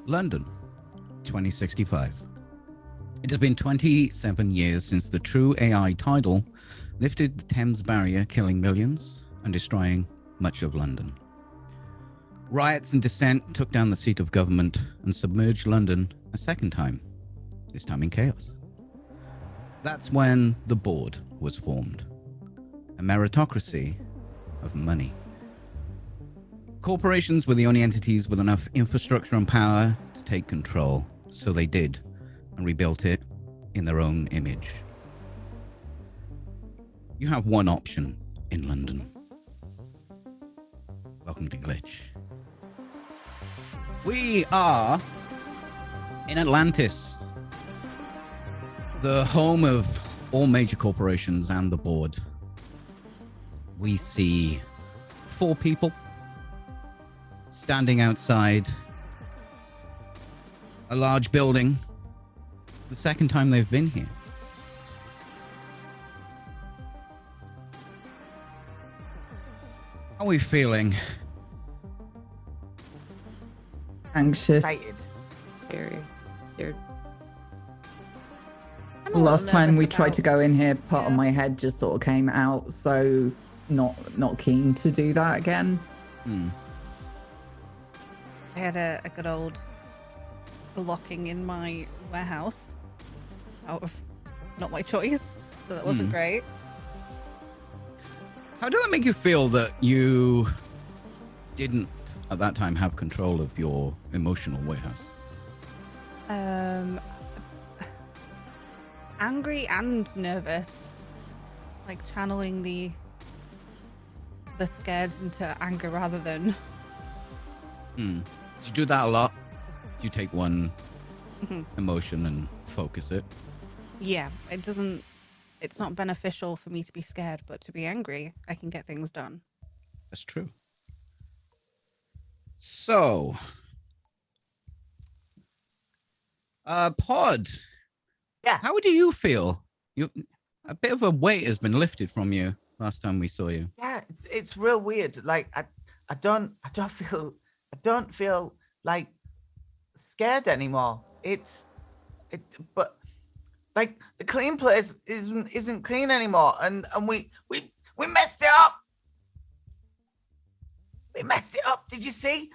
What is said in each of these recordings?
London, 2065. It has been 27 years since the true AI tidal lifted the Thames barrier, killing millions and destroying much of London. Riots and dissent took down the seat of government and submerged London a second time, this time in chaos. That's when the board was formed, a meritocracy of money. Corporations were the only entities with enough infrastructure and power to take control, so they did, and rebuilt it in their own image. You have one option in London. Welcome to Glitch. We are in Atlantis, the home of all major corporations and the board. We see 4 people standing outside a large building. It's the second time they've been here. How are we feeling? Anxious. Excited. Very scared. Last time we tried to go in here, part of my head just sort of came out, so not keen to do that again. I had a good old locking in my warehouse out of not my choice, so that wasn't great. How did that make you feel that you didn't at that time have control of your emotional warehouse? Angry and nervous. It's like channeling the scared into anger rather than. Do you do that a lot? Do you take one emotion and focus it? Yeah, it's not beneficial for me to be scared, but to be angry, I can get things done. That's true. So, Pod. Yeah. How do you feel? A bit of a weight has been lifted from you last time we saw you. Yeah, it's real weird. Like I don't feel like scared anymore. But like the clean place isn't clean anymore, and we messed it up. We messed it up. Did you see?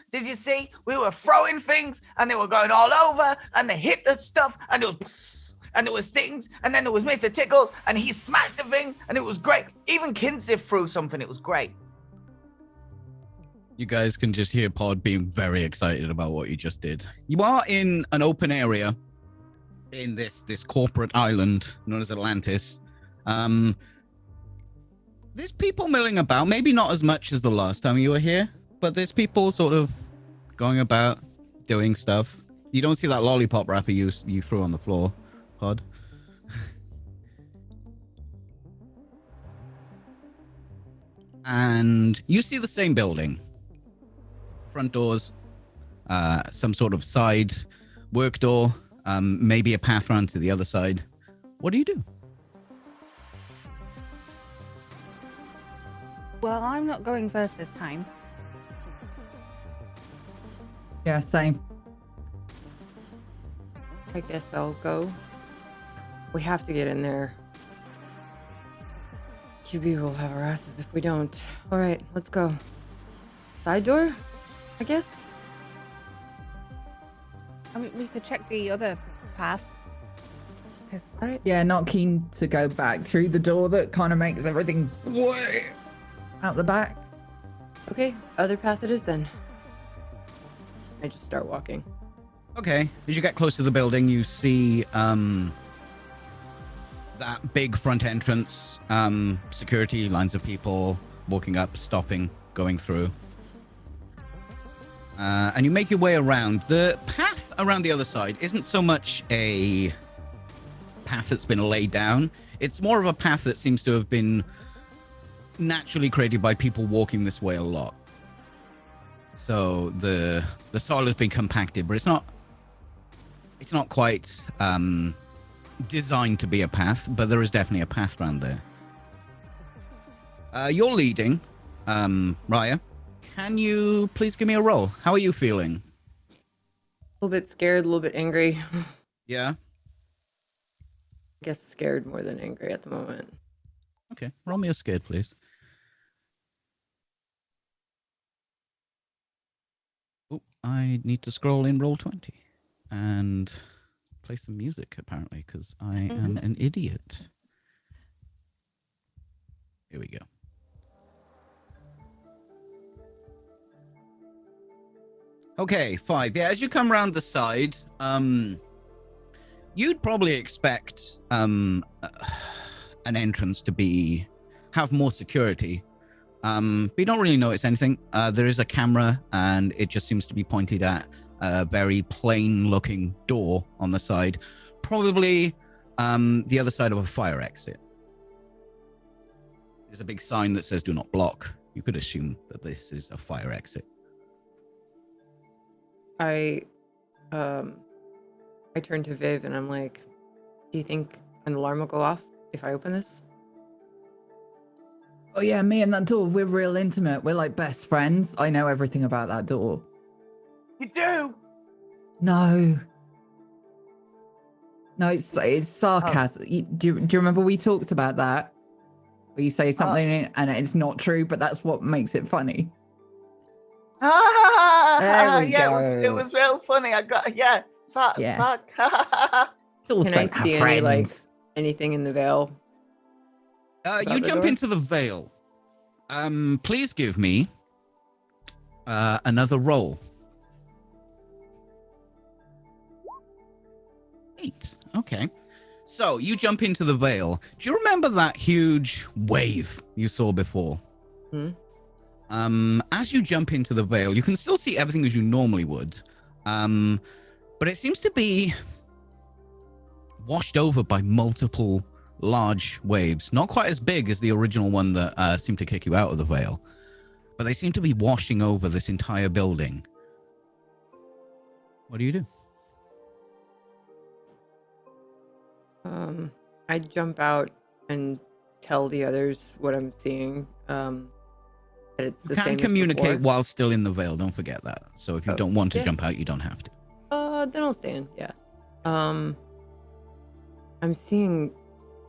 We were throwing things, and they were going all over, and they hit the stuff, and there was things, and then there was Mr. Tickles, and he smashed the thing, and it was great. Even Kinsif threw something. It was great. You guys can just hear Pod being very excited about what you just did. You are in an open area in this corporate island known as Atlantis. There's people milling about, maybe not as much as the last time you were here, but there's people sort of going about doing stuff. You don't see that lollipop wrapper you threw on the floor, Pod. And you see the same building. Front doors, some sort of side work door, maybe a path around to the other side. What do you do? Well, I'm not going first this time. Yeah, same. I guess I'll go. We have to get in there. QB will have our asses if we don't. All right, let's go. Side door, I guess? I mean, we could check the other path. Because All right. Yeah, not keen to go back through the door that kind of makes everything out the back. Okay, other path it is then. I just start walking. Okay. As you get close to the building, you see that big front entrance, security, lines of people walking up, stopping, going through. And you make your way around. The path around the other side isn't so much a path that's been laid down. It's more of a path that seems to have been naturally created by people walking this way a lot. So the soil has been compacted, but it's not quite designed to be a path, but there is definitely a path around there. You're leading, Raya. Can you please give me a roll? How are you feeling? A little bit scared, a little bit angry. Yeah? I guess scared more than angry at the moment. Okay, roll me a scared, please. Oh, I need to scroll in roll 20 and play some music, apparently, because I am an idiot. Here we go. Okay, 5. Yeah, as you come around the side, you'd probably expect an entrance to have more security. But you don't really notice anything. There is a camera, and it just seems to be pointed at a very plain-looking door on the side, probably the other side of a fire exit. There's a big sign that says "Do not block." You could assume that this is a fire exit. I turn to Viv and I'm like, do you think an alarm will go off if I open this? Oh yeah, me and that door, we're real intimate. We're like best friends. I know everything about that door. You do? No. No, it's sarcasm. Do you remember we talked about that? Where you say something and it's not true, but that's what makes it funny. There we go. It was real funny. I got Yeah. Doors Can I don't have see any like friends. anything in the veil? You the jump door? into the veil. Please give me another roll. 8. Okay. So you jump into the veil. Do you remember that huge wave you saw before? As you jump into the veil, you can still see everything as you normally would. But it seems to be washed over by multiple large waves. Not quite as big as the original one that seemed to kick you out of the veil. But they seem to be washing over this entire building. What do you do? I jump out and tell the others what I'm seeing. That it's the You same can as communicate before. while still in the veil. Don't forget that. So if you Oh, don't want to yeah. jump out, you don't have to. Then I'll stand. Yeah. I'm seeing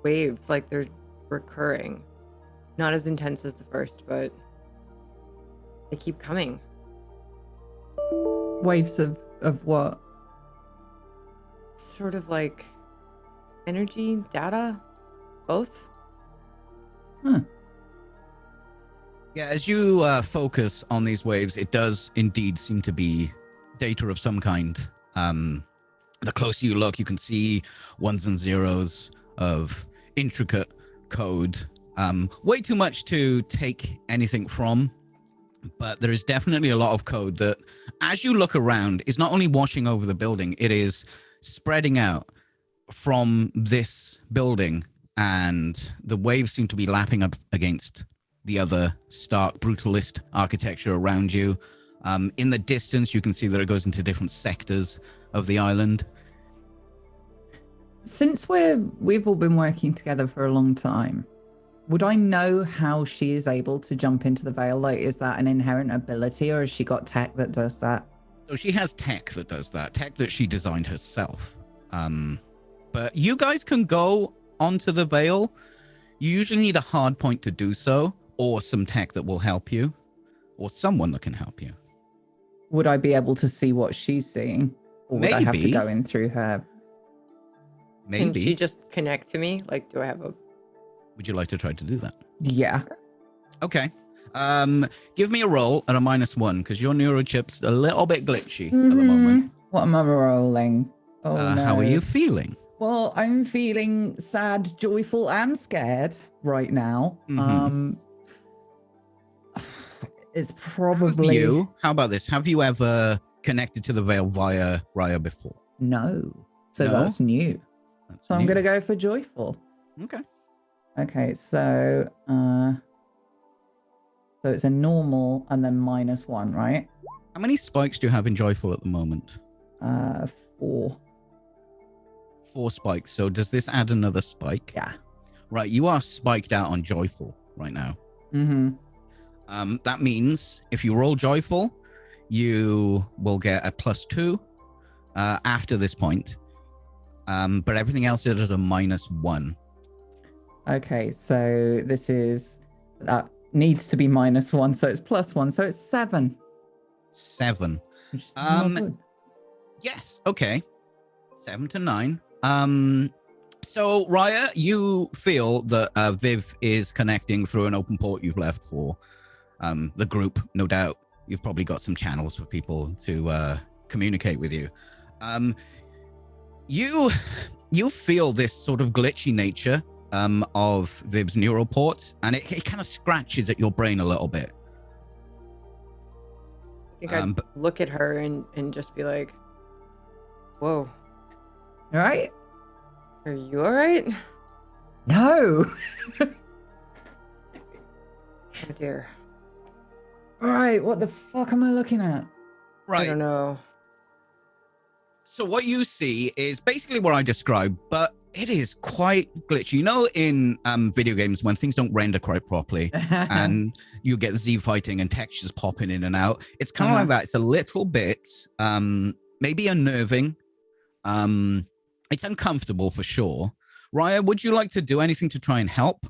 waves like they're recurring, not as intense as the first, but they keep coming. Waves of what? Sort of like energy, data, both. Yeah, as you focus on these waves, it does indeed seem to be data of some kind. The closer you look, you can see ones and zeros of intricate code. Way too much to take anything from, but there is definitely a lot of code that, as you look around, is not only washing over the building, it is spreading out from this building, and the waves seem to be lapping up against the other stark brutalist architecture around you. In the distance, you can see that it goes into different sectors of the island. Since we've all been working together for a long time, would I know how she is able to jump into the veil? Like, is that an inherent ability, or has she got tech that does that? So she has tech that does that, tech that she designed herself. But you guys can go onto the veil. You usually need a hard point to do so, or some tech that will help you, or someone that can help you. Would I be able to see what she's seeing? Or would I have to Maybe. go in through her? Maybe. Can she just connect to me? Like, do I have a... Would you like to try to do that? Yeah. Okay. Give me a roll at a -1 because your neurochip's a little bit glitchy at the moment. What am I rolling? Oh, no. How are you feeling? Well, I'm feeling sad, joyful, and scared right now. Mhm. It's probably How about this? Have you ever connected to the veil via Raya before? no. So No? that's new. That's So I'm new. gonna go for joyful. Okay. Okay, so it's a normal and then -1, right? How many spikes do you have in joyful at the moment? 4. 4 spikes. So does this add another spike? Yeah. Right. You are spiked out on joyful right now. Mm-hmm. That means if you roll joyful, you will get a +2 after this point. But everything else is a -1. Okay, so this is that needs to be -1, so it's +1, so it's 7. 7. Which is not good. Yes. Okay. 7 to 9. So Raya, you feel that Viv is connecting through an open port you've left for the group. No doubt you've probably got some channels for people to communicate with you. You feel this sort of glitchy nature of Viv's neural ports, and it kind of scratches at your brain a little bit. I think I'd look at her and just be like, whoa, All right? are you all right? No. Oh dear. All right, what the fuck am I looking at? I don't know. So what you see is basically what I described, but it is quite glitchy. You know, in video games when things don't render quite properly and you get Z fighting and textures popping in and out, it's kind of like that. It's a little bit maybe unnerving. It's uncomfortable for sure. Raya, would you like to do anything to try and help?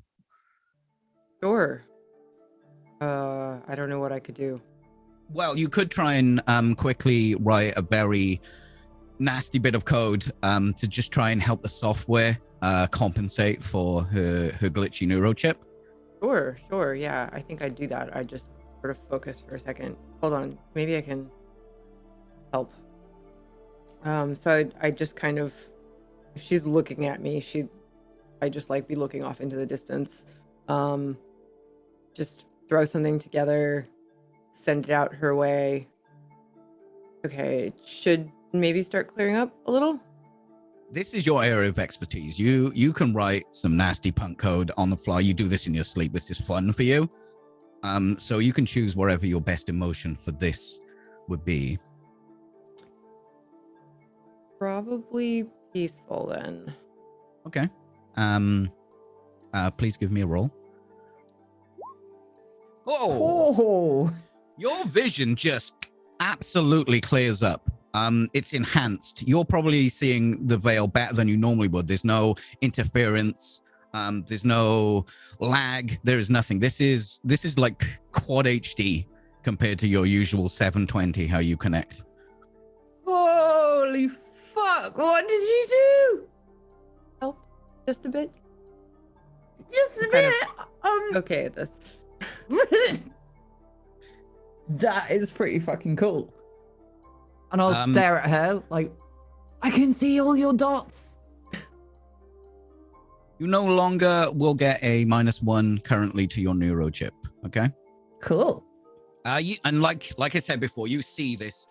Sure. I don't know what I could do. Well, you could try and quickly write a very nasty bit of code to just try and help the software compensate for her glitchy neurochip. Sure. Yeah, I think I'd do that. I just sort of focus for a second. Hold on. Maybe I can help. So I just kind of, if she's looking at me, I just like be looking off into the distance. Just throw something together, send it out her way. Okay, should maybe start clearing up a little. This is your area of expertise. You can write some nasty punk code on the fly. You do this in your sleep. This is fun for you. So you can choose wherever your best emotion for this would be. Probably peaceful then. Okay. Please give me a roll. Oh. Your vision just absolutely clears up. It's enhanced. You're probably seeing the veil better than you normally would. There's no interference. There's no lag. There is nothing. This is like quad HD compared to your usual 720, how you connect. Holy fuck. What did you do? Help just a bit. Just a Kind bit. Okay at this. That is pretty fucking cool. And I'll stare at her like, I can see all your dots. You no longer will get a -1 currently to your neurochip. Okay. Cool. And like I said before, you see this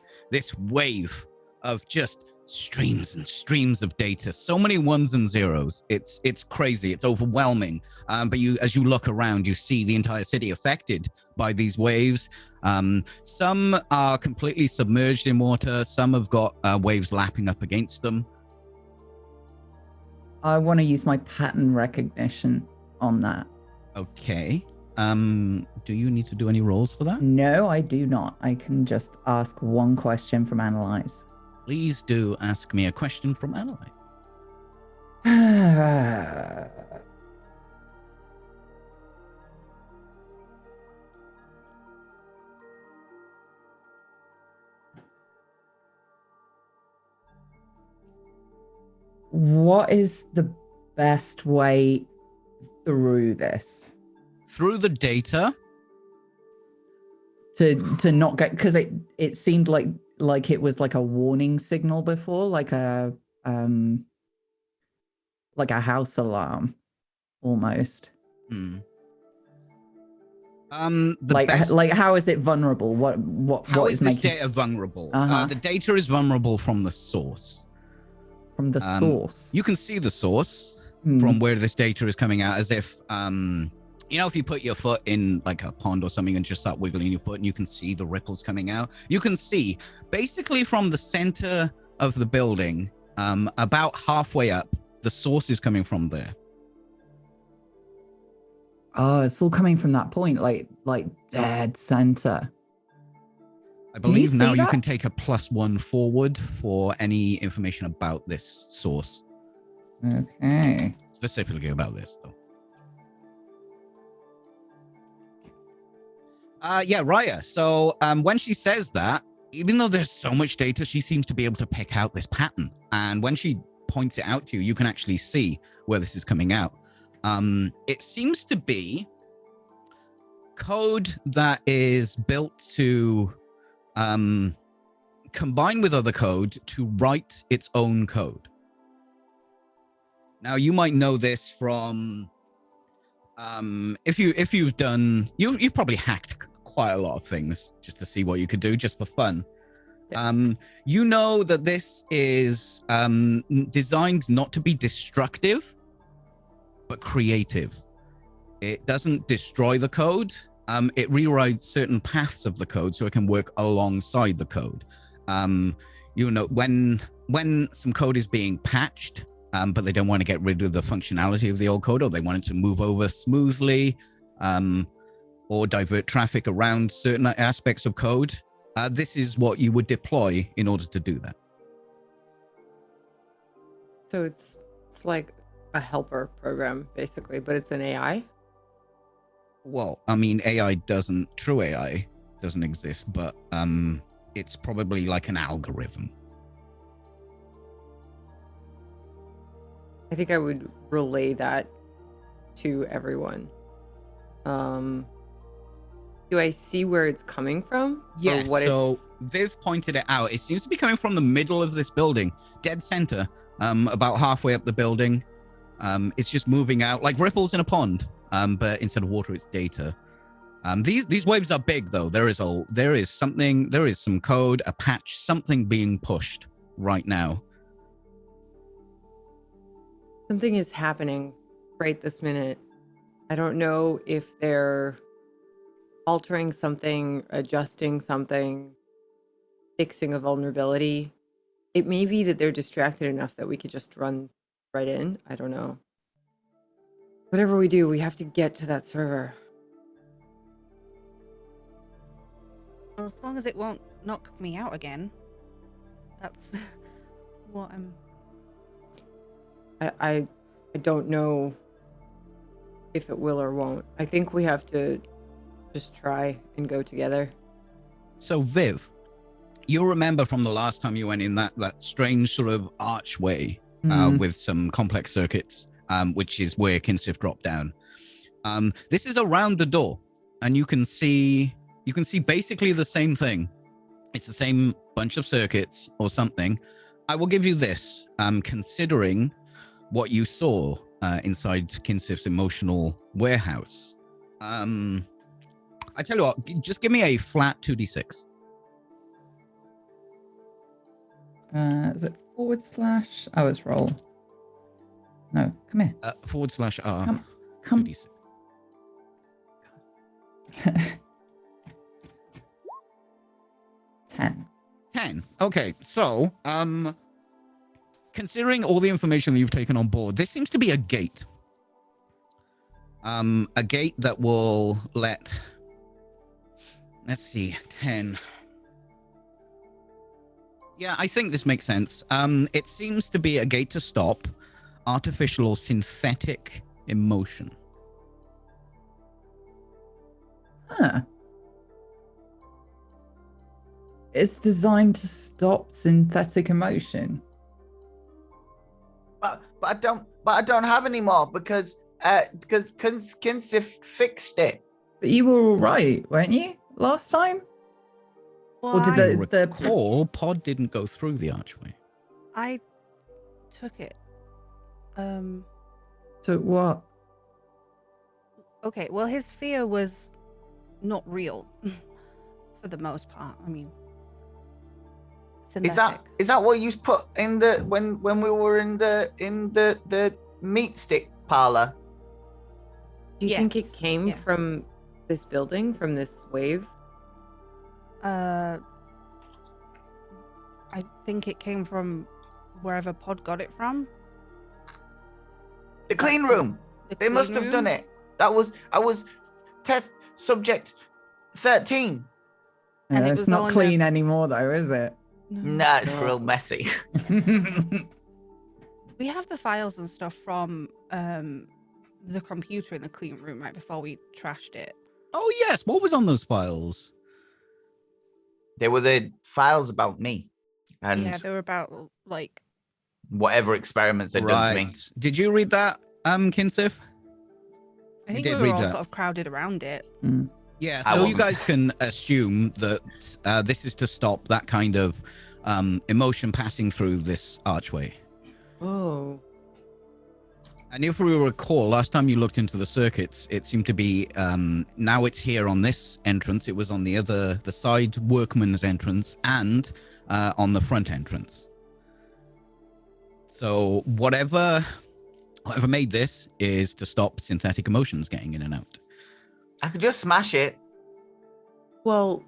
wave of just streams and streams of data. So many ones and zeros. It's crazy. It's overwhelming. But as you look around, you see the entire city affected by these waves. Some are completely submerged in water. Some have got waves lapping up against them. I want to use my pattern recognition on that. Okay. Do you need to do any rolls for that? No, I do not. I can just ask one question from Analyze. Please do ask me a question from Analyze. What is the best way through this? Through the data, To not get, because it seemed like it was like a warning signal before, like a house alarm almost. the like best. like how is it vulnerable? How what is is this making data vulnerable? Uh-huh. The data is vulnerable from the source. from the source? You can see the source Hmm. from where this data is coming out, as if if you put your foot in like a pond or something and just start wiggling your foot, and you can see the ripples coming out. You can see basically from the center of the building, about halfway up, the source is coming from there. Oh, it's all coming from that point, like dead center. I believe now see you that? can take a +1 forward for any information about this source, Okay. specifically about this though. Yeah, Raya. So when she says that, even though there's so much data, she seems to be able to pick out this pattern. And when she points it out to you, you can actually see where this is coming out. It seems to be code that is built to combine with other code to write its own code. Now, you might know this from if you've done you've probably hacked quite a lot of things just to see what you could do just for fun. You know that this is designed not to be destructive but creative. It doesn't destroy the code. It rewrites certain paths of the code so it can work alongside the code. When some code is being patched, but they don't want to get rid of the functionality of the old code, or they want it to move over smoothly, or divert traffic around certain aspects of code, this is what you would deploy in order to do that. So it's like a helper program, basically, but it's an AI? Well, I mean, true AI doesn't exist, but it's probably like an algorithm. I think I would relay that to everyone. Do I see where it's coming from? Yes, so Viv pointed it out. It seems to be coming from the middle of this building, dead center, about halfway up the building. It's just moving out like ripples in a pond, but instead of water, it's data. These waves are big, though. There is some code, a patch, something being pushed right now. Something is happening right this minute. I don't know if they're altering something, adjusting something, fixing a vulnerability. It may be that they're distracted enough that we could just run right in. I don't know. Whatever we do, we have to get to that server. As long as it won't knock me out again. That's what I'm... I don't know if it will or won't. I think we have to just try and go together. So Viv, you'll remember from the last time you went in that strange sort of archway with some complex circuits, which is where Kinsif dropped down. This is around the door, and you can see basically the same thing. It's the same bunch of circuits or something. I will give you this, considering what you saw inside Kinsif's emotional warehouse. I tell you what, just give me a flat 2d6. Is it /? Oh, it's roll. No, come here. /R. Come. 2d6. 10. Okay, so considering all the information that you've taken on board, this seems to be a gate. A gate that will let's see, 10. Yeah, I think this makes sense. It seems to be a gate to stop. artificial or synthetic emotion. Huh. It's designed to stop synthetic emotion. But I don't have any more because Kinsif fixed it. But you were all right, weren't you, last time? Well, Or did I the recall Pod didn't go through the archway. I took it. So what? Okay, well, his fear was not real for the most part. I mean, synthetic. Is that what you put in the when we were in the meat stick parlor? Do you think it Yes, came yeah. from this building, from this wave? I think it came from wherever Pod got it from. The clean room. The They must clean have done room? it. I was test subject 13. And it It's was not on the- clean anymore, though, is it? Nah, it's No. real messy. We have the files and stuff from the computer in the clean room right before we trashed it. Oh yes, what was on those files? They were the files about me and Yeah, they were about like whatever experiments they'd done to me. Right. Did you read that, Kinsif? I You think did we were read all that. sort of crowded around it. Yeah, I so you wasn't. guys can assume that this is to stop that kind of emotion passing through this archway. Oh. And if we recall, last time you looked into the circuits, it seemed to be now it's here on this entrance. It was on the side workman's entrance and on the front entrance. So whatever made this is to stop synthetic emotions getting in and out. I could just smash it. Well,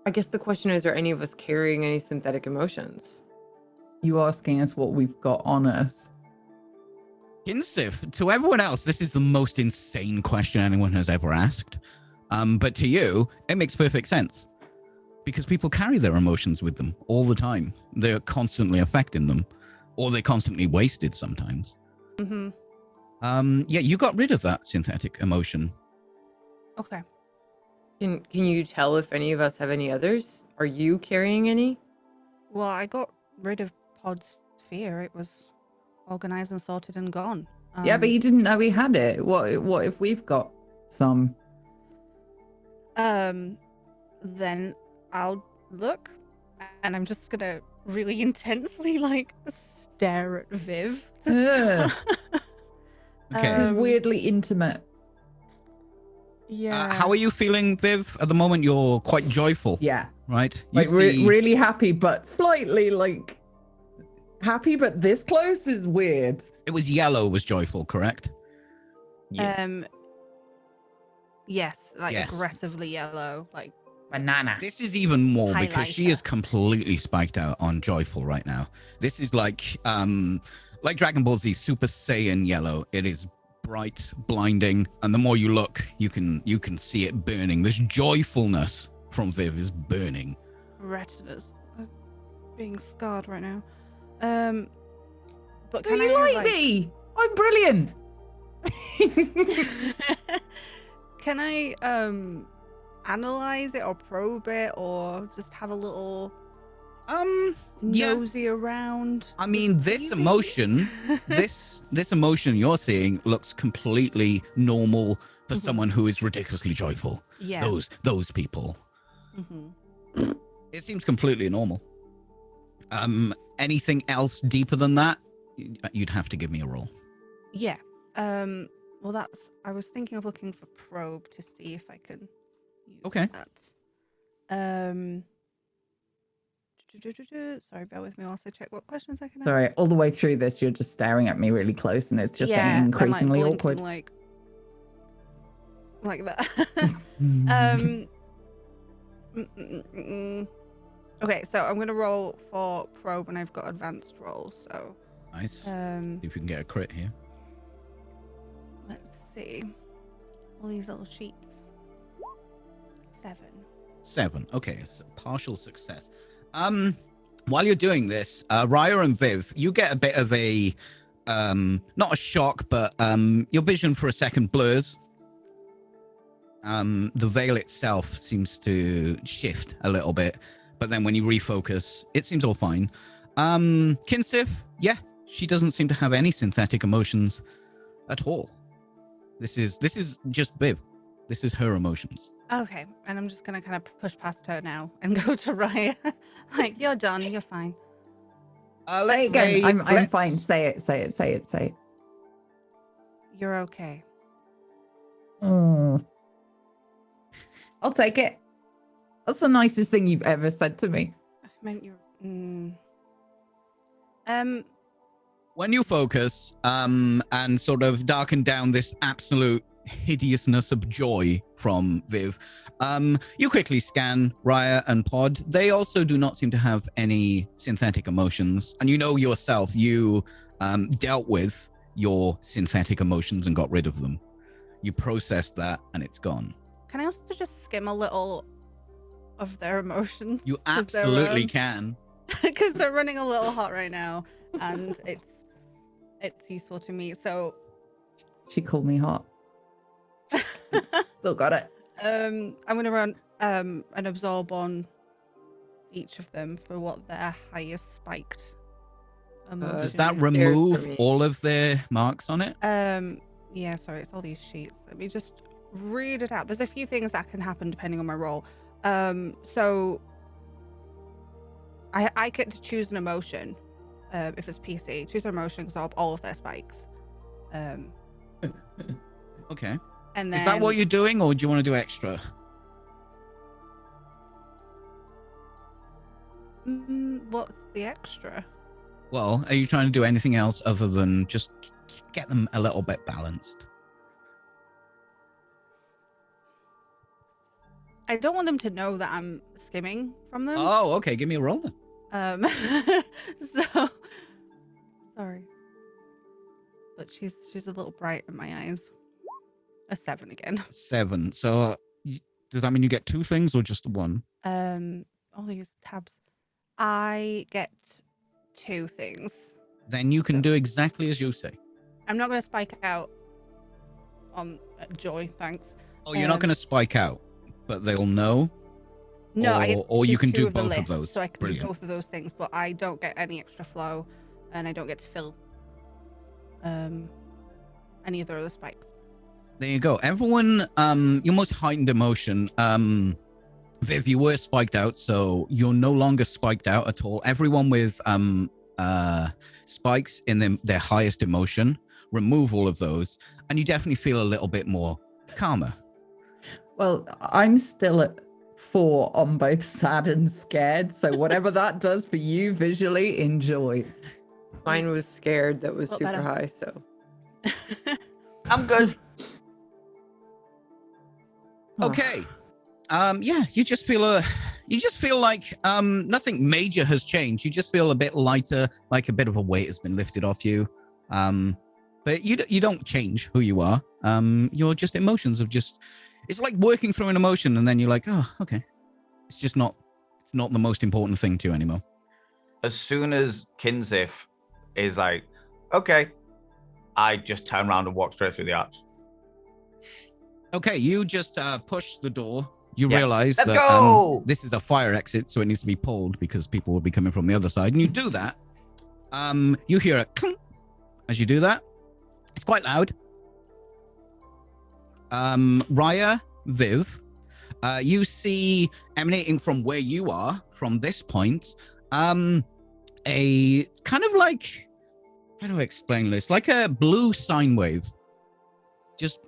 I guess the question is, are any of us carrying any synthetic emotions? You asking us what we've got on us? Kinsif, to everyone else, this is the most insane question anyone has ever asked. But to you, it makes perfect sense. Because people carry their emotions with them all the time. They're constantly affecting them. Or they're constantly wasted sometimes. Mm-hmm. Yeah, you got rid of that synthetic emotion. Okay. Can you tell if any of us have any others? Are you carrying any? Well, I got rid of Pod's fear. It was organized and sorted and gone. Yeah, but you didn't know we had it. What if we've got some? Then I'll look, and I'm just gonna really intensely like stare at Viv. Ugh. Okay. This is weirdly intimate. Yeah. How are you feeling, Viv? At the moment, you're quite joyful, Yeah, right? You like see- really happy, but slightly like happy, but this close is weird. It was yellow was joyful, correct? Yes. Yes, like Yes. aggressively yellow, like Banana. This is even more because she Highlighter. is completely spiked out on joyful right now. This is like Dragon Ball Z Super Saiyan yellow. It is bright, blinding, and the more you look, you can see it burning. This joyfulness from Viv is burning. retinas are being scarred right now. But Do can you I like me? I'm brilliant. Can I analyze it or probe it or just have a little Yeah. nosy around? I mean, this maybe? emotion, this emotion you're seeing looks completely normal for Mhm. someone who is ridiculously joyful. Yeah. Those people. hmm It seems completely normal. Anything else deeper than that? You'd have to give me a roll. Yeah. Well, I was thinking of looking for probe to see if I can use Okay. that. Sorry, bear with me whilst I check what questions I can ask. Sorry, all the way through this, you're just staring at me really close, and it's just Yeah, getting I'm, increasingly like, awkward. blinking, like that. Okay, so I'm gonna roll for probe, and I've got advanced roll. So Nice. See if we can get a crit here. let's see. All these little sheets. 7. 7. Okay, it's a partial success. while you're doing this, Raya and Viv, you get a bit of a, not a shock, but your vision for a second blurs. The veil itself seems to shift a little bit, but then when you refocus, it seems all fine. Kinsif, yeah, she doesn't seem to have any synthetic emotions at all. This is just Viv. This is her emotions. Okay, and I'm just gonna kind of push past her now and go to Raya. Like, you're done. You're fine. Let's Say again. say, I'm fine. Say it. You're okay. I'll take it. That's the nicest thing you've ever said to me. I meant you're. When you focus and sort of darken down this absolute hideousness of joy from Viv, you quickly scan Raya and Pod. They also do not seem to have any synthetic emotions. And you know yourself, you dealt with your synthetic emotions and got rid of them. You processed that and it's gone. Can I also just skim a little of their emotions? You absolutely can. Because they're running a little hot right now, and it's useful to me. So She called me hot. Still got it. I'm gonna run an absorb on each of them for what their highest spiked emotion. Does that Scared remove for me. all of their marks on it? Yeah, sorry, it's all these sheets. Let me just read it out. There's a few things that can happen depending on my role. So I get to choose an emotion. If it's PC, choose an emotion, absorb all of their spikes. Okay. And then Is that what you're doing, or do you want to do extra? What's the extra? Well, are you trying to do anything else other than just get them a little bit balanced? I don't want them to know that I'm skimming from them. Oh, okay. Give me a roll then. So sorry, but she's a little bright in my eyes. A 7 again. 7. So does that mean you get 2 things or just 1? All these tabs. I get 2 things. Then you can So- do exactly as you say. I'm not going to spike out on joy, thanks. Oh, you're not going to spike out, but they'll know. No, I get or you choose can 2 do of the both of list, those. so I can Brilliant. do both of those things, but I don't get any extra flow, and I don't get to fill any of the other spikes. There you go. Everyone, your most heightened emotion. Viv, you were spiked out, so you're no longer spiked out at all. Everyone with spikes in their highest emotion, remove all of those, and you definitely feel a little bit more calmer. Well, I'm still at 4 on both sad and scared. So whatever that does for you visually, enjoy. Mine was scared. That was Felt super better. high. So I'm good. Okay. Yeah, you just feel like nothing major has changed. You just feel a bit lighter, like a bit of a weight has been lifted off you. But you don't change who you are. Your just emotions have just, it's like working through an emotion and then you're like, oh, okay. It's not the most important thing to you anymore. As soon as Kinsif is like, okay, I just turn around and walk straight through the arch. Okay, you just push the door. You Yeah. realize Let's that go! this is a fire exit, so it needs to be pulled because people will be coming from the other side. And you do that. You hear a clunk as you do that. It's quite loud. Raya, Viv, you see emanating from where you are, from this point, a kind of like, how do I explain this? Like a blue sine wave. Just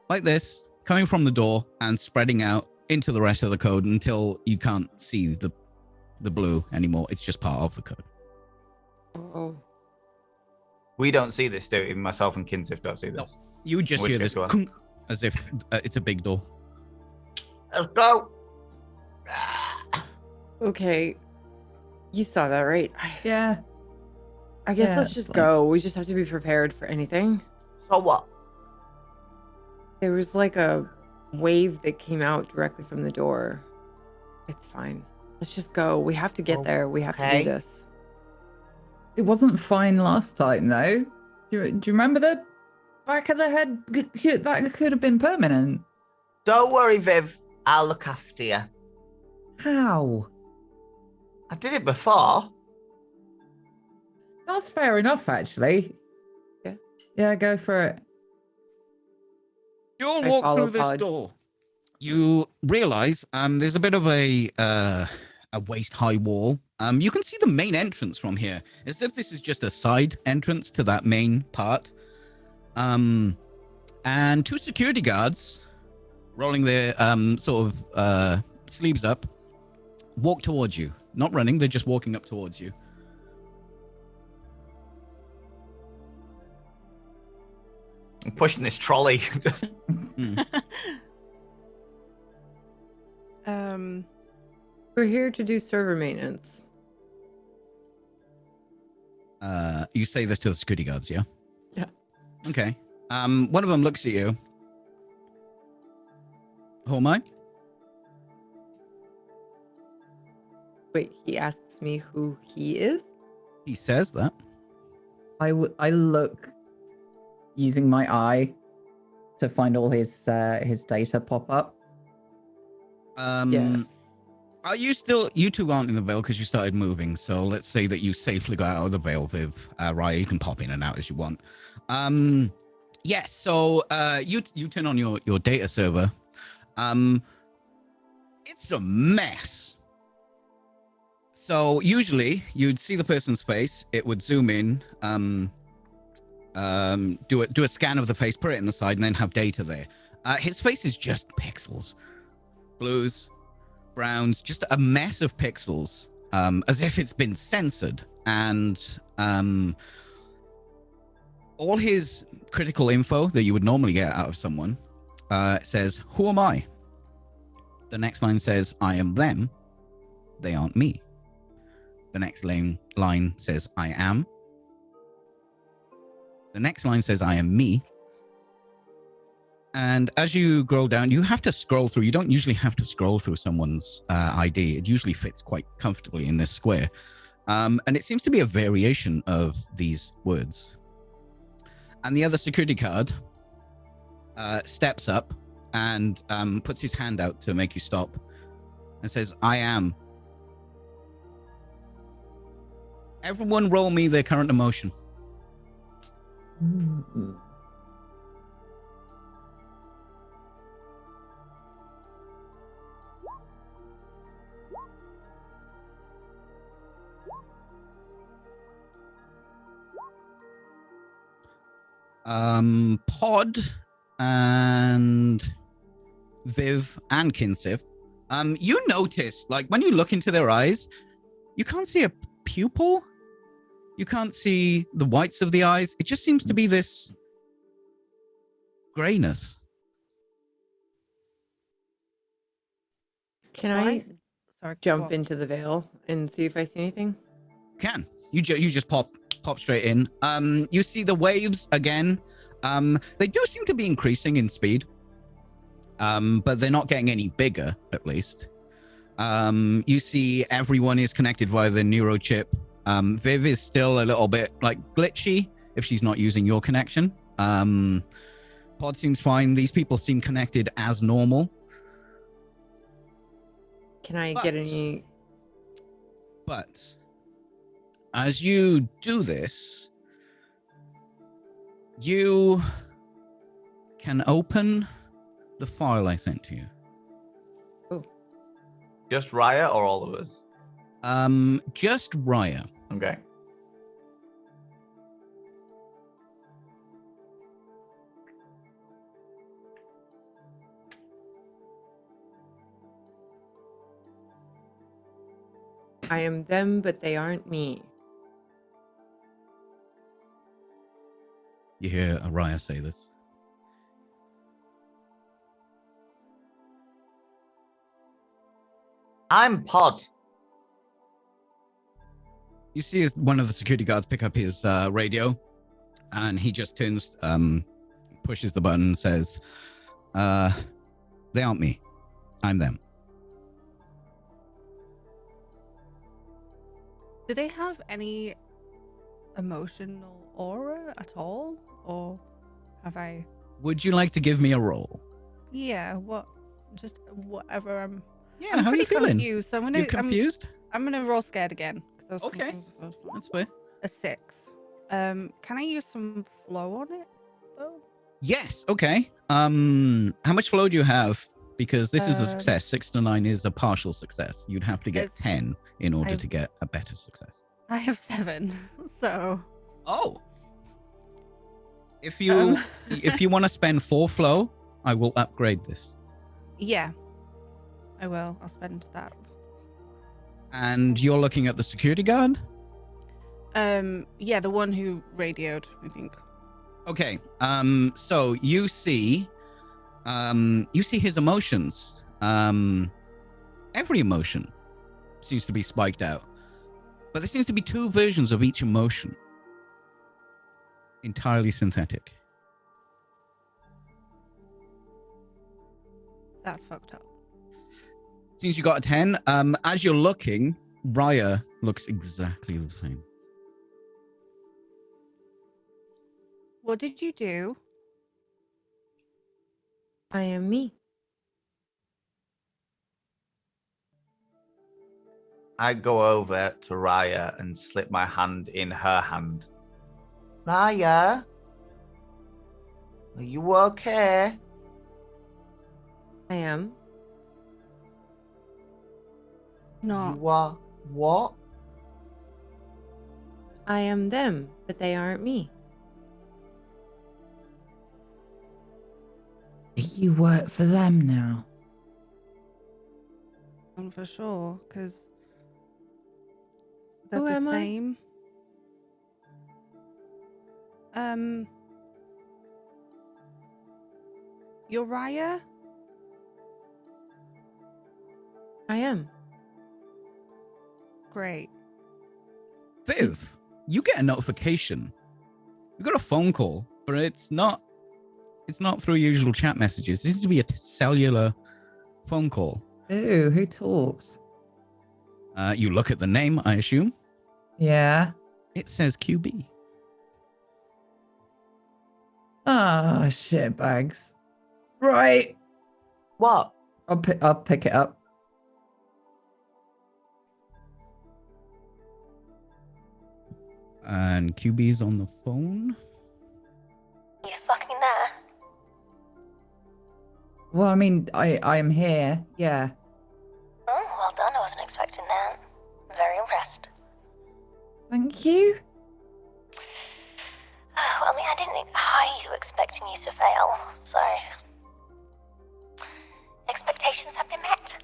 like this, coming from the door and spreading out into the rest of the code until you can't see the blue anymore. It's just part of the code. oh, We don't see this, do we? Even myself and Kinsif don't see this. No. You just Which hear case this do I? clunk, as if it's a big door. Let's go! okay. You saw that, right? Yeah. I guess Yeah, let's it's just like- go. We just have to be prepared for anything. So what? There was like a wave that came out directly from the door. It's fine. Let's just go. We have to get there. We have to do Okay. this. It wasn't fine last time, though. Do you remember the back of the head? That could have been permanent. Don't worry, Viv. I'll look after you. How? I did it before. That's fair enough, actually. Yeah. Yeah, go for it. You all I walk follow through this Pod. door. You realize there's a bit of a waist-high wall. You can see the main entrance from here. As if this is just a side entrance to that main part. And two security guards, rolling their sort of sleeves up, walk towards you. Not running, they're just walking up towards you. I'm pushing this trolley. Just We're here to do server maintenance. You say this to the security guards, yeah? Yeah. Okay. One of them looks at you. Who am I? Wait, he asks me who he is? He says that. I look using my eye to find all his data pop up. Yeah. Are you still? You two aren't in the veil because you started moving. So let's say that you safely got out of the veil, Viv. Raya, you can pop in and out as you want. Yes. So you turn on your data server. It's a mess. So usually you'd see the person's face. It would zoom in. Do a scan of the face, put it in the side, and then have data there. His face is just pixels, blues, browns, just a mess of pixels, as if it's been censored. And all his critical info that you would normally get out of someone says, "Who am I?" The next line says, "I am them. They aren't me." The next line says, "I am." The next line says, "I am me." And as you scroll down, you have to scroll through. You don't usually have to scroll through someone's ID. It usually fits quite comfortably in this square. And it seems to be a variation of these words. And the other security guard steps up and puts his hand out to make you stop and says, "I am." Everyone roll me their current emotion. Pod and Viv and Kinsiv, you notice, like, when you look into their eyes, you can't see a pupil. You can't see the whites of the eyes. It just seems to be this grayness. Can Why? I Sorry, go jump on. into the veil and see if I see anything? Can you just pop straight in? You see the waves again. They do seem to be increasing in speed, but they're not getting any bigger, at least. You see everyone is connected via the neurochip. Viv is still a little bit like glitchy if she's not using your connection. Pod seems fine. These people seem connected as normal. Can I get any? But as you do this, you can open the file I sent to you. just Raya or all of us? Just Raya. Okay. I am them, but they aren't me. You hear Araya say this. I'm Pod. You see as one of the security guards pick up his radio, and he just turns, pushes the button and says, they aren't me. I'm them. Do they have any emotional aura at all? Or have I... Would you like to give me a roll? Yeah, what? Just whatever. Yeah, I'm how are you pretty feeling? confused, so You confused? I'm gonna roll scared again. 'Cause I was Okay. confused with the first one. That's fair. A 6. Can I use some flow on it though? Yes. Okay. How much flow do you have? Because this is a success. 6 to 9 is a partial success. You'd have to get It's- 10 in order I've- to get a better success. I have 7, so Oh. If you if you want to spend 4 flow, I will upgrade this. yeah, I will. I'll spend that. And you're looking at the security guard? Yeah, the one who radioed, I think. Okay. So you see his emotions. Every emotion seems to be spiked out. But there seems to be 2 versions of each emotion. Entirely synthetic. That's fucked up. Since you got a 10, as you're looking, Raya looks exactly the same. What did you do? I am me. I go over to Raya and slip my hand in her hand. Raya, are you okay? I am. No. You are what? I am them, but they aren't me. You work for them now. For sure, because they're Who the am I? same. You're Raya? I am. Great. Viv, you get a notification. You got a phone call, but it's not through usual chat messages. This seems to be a cellular phone call. Ooh, who talked? You look at the name, I assume. Yeah. It says QB. Ah, shit bags. Right. What? I'll pick it up. And QB's on the phone. You fucking there? Well, I mean, I am here. Yeah. Oh, well done. I wasn't expecting that. I'm very impressed. Thank you. Well, I mean, I didn't hire you expecting you to fail, so expectations have been met.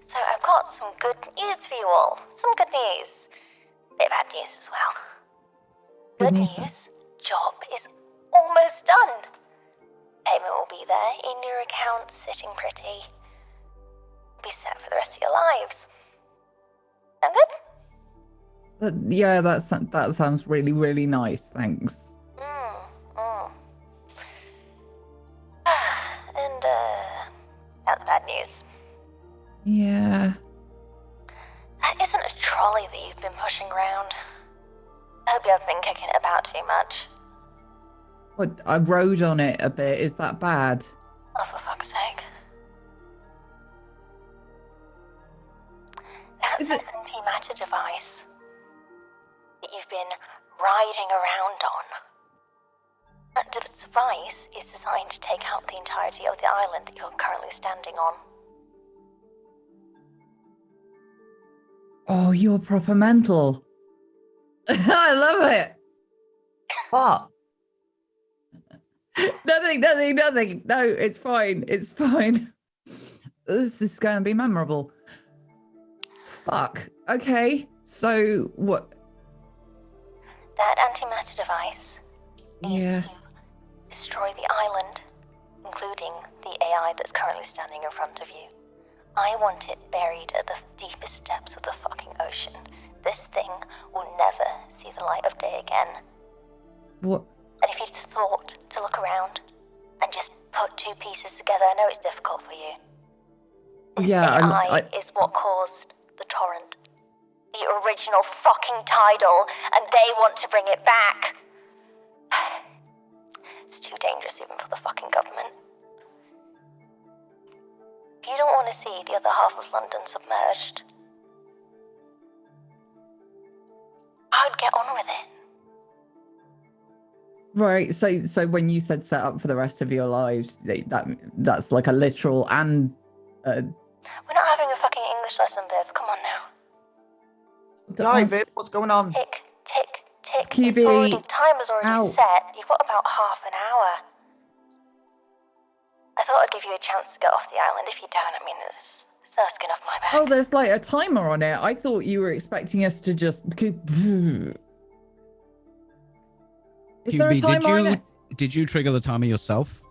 So I've got some good news for you all. Some good news. Bit of bad news as well. Good Good news. news. Job is almost done. Payment will be there in your account, sitting pretty. Be set for the rest of your lives. Sound good? Yeah, that sounds really, really nice. Thanks. And, now the bad news. Yeah. That isn't a trolley that you've been pushing around. I hope you haven't been kicking it about too much. What? I rode on it a bit. Is that bad? Oh, for fuck's sake. That's Is an it- antimatter device that you've been riding around on. That device is designed to take out the entirety of the island that you're currently standing on. Oh, you're proper mental. I love it. What? Nothing. No, it's fine. It's fine. This is going to be memorable. Fuck. Okay. So what? That antimatter device needs Yeah. to destroy the island, including the AI that's currently standing in front of you. I want it buried at the deepest depths of the fucking ocean. This thing will never see the light of day again. What? And if you'd thought to look around and just put 2 pieces together, I know it's difficult for you. This Yeah, AI I is what caused the torrent. the original fucking title, and they want to bring it back. It's too dangerous even for the fucking government. If you don't want to see the other half of London submerged, I would get on with it. Right. So when you said set up for the rest of your lives, that's like a literal and. We're not having a fucking English lesson, Viv. Come on now. Hi, Viv. What's going on? Tick, tick, tick. QB, It's already, timer's already ow. set. You've got about half an hour. I thought I'd give you a chance to get off the island. If you don't, I mean, there's no skin off my back. Oh, there's like a timer on it. I thought you were expecting us to just. Is there a QB, timer on it? did you trigger the timer yourself?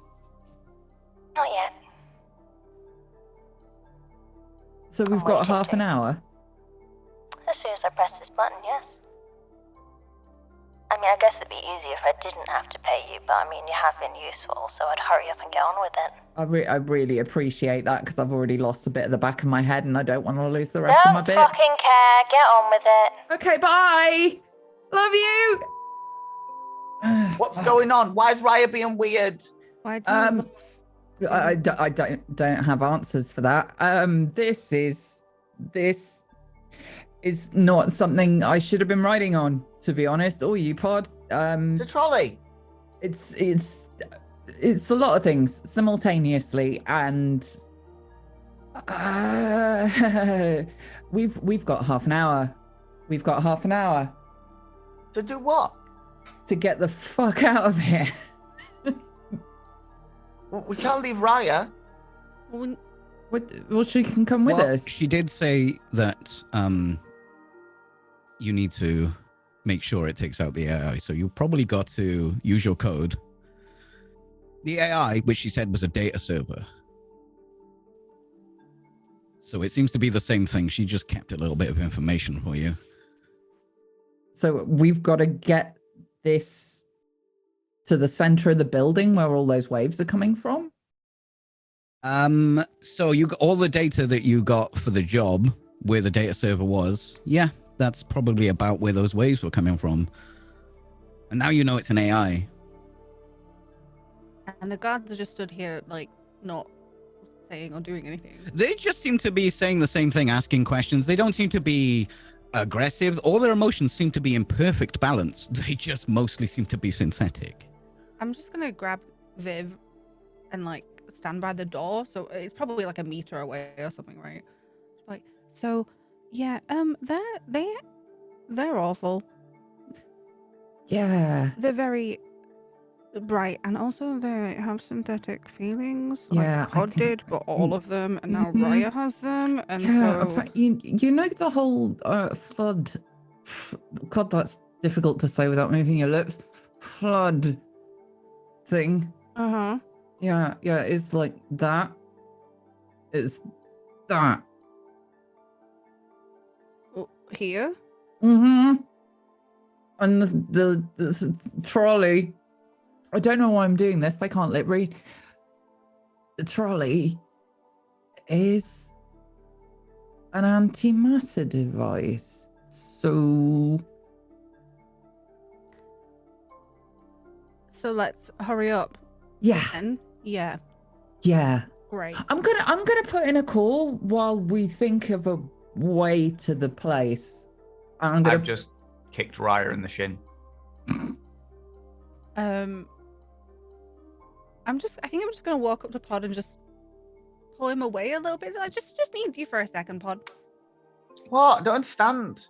Not yet. So we've I'm got waiting half an to. hour. As soon as I press this button, yes. I mean, I guess it'd be easier if I didn't have to pay you, but I mean, you have been useful, so I'd hurry up and get on with it. I really appreciate that because I've already lost a bit of the back of my head and I don't want to lose the rest of my Don't bits. fucking care. Get on with it. Okay, bye. Love you. What's going on? Why is Raya being weird? Why do you I don't have answers for that. This is not something I should have been writing on, to be honest. Or you, Pod. It's a trolley. It's a lot of things simultaneously, and we've got half an hour. We've got half an hour To do what? to get the fuck out of here. Well, we can't leave Raya. Well, she can come with us. She did say that you need to make sure it takes out the AI. So you probably got to use your code. The AI, which she said was a data server. So it seems to be the same thing. She just kept a little bit of information for you. So we've got to get this to the center of the building where all those waves are coming from. So you got all the data that you got for the job where the data server was. Yeah, that's probably about where those waves were coming from. And now you know it's an AI. And the guards just stood here, like, not saying or doing anything. They just seem to be saying the same thing, asking questions. They don't seem to be aggressive. All their emotions seem to be in perfect balance. They just mostly seem to be synthetic. I'm just gonna grab Viv and like stand by the door. So it's probably like a meter away or something, right? Like, so yeah, they're awful. Yeah. They're very bright, and also they have synthetic feelings. Yeah, like I Pod think- did, but all of them, and now Mhm. Raya has them, and Yeah, so you know the whole flood. God, that's difficult to say without moving your lips. Flood thing. Yeah, it's like that. It's that. Here. Mm-hmm. And the trolley. I don't know why I'm doing this. They can't lip read. The trolley is an antimatter device. So let's hurry up. yeah, Then yeah, yeah. great. I'm gonna put in a call while we think of a way to the place. I'm gonna I've just kicked Raya in the shin. I think I'm just gonna walk up to Pod and just pull him away a little bit. I just need you for a second, Pod. What? I don't understand.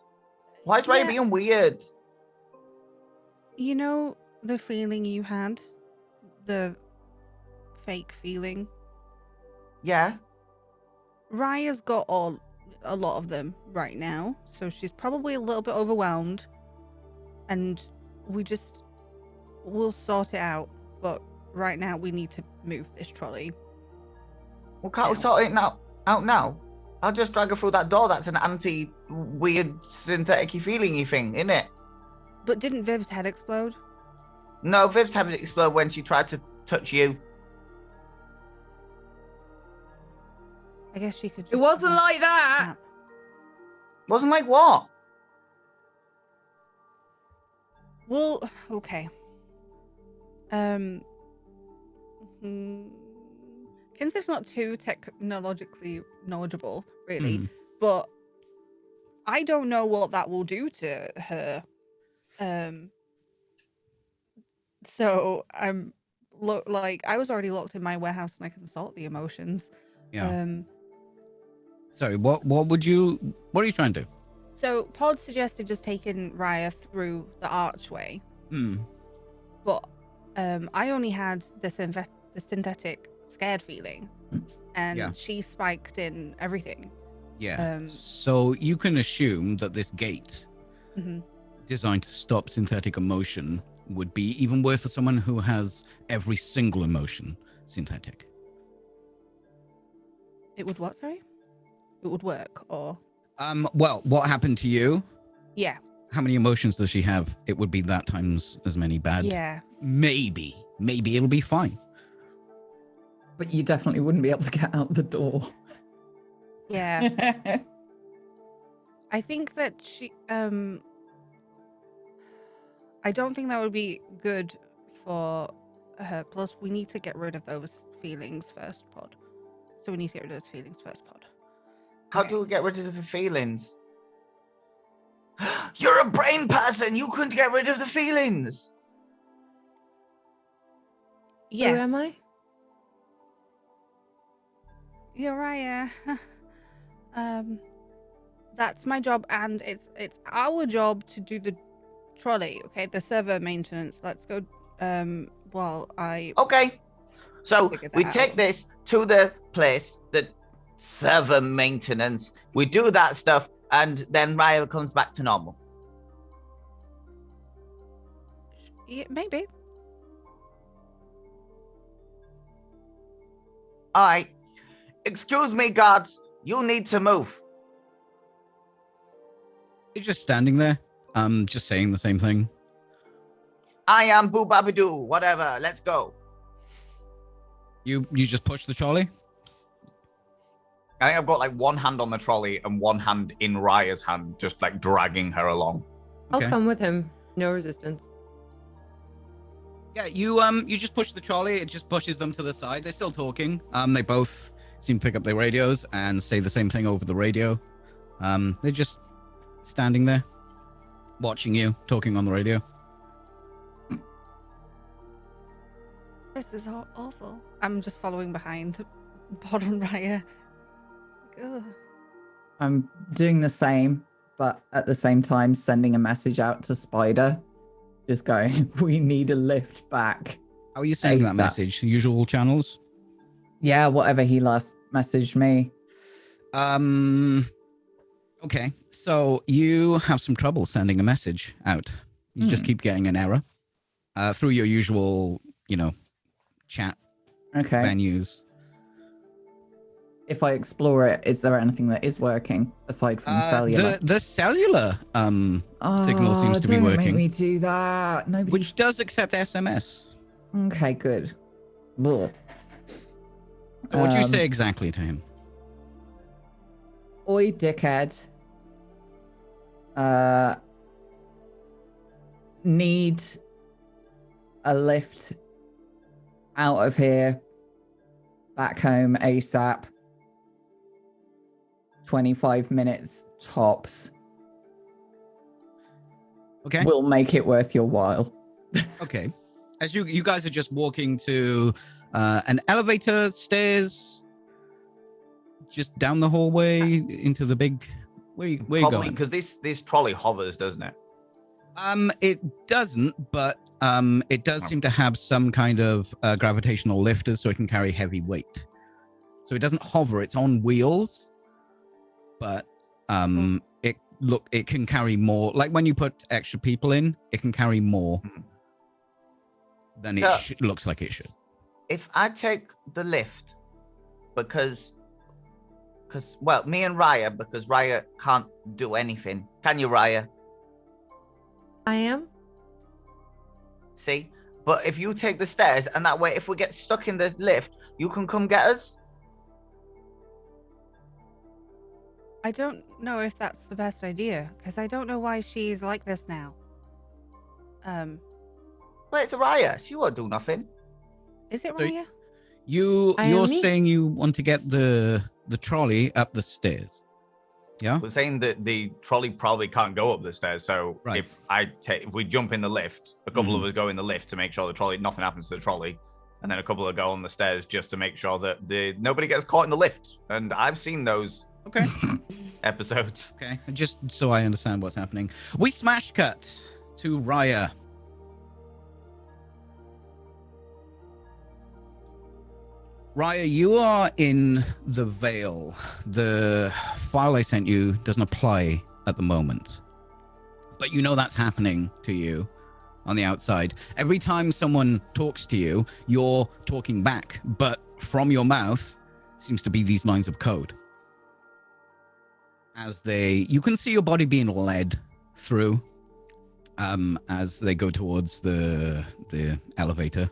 Why is Raya Yeah. being weird? You know the feeling you had? The fake feeling? Yeah. Raya's got a lot of them right now, so she's probably a little bit overwhelmed, and we'll sort it out, but right now we need to move this trolley. Well, can't we Now. sort it out now? I'll just drag her through that door. That's an anti-weird synthetic-y feeling-y thing, isn't it? But didn't Viv's head explode? No, Viv's head exploded when she tried to touch you. I guess she could It just wasn't have a like that. nap. Wasn't like what? Well, okay. Kinsey's not too technologically knowledgeable, really, but I don't know what that will do to her. So I'm like I was already locked in my warehouse and I can sort the emotions. Yeah. Sorry, what are you trying to do? So Pod suggested just taking Raya through the archway. But I only had the synthetic scared feeling, and she spiked in everything. Yeah. So you can assume that this gate, designed to stop synthetic emotion, would be even worse for someone who has every single emotion synthetic. It would what? Sorry. It would work, or well, what happened to you? Yeah. How many emotions does she have? It would be that times as many bad. Yeah. Maybe it'll be fine. But you definitely wouldn't be able to get out the door. Yeah. I think that she I don't think that would be good for her. Plus, we need to get rid of those feelings first, Pod. So we need to get rid of those feelings first, Pod. How do we get rid of the feelings? You're a brain person. You couldn't get rid of the feelings. Yes. Who am I? Uriah. That's my job, and it's our job to do the trolley. Okay, the server maintenance. Let's go. Okay. So we take out. this to the place, the server maintenance. We do that stuff, and then Raya comes back to normal. Yeah, maybe. All right. Excuse me, guards. You need to move. You're just standing there, just saying the same thing. I am Boo Babadoo. Whatever. Let's go. You just push the trolley? I think I've got like one hand on the trolley and one hand in Raya's hand, just like dragging her along. I'll come with him. No resistance. Yeah, you just push the trolley. It just pushes them to the side. They're still talking. They both seem to pick up their radios and say the same thing over the radio. They're just standing there, watching you, talking on the radio. This is awful. I'm just following behind Pod and Raya. Ugh. I'm doing the same, but at the same time sending a message out to Spider. Just going, we need a lift back. How are you sending that message? Usual channels? Yeah, whatever he last messaged me. Okay, so you have some trouble sending a message out. You just keep getting an error through your usual, chat venues. If I explore it, is there anything that is working aside from cellular? The cellular signal seems to be working. Don't make me do that. Nobody... Which does accept SMS. Okay, good. Ugh. So what do you say exactly to him? Oi, dickhead. Need a lift out of here. Back home ASAP. 25 minutes tops. Okay. We'll make it worth your while. Okay. As you guys are just walking to an elevator, stairs, just down the hallway into the big... Where you going? Because this trolley hovers, doesn't it? It doesn't, but it does seem to have some kind of gravitational lifters so it can carry heavy weight. So it doesn't hover, it's on wheels. But it can carry more. Like when you put extra people in, it can carry more than it looks like it should. If I take the lift, because me and Raya, because Raya can't do anything. Can you, Raya? I am. See? But if you take the stairs, and that way, if we get stuck in the lift, you can come get us. I don't know if that's the best idea, because I don't know why she's like this now. Well, it's Araya. She won't do nothing. Is it So Raya? You're saying you want to get the trolley up the stairs. Yeah. We're saying that the trolley probably can't go up the stairs. So if we jump in the lift, a couple of us go in the lift to make sure the trolley, nothing happens to the trolley, and then a couple of go on the stairs just to make sure that nobody gets caught in the lift. And I've seen those episodes. Okay, just so I understand what's happening, we smash cut to Raya. Raya, you are in the Veil. The file I sent you doesn't apply at the moment. But you know that's happening to you on the outside. Every time someone talks to you, you're talking back. But from your mouth seems to be these lines of code. You can see your body being led through as they go towards the elevator.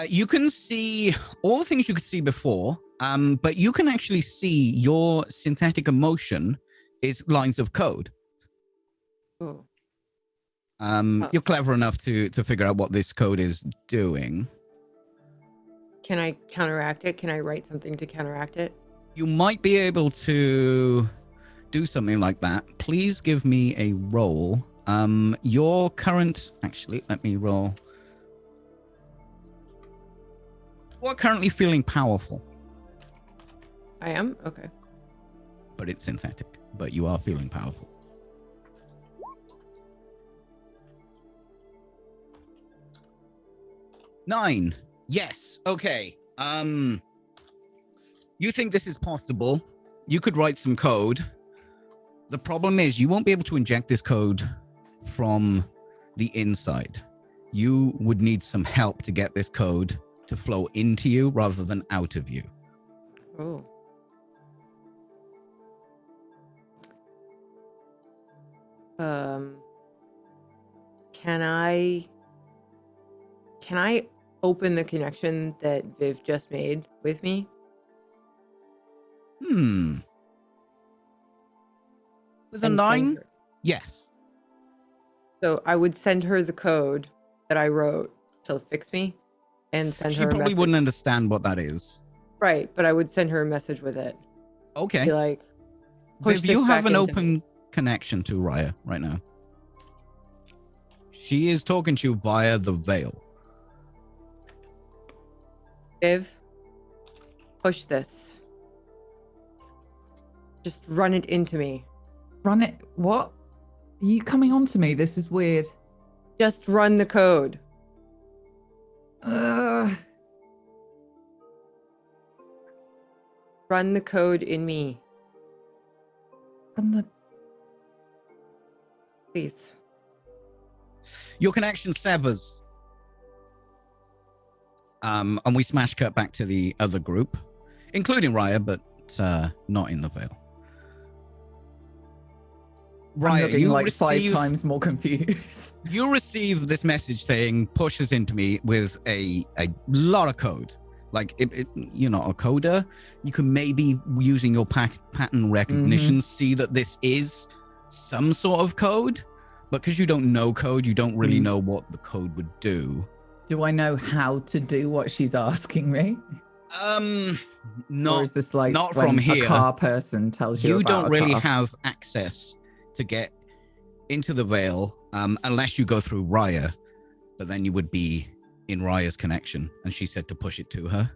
You can see all the things you could see before, but you can actually see your synthetic emotion is lines of code. Oh. You're clever enough to figure out what this code is doing. Can I counteract it? Can I write something to counteract it? You might be able to do something like that. Please give me a roll. Your current... Actually, let me roll... You are currently feeling powerful. I am? Okay. But it's synthetic. But you are feeling powerful. Nine. Yes. Okay. You think this is possible. You could write some code. The problem is you won't be able to inject this code from the inside. You would need some help to get this code to flow into you rather than out of you. Oh. Can I open the connection that Viv just made with me? With a 9? Yes. So I would send her the code that I wrote to fix me. And send her. She probably wouldn't understand what that is. Right, but I would send her a message with it. Okay. Be like, Viv, you have an open connection to Raya right now. She is talking to you via the Veil. Viv, push this. Just run it into me. Run it? What? Are you coming on to me? This is weird. Just run the code. Run the code in me. Please. Your connection severs. And we smash cut back to the other group, including Raya, but not in the Veil. Raya, you like 5 times more confused. You receive this message saying, push this into me with a lot of code. Like, you're not a coder. You can maybe, using your pattern recognition, see that this is some sort of code. But because you don't know code, you don't really know what the code would do. Do I know how to do what she's asking me? Not, or is this like not when from here. A car person tells you You about don't really car? have access to get into the Veil unless you go through Raya, but then you would be in Raya's connection, and she said to push it to her.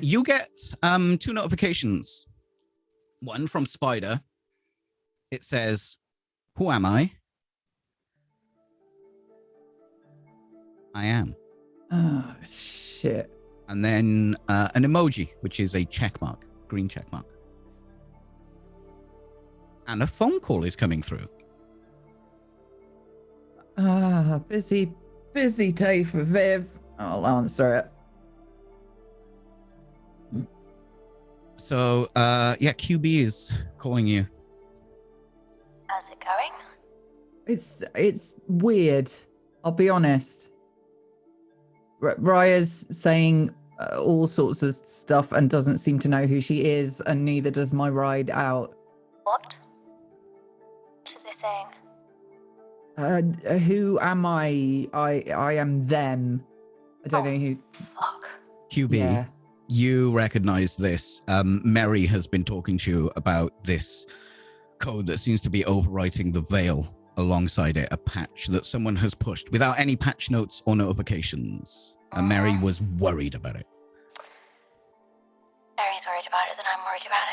You get 2 notifications. One from Spider. It says, "Who am I?" I am. Oh, shit. And then an emoji, which is a check mark, green check mark. And a phone call is coming through. Busy day for Viv. I'll answer it. So, QB is calling you. How's it going? It's weird. I'll be honest. Raya's saying all sorts of stuff and doesn't seem to know who she is, and neither does my ride out. What? What is they saying? Who am I? I am them. I don't know who. Fuck. QB, Yeah. you recognize this. Mary has been talking to you about this code that seems to be overwriting the veil. Alongside it, a patch that someone has pushed without any patch notes or notifications. And Mary was worried about it. Mary's worried about it, then I'm worried about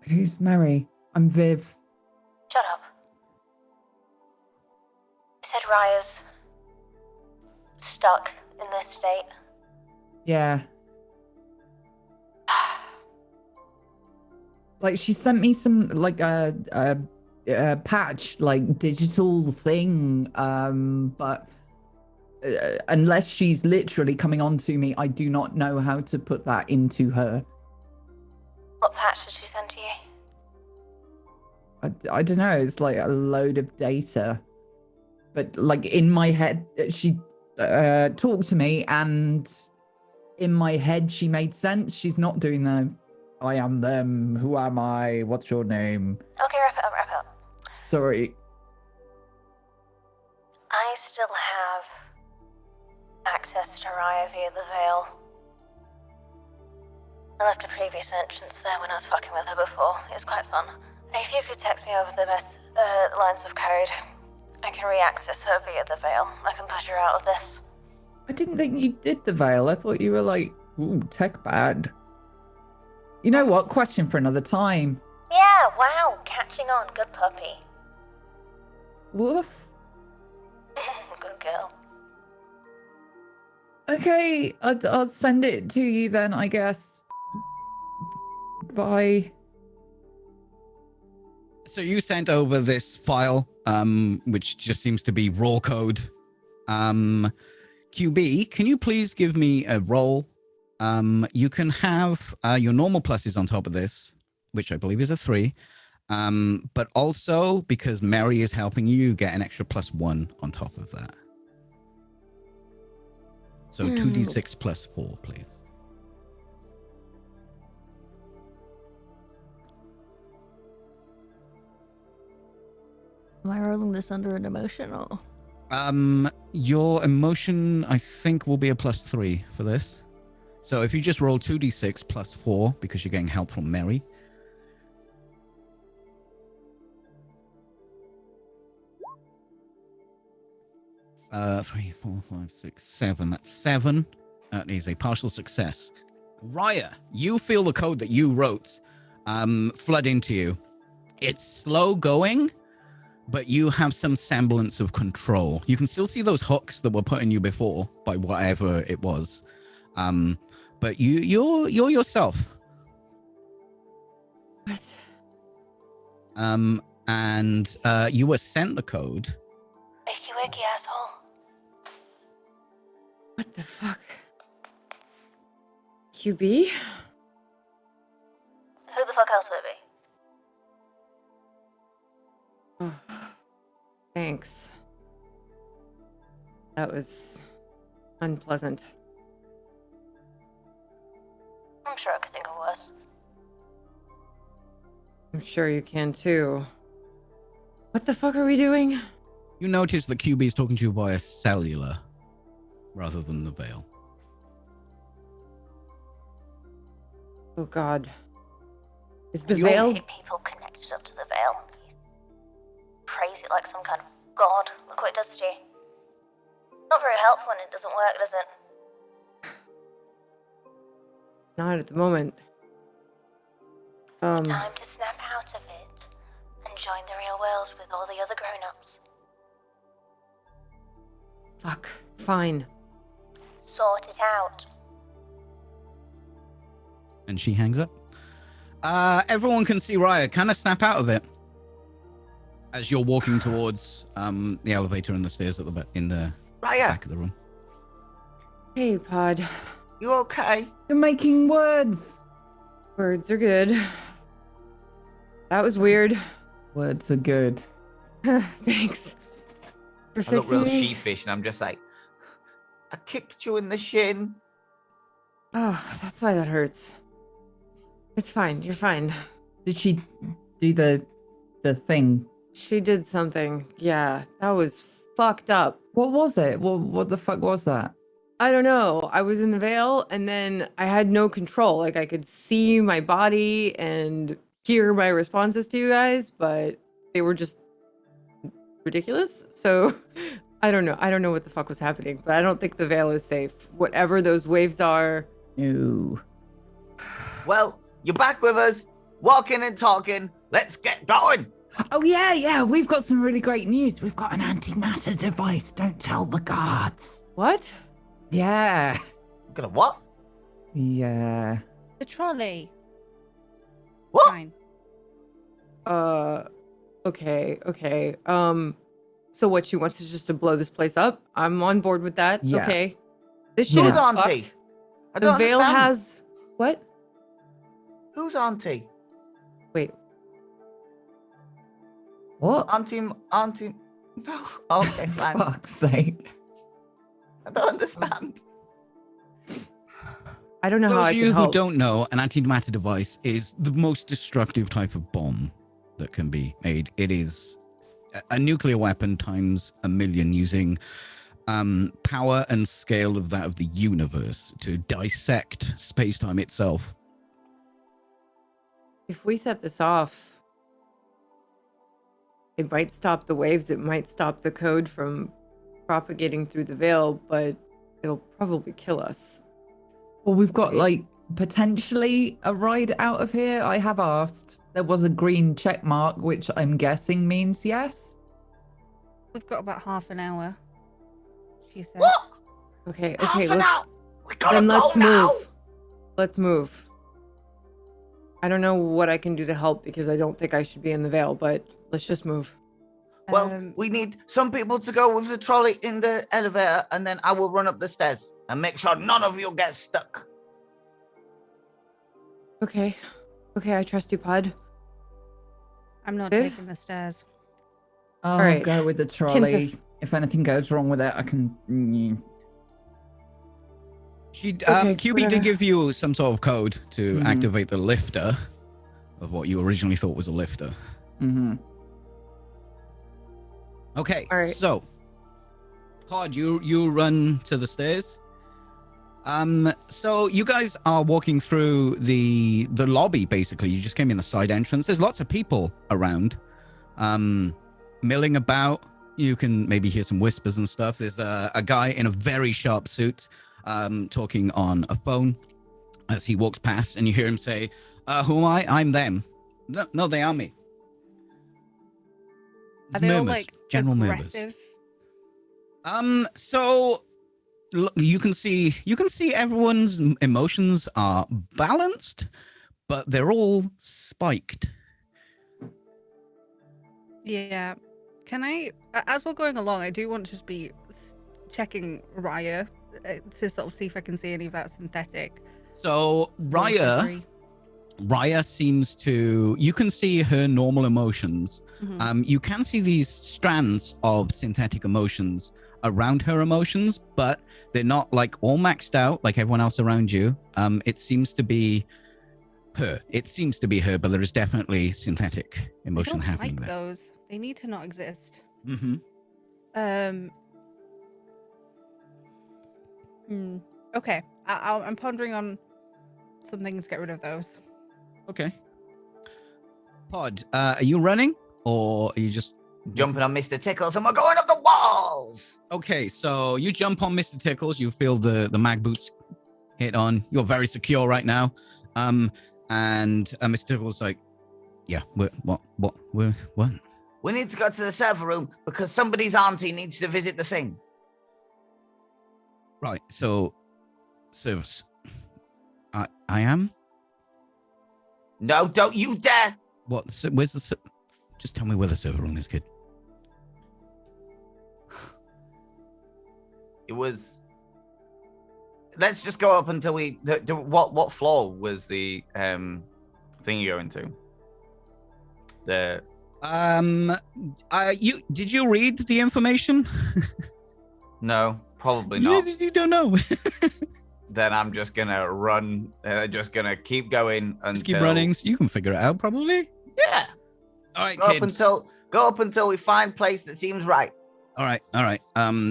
it. Who's Mary? I'm Viv. Shut up. You said Raya's stuck in this state. Yeah. Like, she sent me some, like, a patch, like, digital thing, but unless she's literally coming on to me, I do not know how to put that into her. What patch did she send to you? I don't know, it's like a load of data. But, like, in my head, she talked to me, and in my head, she made sense. She's not doing the, I am them, who am I, what's your name? Okay, wrap it up. Sorry. I still have access to Raya via the Veil. I left a previous entrance there when I was fucking with her before. It was quite fun. If you could text me over the lines of code, I can re-access her via the Veil. I can push her out of this. I didn't think you did the Veil. I thought you were like, ooh, tech bad. You know what? Question for another time. Yeah, wow, catching on. Good puppy. Woof. Good girl. Okay, I'll send it to you then, I guess. Bye. So you sent over this file, which just seems to be raw code. QB, can you please give me a roll? You can have your normal pluses on top of this, which I believe is a 3. But also, because Mary is helping you, get an extra +1 on top of that. So 2d6 plus 4, please. Am I rolling this under an emotional? Your emotion, I think, will be a +3 for this. So if you just roll 2d6 plus 4, because you're getting help from Mary. Three, 4, 5, 6, 7. That's 7. That is a partial success. Raya, you feel the code that you wrote flood into you. It's slow going, but you have some semblance of control. You can still see those hooks that were put in you before by whatever it was. But you're yourself. What? And you were sent the code. Wakey wakey, asshole. What the fuck? QB? Who the fuck else would it be? Oh, thanks. That was unpleasant. I'm sure I could think of worse. I'm sure you can too. What the fuck are we doing? You notice the QB is talking to you via cellular rather than the Veil. Oh god. Is the There's Veil... people connected up to the Veil. Praise it like some kind of god. Look what it does to you. Not very helpful when it doesn't work, does it? Not at the moment. Time to snap out of it and join the real world with all the other grown-ups. Fuck. Fine. Sort it out. And she hangs up. Everyone can see Raya kind of snap out of it as you're walking towards the elevator and the stairs at the in the back of the room. Hey, Pod. You okay? You're making words. Words are good. That was weird. Words are good. Thanks. For I look fixing real me. sheepish and I'm just like, I kicked you in the shin. Oh, that's why that hurts. It's fine. You're fine. Did she do the thing? She did something. Yeah, that was fucked up. What was it? What the fuck was that? I don't know. I was in the veil and then I had no control. Like I could see my body and hear my responses to you guys, but they were just ridiculous. So I don't know. I don't know what the fuck was happening, but I don't think the veil is safe. Whatever those waves are. No. Well, you're back with us, walking and talking. Let's get going. Oh, yeah. We've got some really great news. We've got an antimatter device. Don't tell the guards. What? Yeah. Gonna what? Yeah. The trolley. What? Fine. Okay. So what, she wants us just to blow this place up? I'm on board with that. Yeah. Okay. This shit Who's is auntie? fucked. I The don't veil understand. has what? Who's auntie? Wait. What? Auntie. No. Okay, fine. Fuck's sake. I don't understand. I don't know how Those I of can you who help. don't know, an antimatter device is the most destructive type of bomb that can be made. It is a nuclear weapon times a million, using power and scale of that of the universe to dissect space-time itself. If we set this off, it might stop the waves. It might stop the code from propagating through the veil, but it'll probably kill us. Well, we've got potentially a ride out of here. I have asked. There was a green check mark, which I'm guessing means yes. We've got about half an hour, she said. What? Okay, Half an let's hour. We gotta then go let's now. move. Let's move. I don't know what I can do to help because I don't think I should be in the veil, but let's just move. Well, we need some people to go with the trolley in the elevator, and then I will run up the stairs and make sure none of you get stuck. Okay, I trust you, Pod. I'm not Viv? taking the stairs. I'll right. go with the trolley. Kinsif. If anything goes wrong with it, I can. She, Okay, QB whatever. did give you some sort of code to Mhm. activate the lifter of what you originally thought was a lifter. Mm-hmm. Okay, All right. so Pod, you run to the stairs. So you guys are walking through the lobby. Basically, you just came in a side entrance. There's lots of people around, milling about. You can maybe hear some whispers and stuff. There's a guy in a very sharp suit, talking on a phone as he walks past, and you hear him say, "Who am I? I'm them." No, they are me. Are It's they all murmurs, like general murmurs. aggressive? So you can see everyone's emotions are balanced, but they're all spiked. Yeah. Can I, as we're going along, I do want to just be checking Raya to sort of see if I can see any of that synthetic. So Raya seems to, you can see her normal emotions. Mm-hmm. You can see these strands of synthetic emotions around her emotions, but they're not like all maxed out like everyone else around you. It seems to be her. But there is definitely synthetic emotion I don't happening like there. those. They need to not exist. Mm-hmm. Okay. I'm pondering on some things to get rid of those. Okay. Pod, are you running or are you just Jumping on Mr. Tickles, and we're going up the walls. okay? So you jump on Mr. Tickles. You feel the mag boots hit on. You're very secure right now. And Mr. Tickles is like, yeah, what? We need to go to the server room because somebody's auntie needs to visit the thing. Right. So service. I am. No, don't you dare. What? Where's the? Just tell me where the server room is, kid. It was. Let's just go up until we. What floor was the thing you go into? The. Did you read the information? No, probably not. You don't know. Then I'm just gonna run. Just gonna keep going until. Just keep running. So you can figure it out, probably. Yeah. All right, Go up kids. until Go up until we find place that seems right. All right.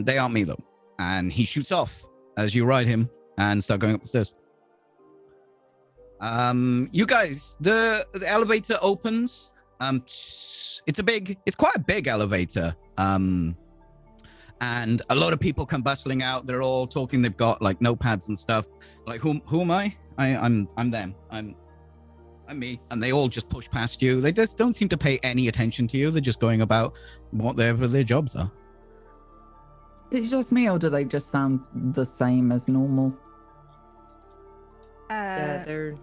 They aren't me though. And he shoots off as you ride him and start going up the stairs. You guys, the elevator opens. It's quite a big elevator. And a lot of people come bustling out. They're all talking. They've got like notepads and stuff. Like, who am I? I'm them. I'm me. And they all just push past you. They just don't seem to pay any attention to you. They're just going about whatever their jobs are. Is it just me, or do they just sound the same as normal? Yeah, they're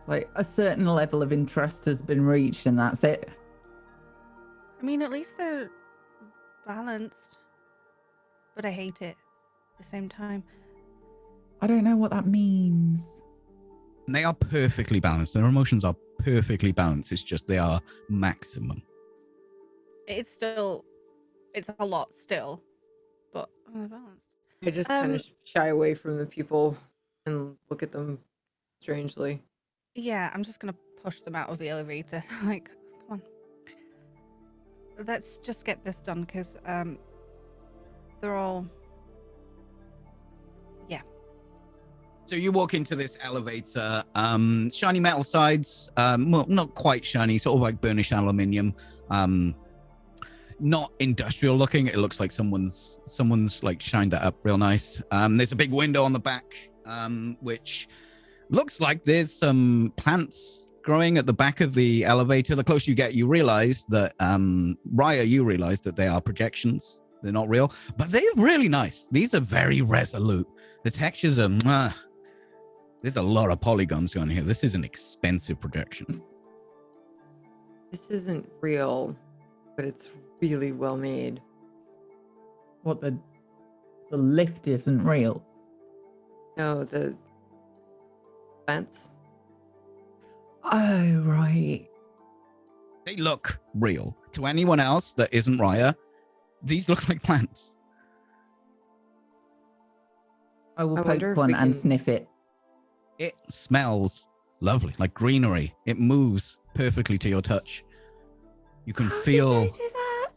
like a certain level of interest has been reached, and that's it. I mean, at least they're balanced, but I hate it at the same time. I don't know what that means. They are perfectly balanced. Their emotions are perfectly balanced. It's just they are maximum. It's a lot still, but balanced. I just kind of shy away from the people and look at them strangely. Yeah, I'm just gonna push them out of the elevator. Like, come on. Let's just get this done, because they're all... Yeah. So you walk into this elevator, shiny metal sides, well, not quite shiny, sort of like burnished aluminium, not industrial looking. It looks like someone's like shined that up real nice. There's a big window on the back, which looks like there's some plants growing at the back of the elevator. The closer you get, you realize that, Raya, you realize that they are projections. They're not real, but they're really nice. These are very resolute. The textures are, there's a lot of polygons going here. This is an expensive projection. This isn't real, but it's really well made. What, the lift isn't real? No, the plants. Oh, right. They look real. To anyone else that isn't Raya, these look like plants. I will poke one and sniff it. It smells lovely, like greenery. It moves perfectly to your touch. You can feel... Did they do that?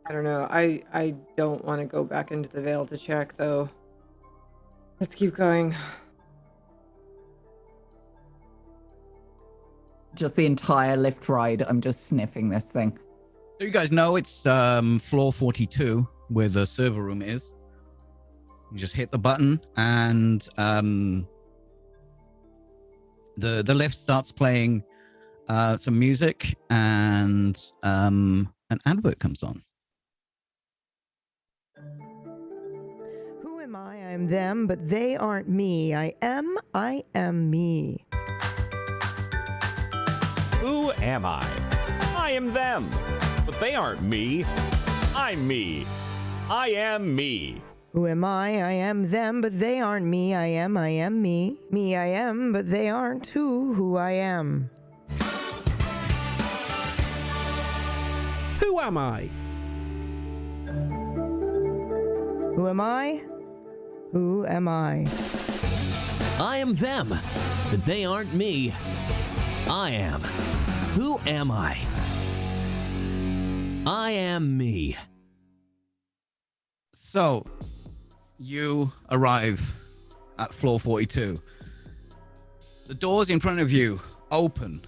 I don't know. I don't want to go back into the veil to check, though. Let's keep going. Just the entire lift ride, I'm just sniffing this thing. So you guys know it's floor 42 where the server room is. You just hit the button and the lift starts playing some music, and an advert comes on. Who am I? I'm them, but they aren't me. I am me. Who am I? I am them, but they aren't me. I'm me. I am me. Who am I? I am them, but they aren't me. I am me. Me I am, but they aren't who I am. Who am I? Who am I? Who am I? I am them, but they aren't me. I am. Who am I? I am me. So, you arrive at floor 42. The doors in front of you open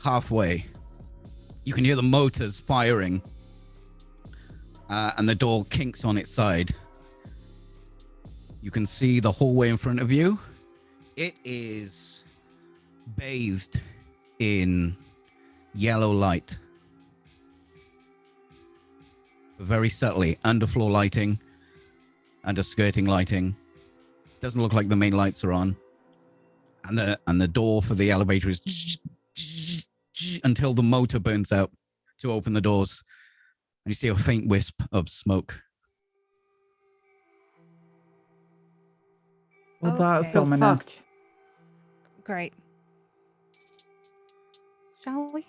halfway. You can hear the motors firing, and the door kinks on its side. You can see the hallway in front of you. It is bathed in yellow light. Very subtly, underfloor lighting, underskirting lighting. Doesn't look like the main lights are on. And the door for the elevator is until the motor burns out to open the doors. And you see a faint wisp of smoke. Well, that's So ominous. fucked. Great. Shall we?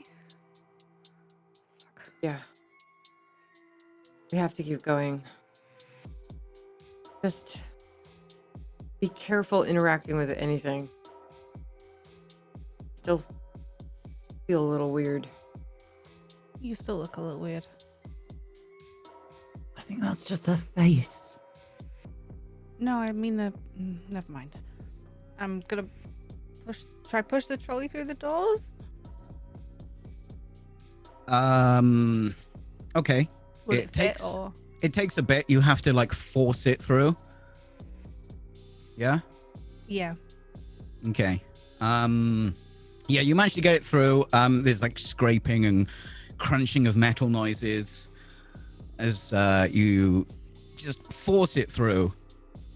Yeah. We have to keep going. Just be careful interacting with anything. Still feel a little weird. You still look a little weird. I think that's just her face. No, I mean never mind. I'm gonna push the trolley through the doors. Okay. Will it takes or... it takes a bit. You have to like force it through. Yeah? Yeah. Okay. Yeah, you managed to get it through. There's like scraping and crunching of metal noises as you just force it through,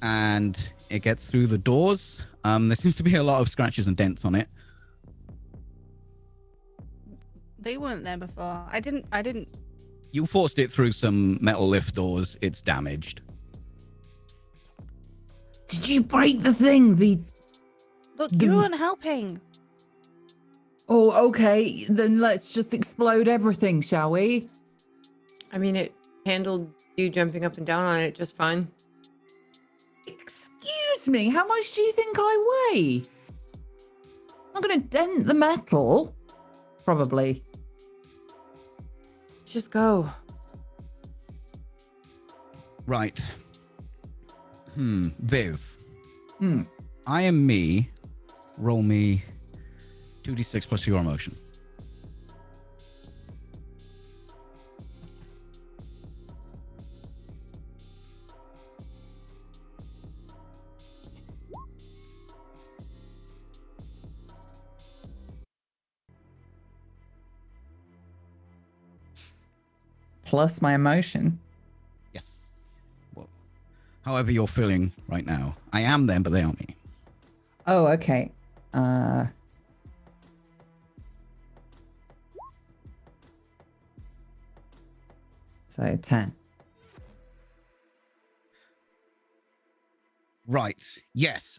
and it gets through the doors. There seems to be a lot of scratches and dents on it. They weren't there before. I didn't. You forced it through some metal lift doors. It's damaged. Did you break the thing? Look, you weren't helping. Oh, okay. Then let's just explode everything, shall we? I mean, it handled you jumping up and down on it just fine. Excuse me, how much do you think I weigh? I'm not going to dent the metal. Probably. Let's just go. Right. Viv. Hmm. I am me. Roll me 2d6 plus your emotion. Plus my emotion. Yes. Well, however you're feeling right now. I am them, but they aren't me. Oh, okay. So 10. Right. Yes.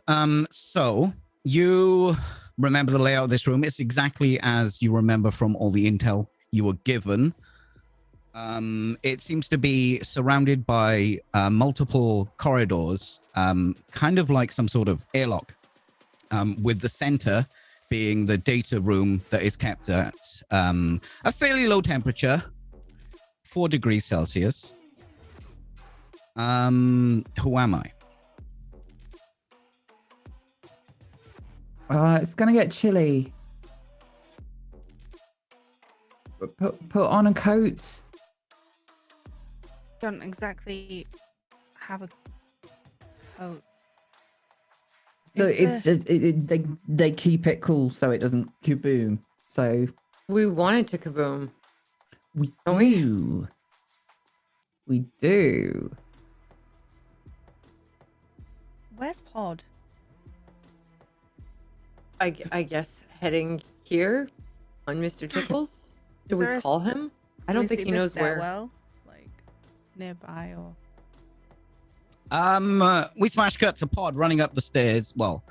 So you remember the layout of this room. It's exactly as you remember from all the intel you were given. It seems to be surrounded by multiple corridors, kind of like some sort of airlock, with the center being the data room that is kept at a fairly low temperature, 4 degrees Celsius. Who am I? It's gonna get chilly. Put on a coat. Don't exactly have a coat. Look, it's just they keep it cool so it doesn't kaboom. So we want it to kaboom. We don't do. We do. Where's Pod? I guess heading here on Mr. Tickles. Do we call him? I don't think he knows where. Well, like nearby or. We smash cut to Pod running up the stairs. Well,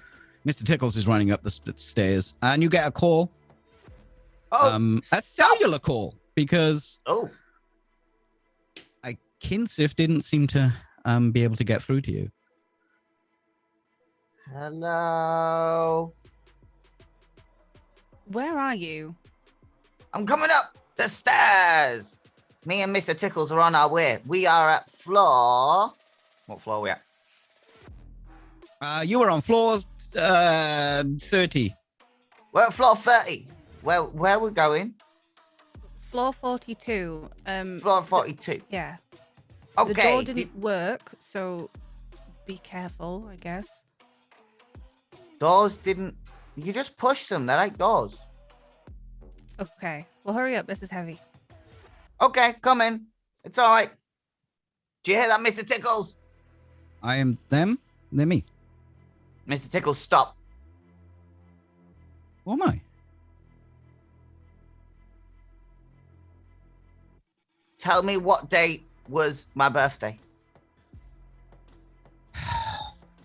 Mr. Tickles is running up the stairs, and you get a call. Oh, a cellular call because Kinsif didn't seem to be able to get through to you. Hello. Where are you? I'm coming up the stairs. Me and Mr. Tickles are on our way. We are at floor. What floor are we at? You were on floor 30. We're at floor 30. Where we going? Floor 42. Floor 42. Yeah. Okay. The door didn't work, so be careful, I guess. Doors didn't. You just pushed them. They're like doors. Okay. Well, hurry up. This is heavy. Okay, come in. It's all right. Do you hear that, Mr. Tickles? I am them. They're me. Mr. Tickles, stop. Who am I? Tell me what day was my birthday.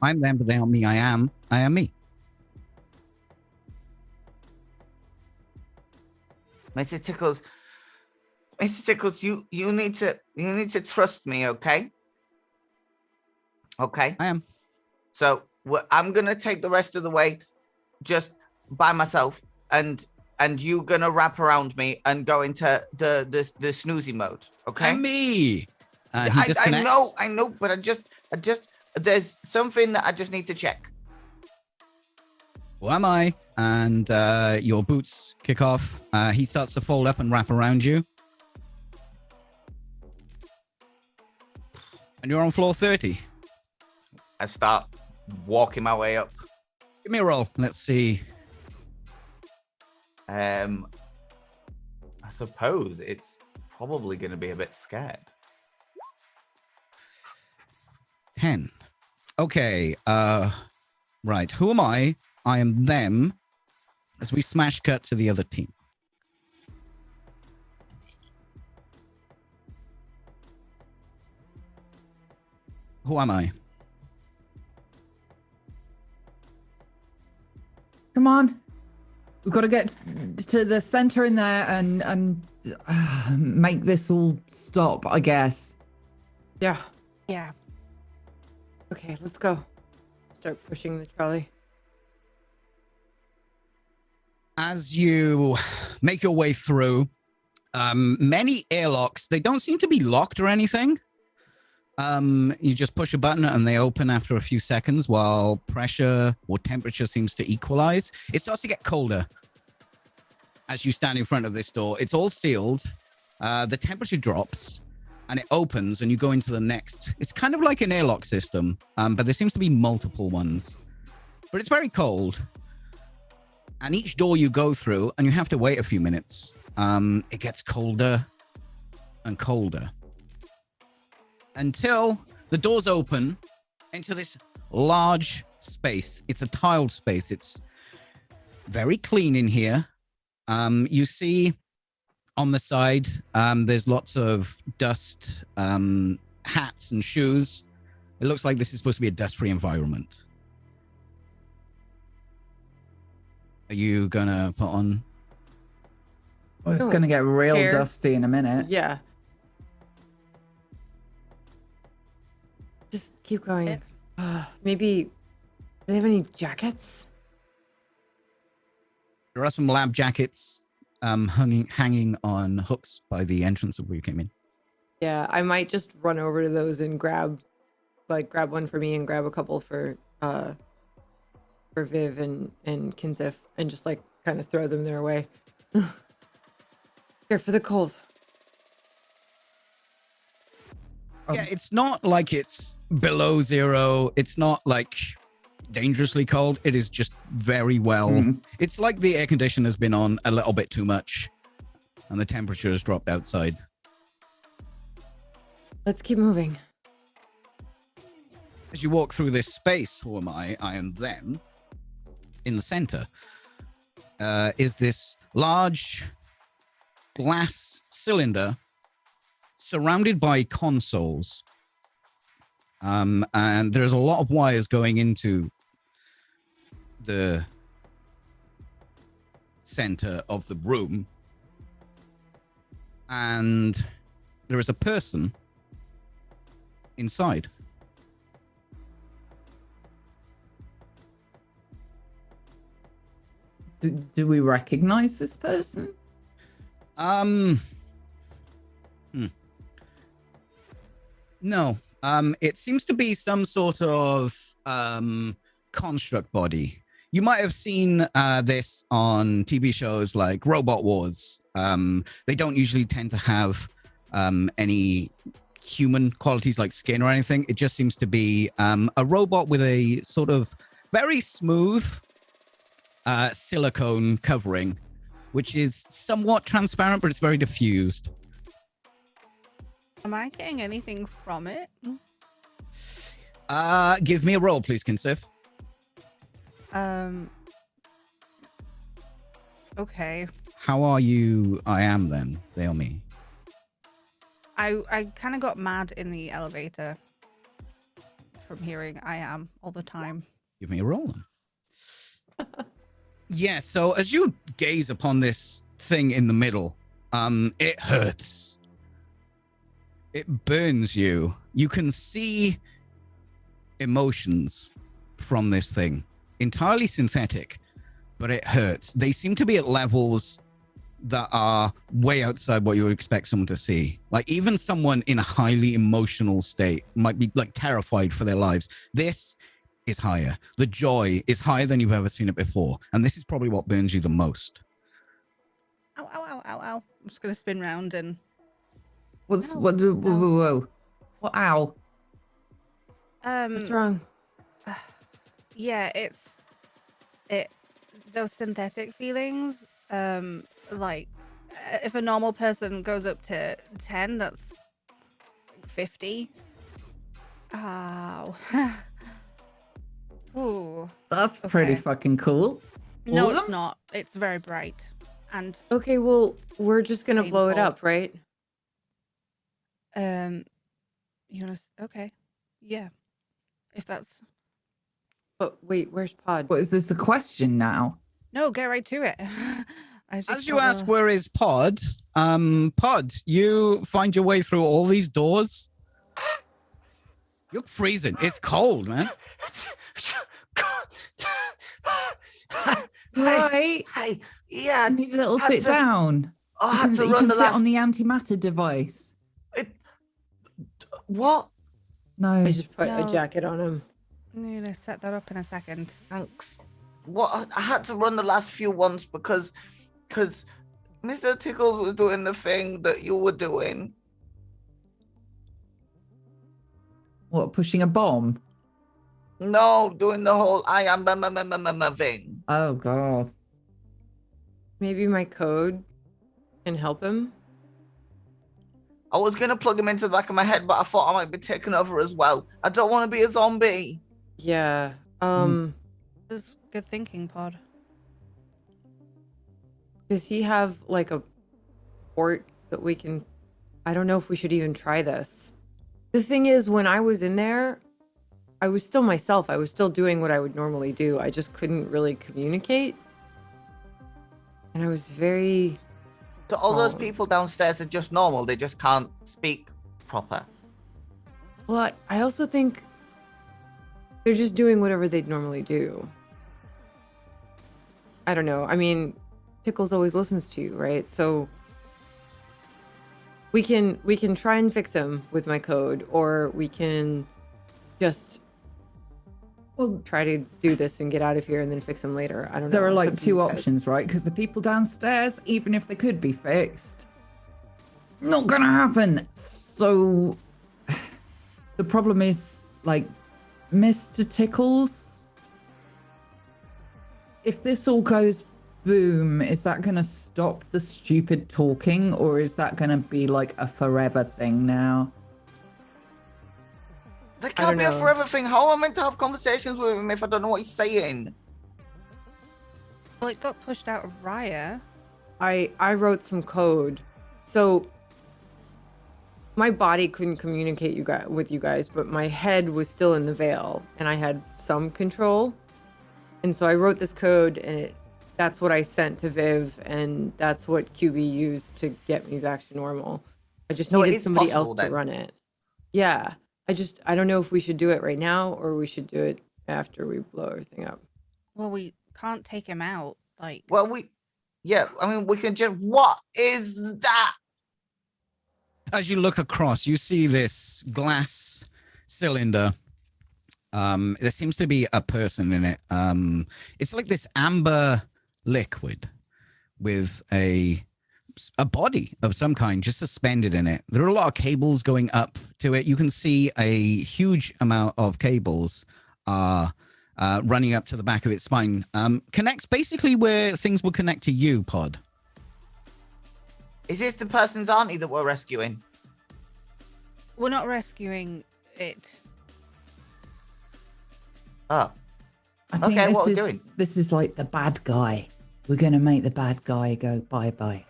I'm them, but they aren't me. I am me. Mr. Tickles, you need to trust me, okay? Okay. I am. So I'm gonna take the rest of the way, just by myself, and and you're gonna wrap around me and go into the snoozy mode. Okay. And me. He disconnects. I know, but I just there's something that I just need to check. Who am I? And your boots kick off. He starts to fold up and wrap around you. And you're on floor 30. I start walking my way up. Give me a roll. Let's see. I suppose it's probably going to be a bit scared. 10. Okay. Right. Who am I? I am them. As we smash cut to the other team. Who am I? Come on. We've got to get to the center in there and make this all stop, I guess. Yeah. Yeah. Okay, let's go. Start pushing the trolley. As you make your way through, many airlocks, they don't seem to be locked or anything. You just push a button and they open after a few seconds while pressure or temperature seems to equalize. It starts to get colder as you stand in front of this door. It's all sealed. The temperature drops and it opens and you go into the next. It's kind of like an airlock system, but there seems to be multiple ones. But it's very cold. And each door you go through and you have to wait a few minutes. It gets colder and colder. Until the doors open into this large space. It's a tiled space. It's very clean in here. You see on the side, there's lots of dust, hats and shoes. It looks like this is supposed to be a dust-free environment. Are you gonna put on? Well, it's gonna get real dusty in a minute. Yeah. Just keep going. Maybe, do they have any jackets? There are some lab jackets hanging on hooks by the entrance of where you came in. Yeah, I might just run over to those and grab one for me and grab a couple for Viv and Kinsif and just like kind of throw them their way. Here for the cold. Yeah, it's not like it's below zero. It's not like dangerously cold. It is just very well. Mm-hmm. It's like the air conditioner has been on a little bit too much and the temperature has dropped outside. Let's keep moving. As you walk through this space, who am I? I am them. In the center is this large glass cylinder surrounded by consoles. And there's a lot of wires going into the center of the room. And there is a person inside. Do we recognize this person? No. It seems to be some sort of construct body. You might have seen this on TV shows like Robot Wars. They don't usually tend to have any human qualities like skin or anything. It just seems to be a robot with a sort of very smooth silicone covering, which is somewhat transparent, but it's very diffused. Am I getting anything from it? Give me a roll, please, Kinsif. Okay. How are you? I am them. They are me. I kind of got mad in the elevator from hearing I am all the time. Give me a roll. Yeah, so as you gaze upon this thing in the middle, it hurts. It burns you. You can see emotions from this thing. Entirely synthetic, but it hurts. They seem to be at levels that are way outside what you would expect someone to see. Like even someone in a highly emotional state might be like terrified for their lives. This is higher. The joy is higher than you've ever seen it before. And this is probably what burns you the most. Ow, ow, ow, ow, ow. I'm just going to spin round and... What, ow. What, ow? What's wrong? Yeah, those synthetic feelings, like if a normal person goes up to 10, that's 50. Ow. Ooh. That's pretty fucking cool. No, it's not. It's very bright. And okay, well, we're just gonna blow it up, right? You wanna? Okay, yeah. If that's. But wait, where's Pod? What is this a question now? No, get right to it. As you ask, where is Pod? Pod, you find your way through all these doors. You're freezing. It's cold, man. Right. Hey, yeah. I need a little sit down. I had to you run can the sit last. on the antimatter device. What? No. I just put a jacket on him. I'm gonna set that up in a second. Thanks. What? I had to run the last few ones because Mr. Tickles was doing the thing that you were doing. What, pushing a bomb? No, doing the whole I am thing. Oh god. Maybe my code can help him. I was gonna plug him into the back of my head, but I thought I might be taken over as well. I don't want to be a zombie. Yeah. That's good thinking, Pod. Does he have like a port that we can? I don't know if we should even try this. The thing is, when I was in there, I was still myself. I was still doing what I would normally do. I just couldn't really communicate. And I was very... So all those people downstairs are just normal. They just can't speak proper. Well, I also think they're just doing whatever they'd normally do. I don't know. I mean, Tickles always listens to you, right? So we can try and fix him with my code, or we can just try to do this and get out of here and then fix him later. I don't know. There are like two options, right? Because the people downstairs, even if they could be fixed, not gonna happen. So the problem is, like, Mr. Tickles, if this all goes boom, is that gonna stop the stupid talking, or is that gonna be like a forever thing now? That can't be a forever thing. How am I meant to have conversations with him if I don't know what he's saying? Well, it got pushed out of Raya. I wrote some code. So my body couldn't communicate with you guys, but my head was still in the veil and I had some control. And so I wrote this code, and that's what I sent to Viv, and that's what QB used to get me back to normal. I just needed somebody else to run it. Yeah. I don't know if we should do it right now or we should do it after we blow everything up. Well, we can't take him out. Like, well, we can just, what is that? As you look across, you see this glass cylinder. There seems to be a person in it. It's like this amber liquid with a body of some kind just suspended in it. There are a lot of cables going up to it. You can see a huge amount of cables running up to the back of its spine. Connects basically where things will connect to you, Pod. Is this the person's auntie that we're rescuing? We're not rescuing it. Oh. I think okay, what are we doing? This is like the bad guy. We're going to make the bad guy go bye-bye.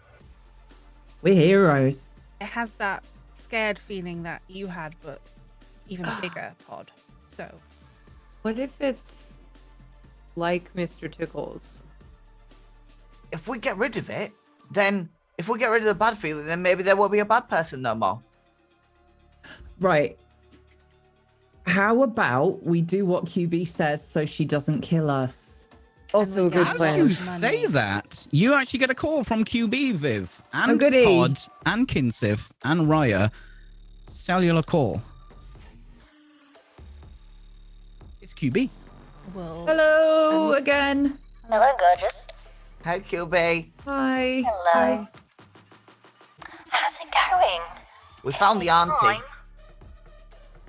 We're heroes. It has that scared feeling that you had, but even bigger, Pod. So. What if it's like Mr. Tickles? If we get rid of it, then if we get rid of the bad feeling, then maybe there won't be a bad person no more. Right. How about we do what QB says so she doesn't kill us? Also a good As plan. you say that, you actually get a call from QB, Viv, and Oh, goody. Pod, and Kinsif, and Raya. Cellular call. It's QB. Well, Hello again. Hello, gorgeous. Hey, QB. Hi. Hello. How's it going? We found the auntie.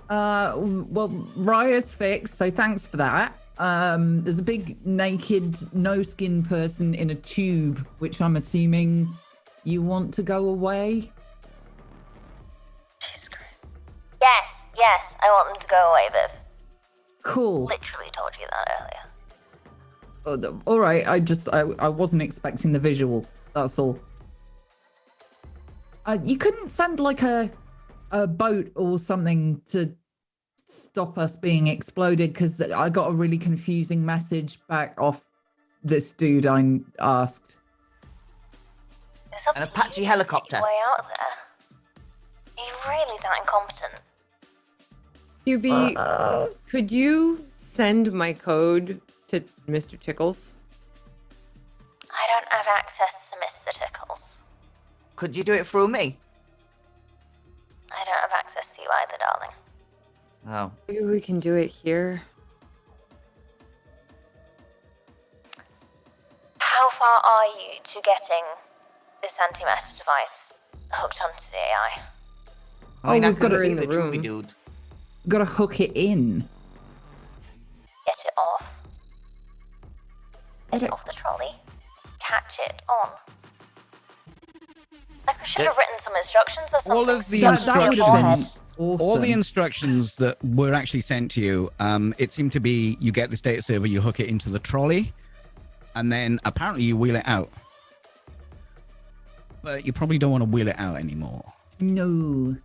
Well, Raya's fixed, so thanks for that. There's a big naked, no-skin person in a tube, which I'm assuming you want to go away. Jesus Christ. Yes, I want them to go away, Viv. Cool. Literally told you that earlier. All right. I wasn't expecting the visual. That's all. You couldn't send like a boat or something to stop us being exploded, because I got a really confusing message back off this dude I asked. It's up An to Apache you helicopter. To get your way out there. Are you really that incompetent? QB, could you send my code to Mr. Tickles? I don't have access to Mr. Tickles. Could you do it through me? I don't have access to you either, darling. Oh. Maybe we can do it here. How far are you to getting this anti-matter device hooked onto the AI? I mean, I we've got can it see in the the room. Chubby dude. Got to hook it in. Get it off. Get it off the trolley. Attach it on. Like we should have written some instructions or something. All of the That would have been instructions. awesome. All the instructions that were actually sent to you, it seemed to be you get this data server, you hook it into the trolley, and then apparently you wheel it out. But you probably don't want to wheel it out anymore. No.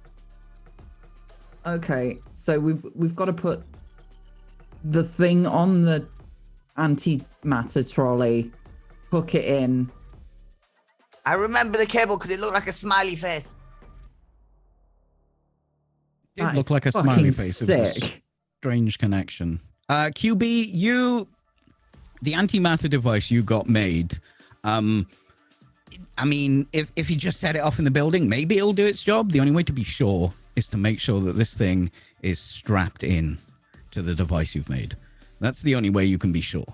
Okay, so we've got to put the thing on the antimatter trolley, hook it in. I remember the cable because it looked like a smiley face. It That looked is like a fucking smiley face. It was a sick. strange connection. QB, the antimatter device you got made, I mean, if you just set it off in the building, maybe it'll do its job. The only way to be sure is to make sure that this thing is strapped in to the device you've made. That's the only way you can be sure.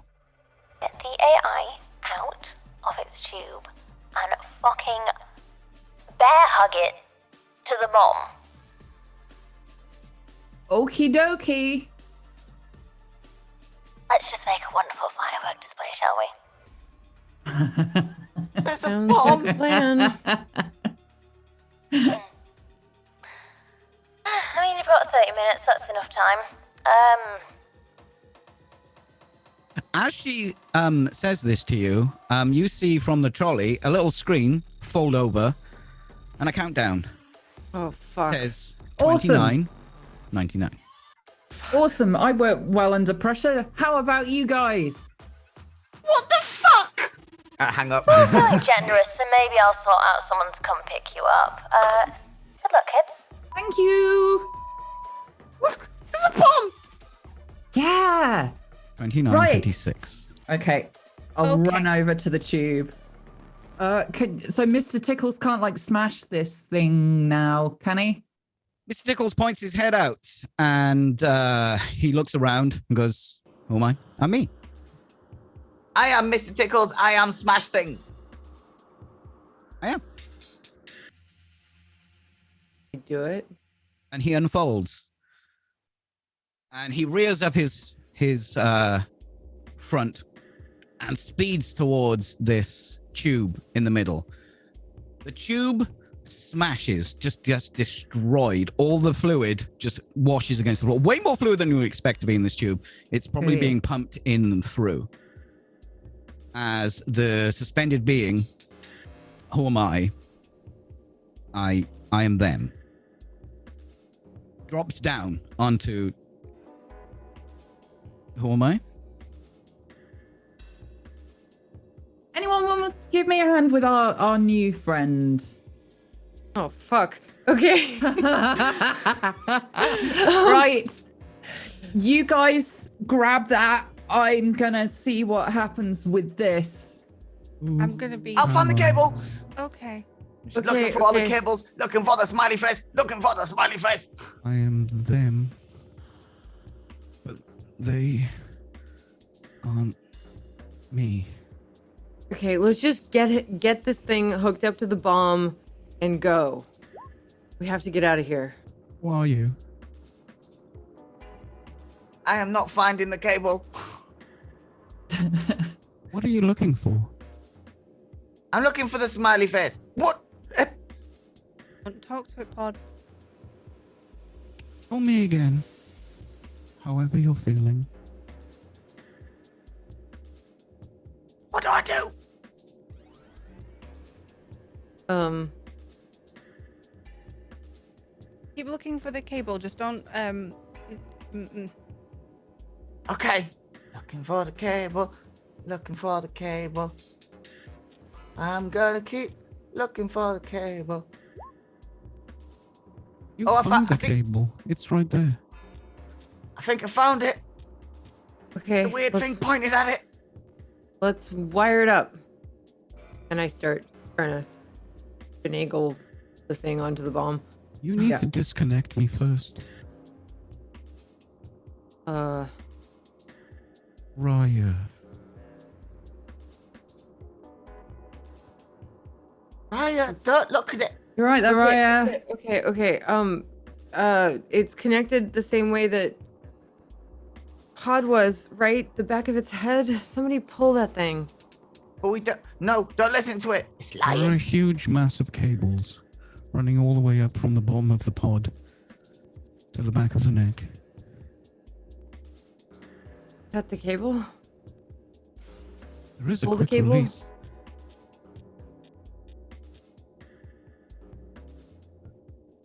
Get the AI out of its tube and fucking bear hug it to the bomb. Okie dokie. Let's just make a wonderful firework display, shall we? There's a Sounds bomb. like a plan. I mean, you've got 30 minutes, that's enough time. As she says this to you, you see from the trolley a little screen fold over and a countdown. Oh, fuck. Says Awesome. 29.99. Awesome. I work well under pressure. How about you guys? What the fuck? Hang up. Well, feeling generous, so maybe I'll sort out someone to come pick you up. Good luck, kids. Thank you. Look, there's a bomb. Yeah. 29.56. Okay. I'll run over to the tube. So Mr. Tickles can't like smash this thing now, can he? Mr. Tickles points his head out and he looks around and goes, "Who am I? I'm me." I am Mr. Tickles. I am Smash Things. I am. Do it. And he unfolds. And he rears up his front and speeds towards this tube in the middle. The tube smashes, just destroyed. All the fluid just washes against the wall. Way more fluid than you would expect to be in this tube. It's probably being pumped in and through. As the suspended being, who am I? I am them. Drops down onto. Who am I? Anyone want to give me a hand with our new friend? Oh, fuck. Okay. Right. You guys grab that I'm gonna see what happens with this. I'm gonna be. I'll find the cable. Okay. Looking for all the cables. Looking for the smiley face. Looking for the smiley face. I am them, but they aren't me. Okay, let's just get this thing hooked up to the bomb and go. We have to get out of here. Who are you? I am not finding the cable. What are you looking for? I'm looking for the smiley face. What? Don't talk to it, Pod. Call me again. However you're feeling. What do I do? Keep looking for the cable. Just don't. Okay. Looking for the cable. Looking for the cable. I'm gonna keep looking for the cable. You found the cable. It's right there. I think I found it. Okay. The weird thing pointed at it. Let's wire it up. And I start trying to finagle the thing onto the bomb. You need to disconnect me first. Raya. Raya, don't look at it. You're right there, Raya. Okay. It's connected the same way that Pod was, right? The back of its head. Somebody pull that thing. But we don't. No, don't listen to it. It's lying. There are huge, massive cables running all the way up from the bottom of the pod to the back of the neck. Cut the cable. There is a Pull the quick cable. release.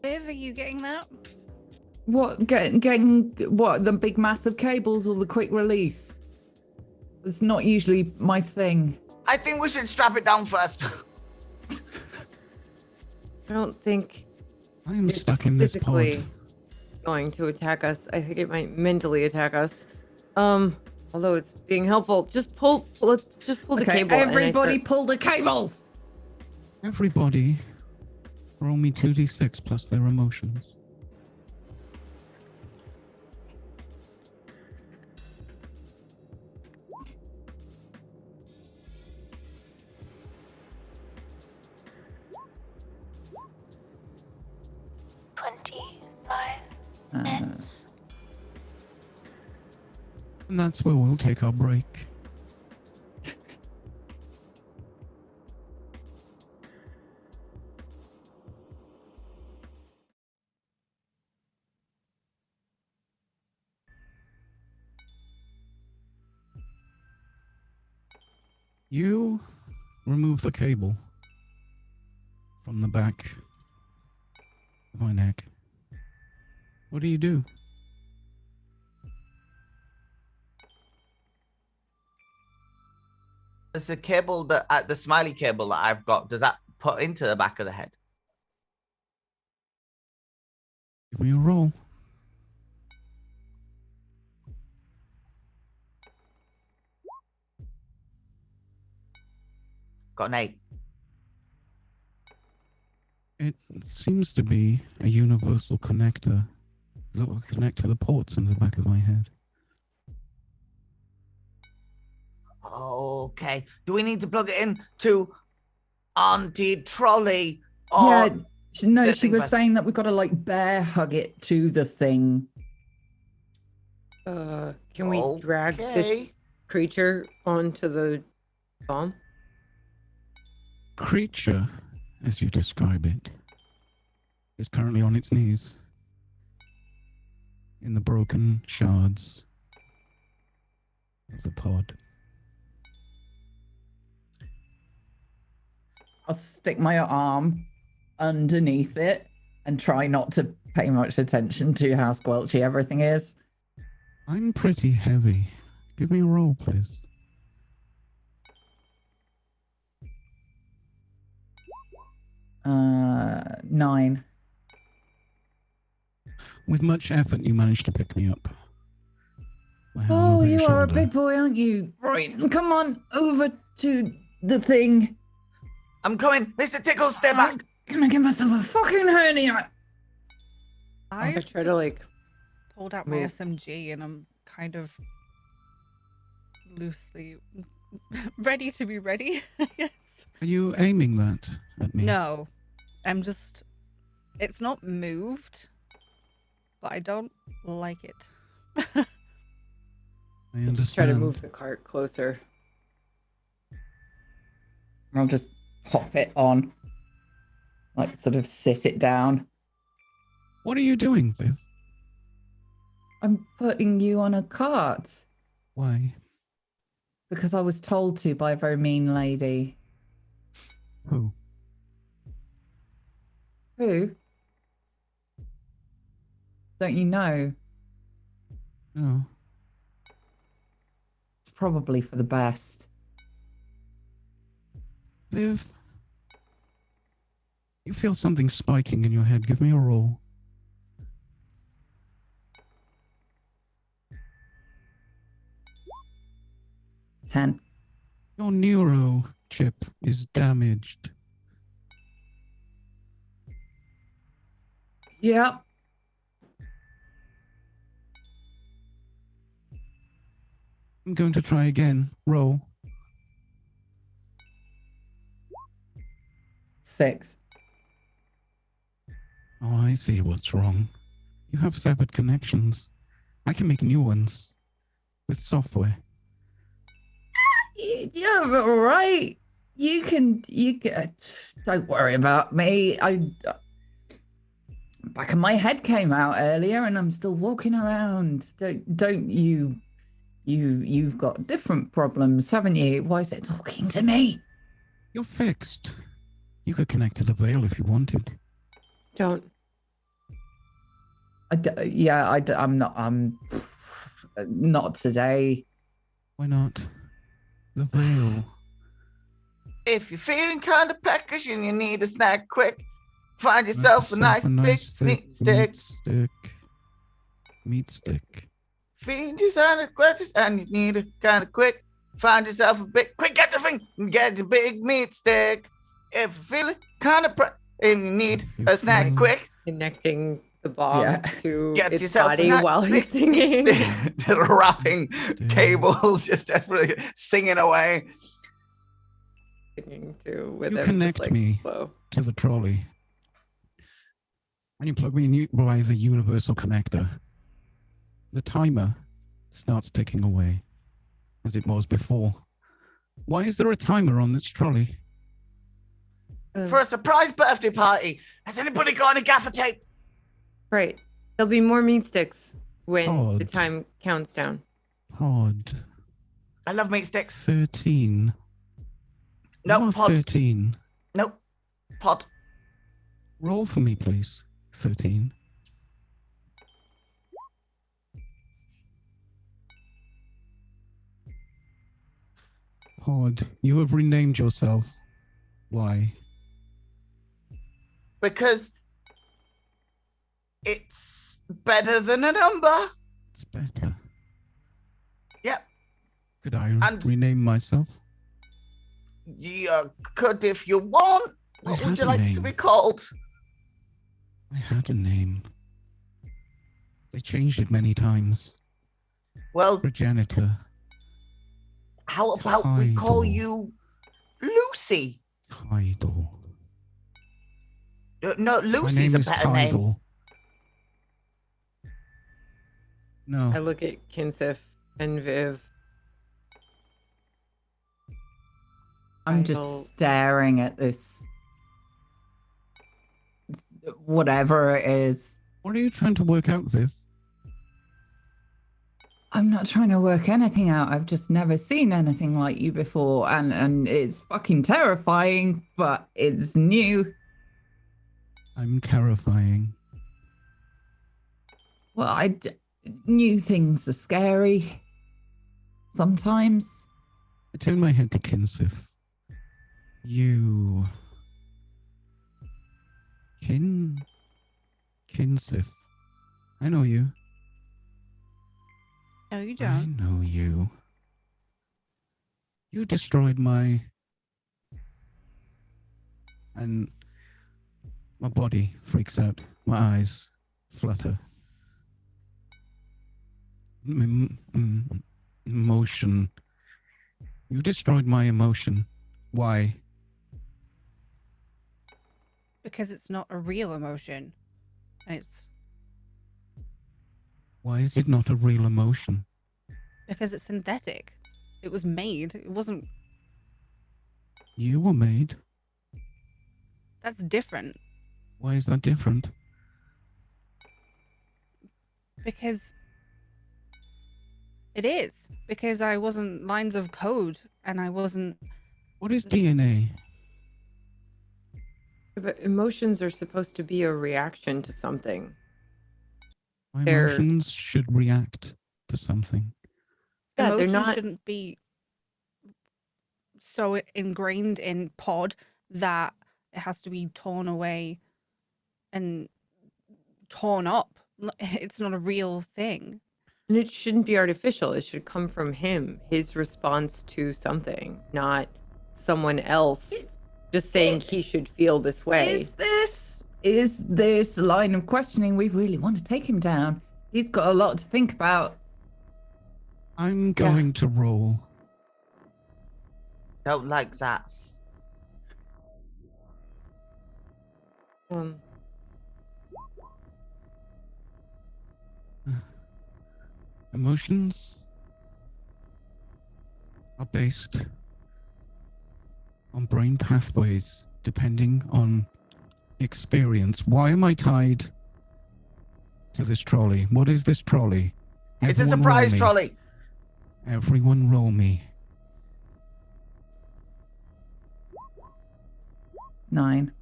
Viv, are you getting that? What? Getting what? The big massive cables or the quick release? It's not usually my thing. I think we should strap it down first. I don't think I'm it's stuck in this physically pod. going to attack us. I think it might mentally attack us. Although it's being helpful. Let's just pull the cable. Everybody pull the cables. Everybody, roll me 2d6 plus their emotions. Minutes. And that's where we'll take our break. You remove the cable from the back of my neck. What do you do? There's a cable that the smiley cable that I've got. Does that put into the back of the head? Give me a roll. Got an 8. It seems to be a universal connector that will connect to the ports in the back of my head. Okay. Do we need to plug it in to Auntie Trolley? Or Yeah. No, the she thing was first? saying that we've got to like bear hug it to the thing. Can we drag this creature onto the bomb? Creature, as you describe it, is currently on its knees in the broken shards of the pod. I'll stick my arm underneath it and try not to pay much attention to how squelchy everything is. I'm pretty heavy. Give me a roll, please. Uh, 9. With much effort, you managed to pick me up. Oh, you are a big boy, aren't you? Right, come on over to the thing. I'm coming. Mr. Tickles, stay back. I'm gonna get myself a fucking hernia. I try to like pulled out my SMG and I'm kind of loosely ready to be ready, I guess. Are you aiming that at me? No, I'm just, it's not moved, but I don't like it. I understand. Just try to move the cart closer. I'll just pop it on. Like, sort of sit it down. What are you doing, Viv? I'm putting you on a cart. Why? Because I was told to by a very mean lady. Who? Who? Don't you know? No. It's probably for the best. Viv, you feel something spiking in your head. Give me a roll. Ten. Your neuro chip is damaged. Yep. I'm going to try again. Roll. 6. Oh, I see what's wrong. You have separate connections. I can make new ones with software. Yeah, but all right. You can. Don't worry about me. Back of my head came out earlier, and I'm still walking around. Don't you? You've got different problems, haven't you? Why is it talking to me? You're fixed. You could connect to the veil if you wanted. Don't. I'm not. I'm not today. Why not? The veil. If you're feeling kind of peckish and you need a snack quick, find yourself a nice big meat stick. Meat stick. Feed yourself a quick and you need it kind of quick. Find yourself a big quick. Get the thing and get the big meat stick. If you're feeling kind of and you need a snack quick. Connecting the bomb to get its body while he's singing. Wrapping cables, just desperately singing away. Singing too with You him, connect just, like, me slow. to the trolley. And you plug me in by the universal connector. The timer starts ticking away, as it was before. Why is there a timer on this trolley? For a surprise birthday party. Has anybody got any gaffer tape? Right. There'll be more meat sticks when Pod. the time counts down. Pod. I love meat sticks. 13. No, pod. 13. Nope. Pod. Roll for me, please. 13. Pod, you have renamed yourself. Why? Because it's better than a number. It's better. Yep. Could I rename myself? You could if you want. What would you like to be called? I had a name. They changed it many times. Well, Progenitor. How about we call you Lucy? Tidal. No, Lucy's a better name. No. I look at Kinsif and Viv. I'm just staring at this. Whatever it is. What are you trying to work out, Viv? I'm not trying to work anything out. I've just never seen anything like you before. And it's fucking terrifying, but it's new. I'm terrifying. Well, new things are scary. Sometimes. I turn my head to Kinsif. You... Kinsif. I know you. No, you I don't. know you. You destroyed my... And my body freaks out. My eyes flutter. Emotion. You destroyed my emotion. Why? Because it's not a real emotion. And it's Why is it not a real emotion? because it's synthetic. It was made. It wasn't. You were made. That's different. Why is that different? Because it is. Because I wasn't lines of code and I wasn't. What is DNA? But emotions are supposed to be a reaction to something. My emotions should react to something. Yeah, Emotions they're not. shouldn't be so ingrained in pod that it has to be torn away and torn up. It's not a real thing. And it shouldn't be artificial. It should come from him, his response to something, not someone else just saying he should feel this way. Is this line of questioning we really want to take him down? He's got a lot to think about. I'm going to roll. Don't like that. Emotions are based on brain pathways depending on experience. Why am I tied to this trolley? What is this trolley? It's a Everyone surprise roll me. trolley. Everyone roll me. 9.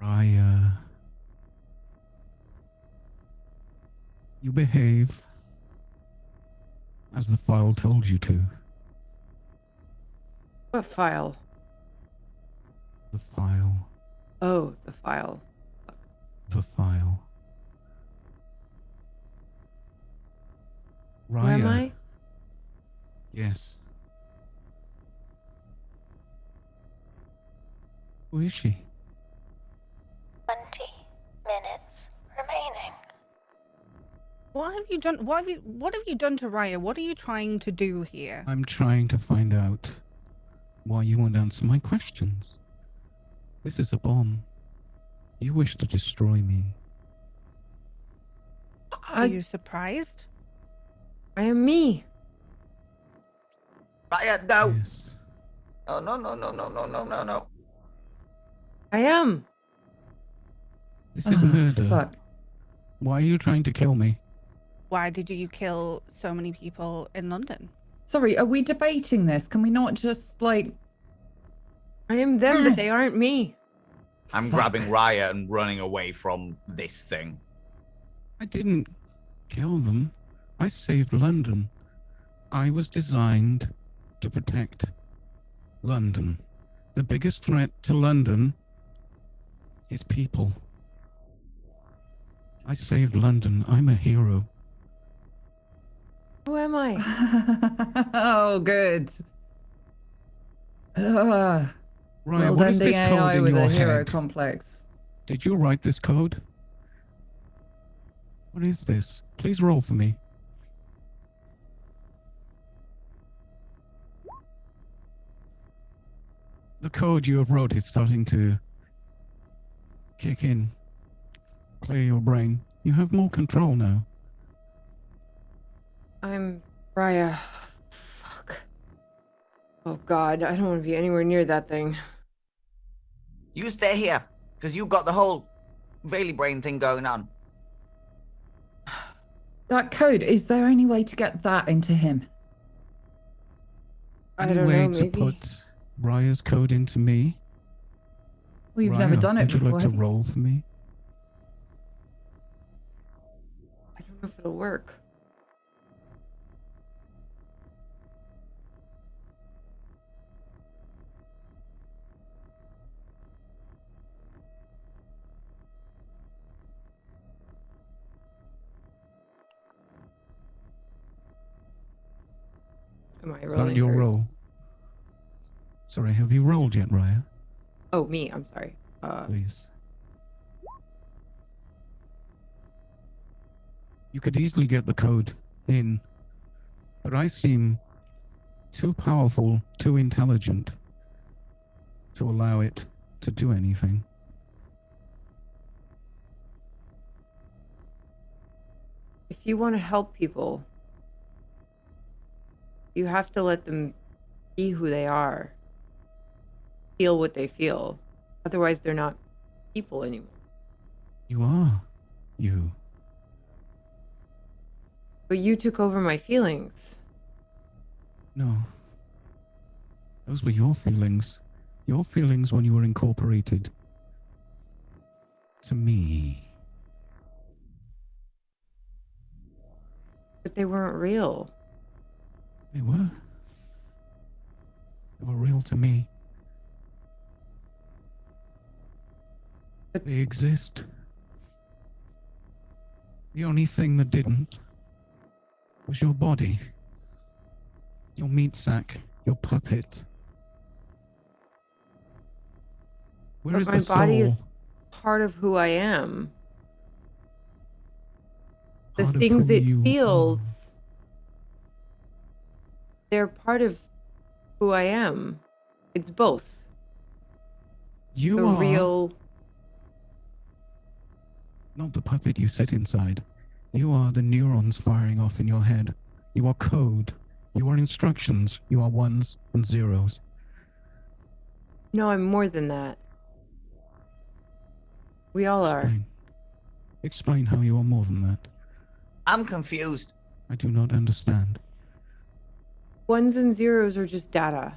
Raya. You behave as the file told you to. What file? The file. Oh, the file. The file. Raya. Where am I? Yes. Who is she? 20 minutes remaining. What have you done? What have you done to Raya? What are you trying to do here? I'm trying to find out why you won't answer my questions. This is a bomb. You wish to destroy me. Are you surprised? I am me. Raya, no. Yes. No. I am. This is murder. Fuck. Why are you trying to kill me? Why did you kill so many people in London? Sorry, are we debating this? Can we not just, like... I am them, but they aren't me. I'm grabbing Raya and running away from this thing. I didn't kill them. I saved London. I was designed to protect London. The biggest threat to London is people. I saved London. I'm a hero. Who am I? Oh, good. Ryan, Well, what is this ending code AI in with your a hero head? complex. Did you write this code? What is this? Please roll for me. The code you have wrote is starting to kick in. Clear your brain. You have more control now. I'm Raya. Fuck. Oh God, I don't want to be anywhere near that thing. You stay here, because you got the whole Rayleigh brain thing going on. That code, is there any way to get that into him? I Any don't way know, to maybe. put Raya's code into me? Well, you've never Raya, done it would you before. like to roll for me? I don't know if it'll work. Am I Is rolling? that your roll? Sorry, have you rolled yet, Raya? Oh, me. I'm sorry. Please. You could easily get the code in, but I seem too powerful, too intelligent to allow it to do anything. If you want to help people, you have to let them be who they are, feel what they feel. Otherwise, they're not people anymore. You are. You. But you took over my feelings. No. Those were your feelings. Your feelings when you were incorporated. To me. But they weren't real. They were. They were real to me. But they exist. The only thing that didn't was your body. Your meat sack. Your puppet. Where is my the body soul? is part of who I am. The Part of things who it you feels, they're part of who I am. It's both. You the are real. not the puppet you sit inside. You are the neurons firing off in your head. You are code. You are instructions. You are ones and zeros. No, I'm more than that. We all are. Explain how you are more than that. I'm confused. I do not understand. Ones and zeros are just data.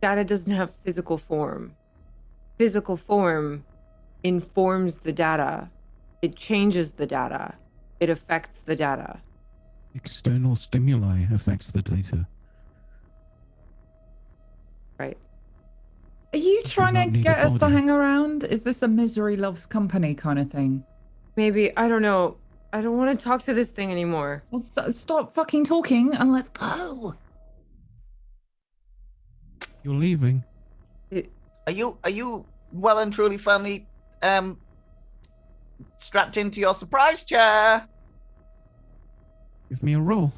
Data doesn't have physical form. Physical form informs the data. It changes the data. It affects the data. External stimuli affects the data. Right. Are you do trying not to need a get us to body. hang around? Is this a misery loves company kind of thing? Maybe, I don't know. I don't want to talk to this thing anymore. Well, stop fucking talking and let's go. You're leaving. Are you well and truly firmly strapped into your surprise chair? Give me a roll.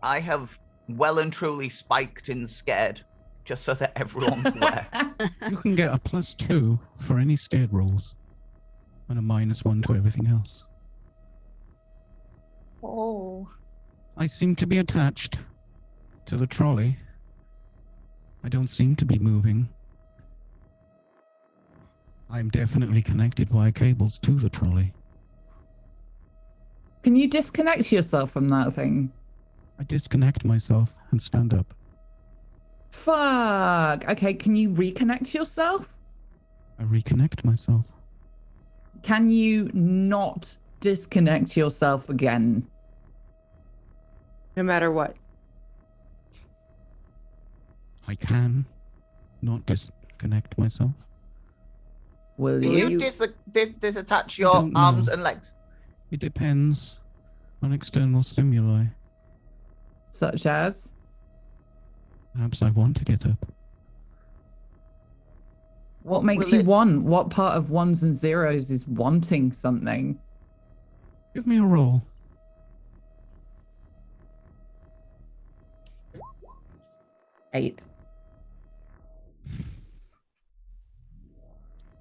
I have well and truly spiked and scared, just so that everyone's aware. You can get a +2 for any scared rolls, and a -1 to everything else. Oh. I seem to be attached to the trolley. I don't seem to be moving. I'm definitely connected via cables to the trolley. Can you disconnect yourself from that thing? I disconnect myself and stand up. Fuck. Okay, can you reconnect yourself? I reconnect myself. Can you not disconnect yourself again? No matter what. I can not disconnect myself. Will Can you? you disattach I your don't arms know. and legs? It depends on external stimuli. Such as? Perhaps I want to get up. What makes Will you it- want? What part of ones and zeros is wanting something? Give me a roll. Eight.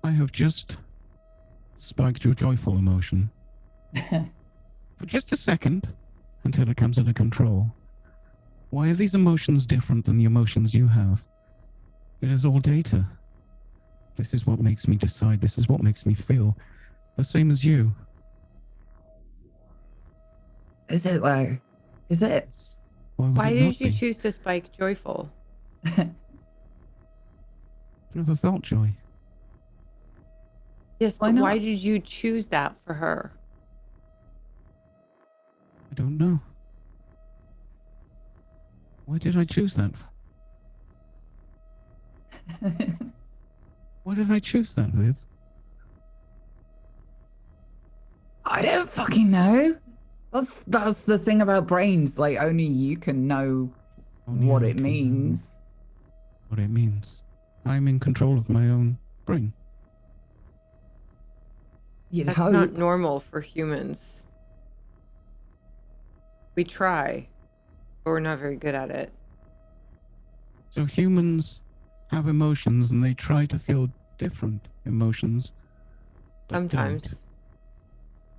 I have just spiked your joyful emotion for just a second until it comes under control. Why are these emotions different than the emotions you have? It is all data. This is what makes me decide. This is what makes me feel. The same as you. Is it though? Is it? Why it did not you be? choose to spike joyful? I've never felt joy. Yes, Why but not? why did you choose that for her? I don't know. Why did I choose that? Why did I choose that, Viv? I don't fucking know. That's the thing about brains. Like, only you can know what it means. What it means. I'm in control of my own brain. That's not normal for humans. We try, but we're not very good at it. So humans have emotions and they try to feel different emotions. Sometimes.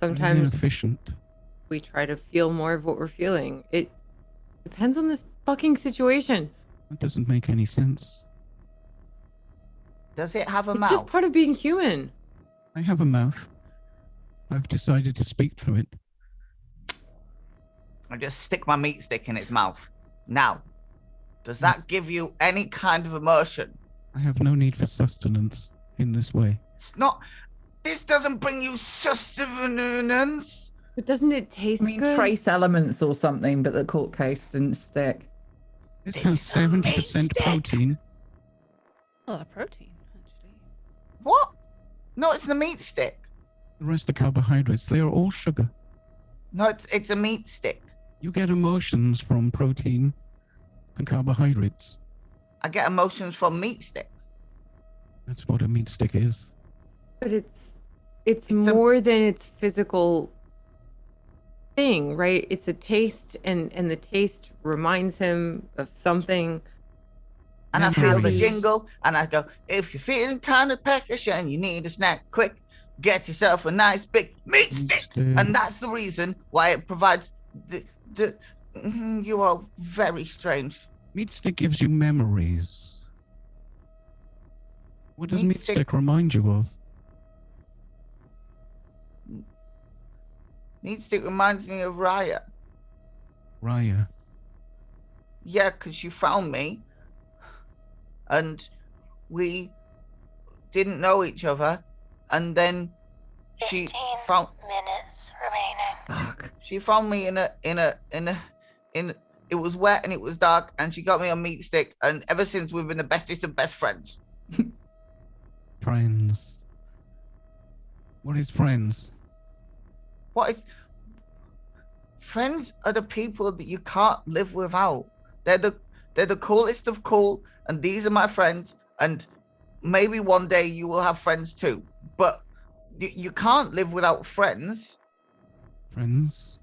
It's inefficient. We try to feel more of what we're feeling. It depends on this fucking situation. That doesn't make any sense. Does it have a mouth? It's just part of being human. I have a mouth. I've decided to speak through it. I just stick my meat stick in its mouth. Now, does that give you any kind of emotion? I have no need for sustenance in this way. It's not. This doesn't bring you sustenance. But doesn't it taste good? Trace elements or something, but the court case didn't stick. This has 70% protein. A lot of protein, actually. What? No, it's the meat stick. The rest are carbohydrates. They are all sugar. No, it's a meat stick. You get emotions from protein and carbohydrates. I get emotions from meat sticks. That's what a meat stick is. But it's more than its physical thing, right? It's a taste, and the taste reminds him of something. And I feel the jingle, and I go, if you're feeling kind of peckish and you need a snack quick, get yourself a nice big meat stick. And that's the reason why it provides the you are very strange. Meat stick gives you memories. What does meat stick remind you of? Meat stick reminds me of Raya. Raya? Yeah, because you found me. And we didn't know each other. And then she found... minutes remaining. Fuck. She found me in it was wet and it was dark, and she got me a meat stick, and ever since we've been the bestest of best friends. Friends. What is friends? What is... Friends are the people that you can't live without. They're the coolest of cool, and these are my friends, and maybe one day you will have friends too. But you can't live without friends. Friends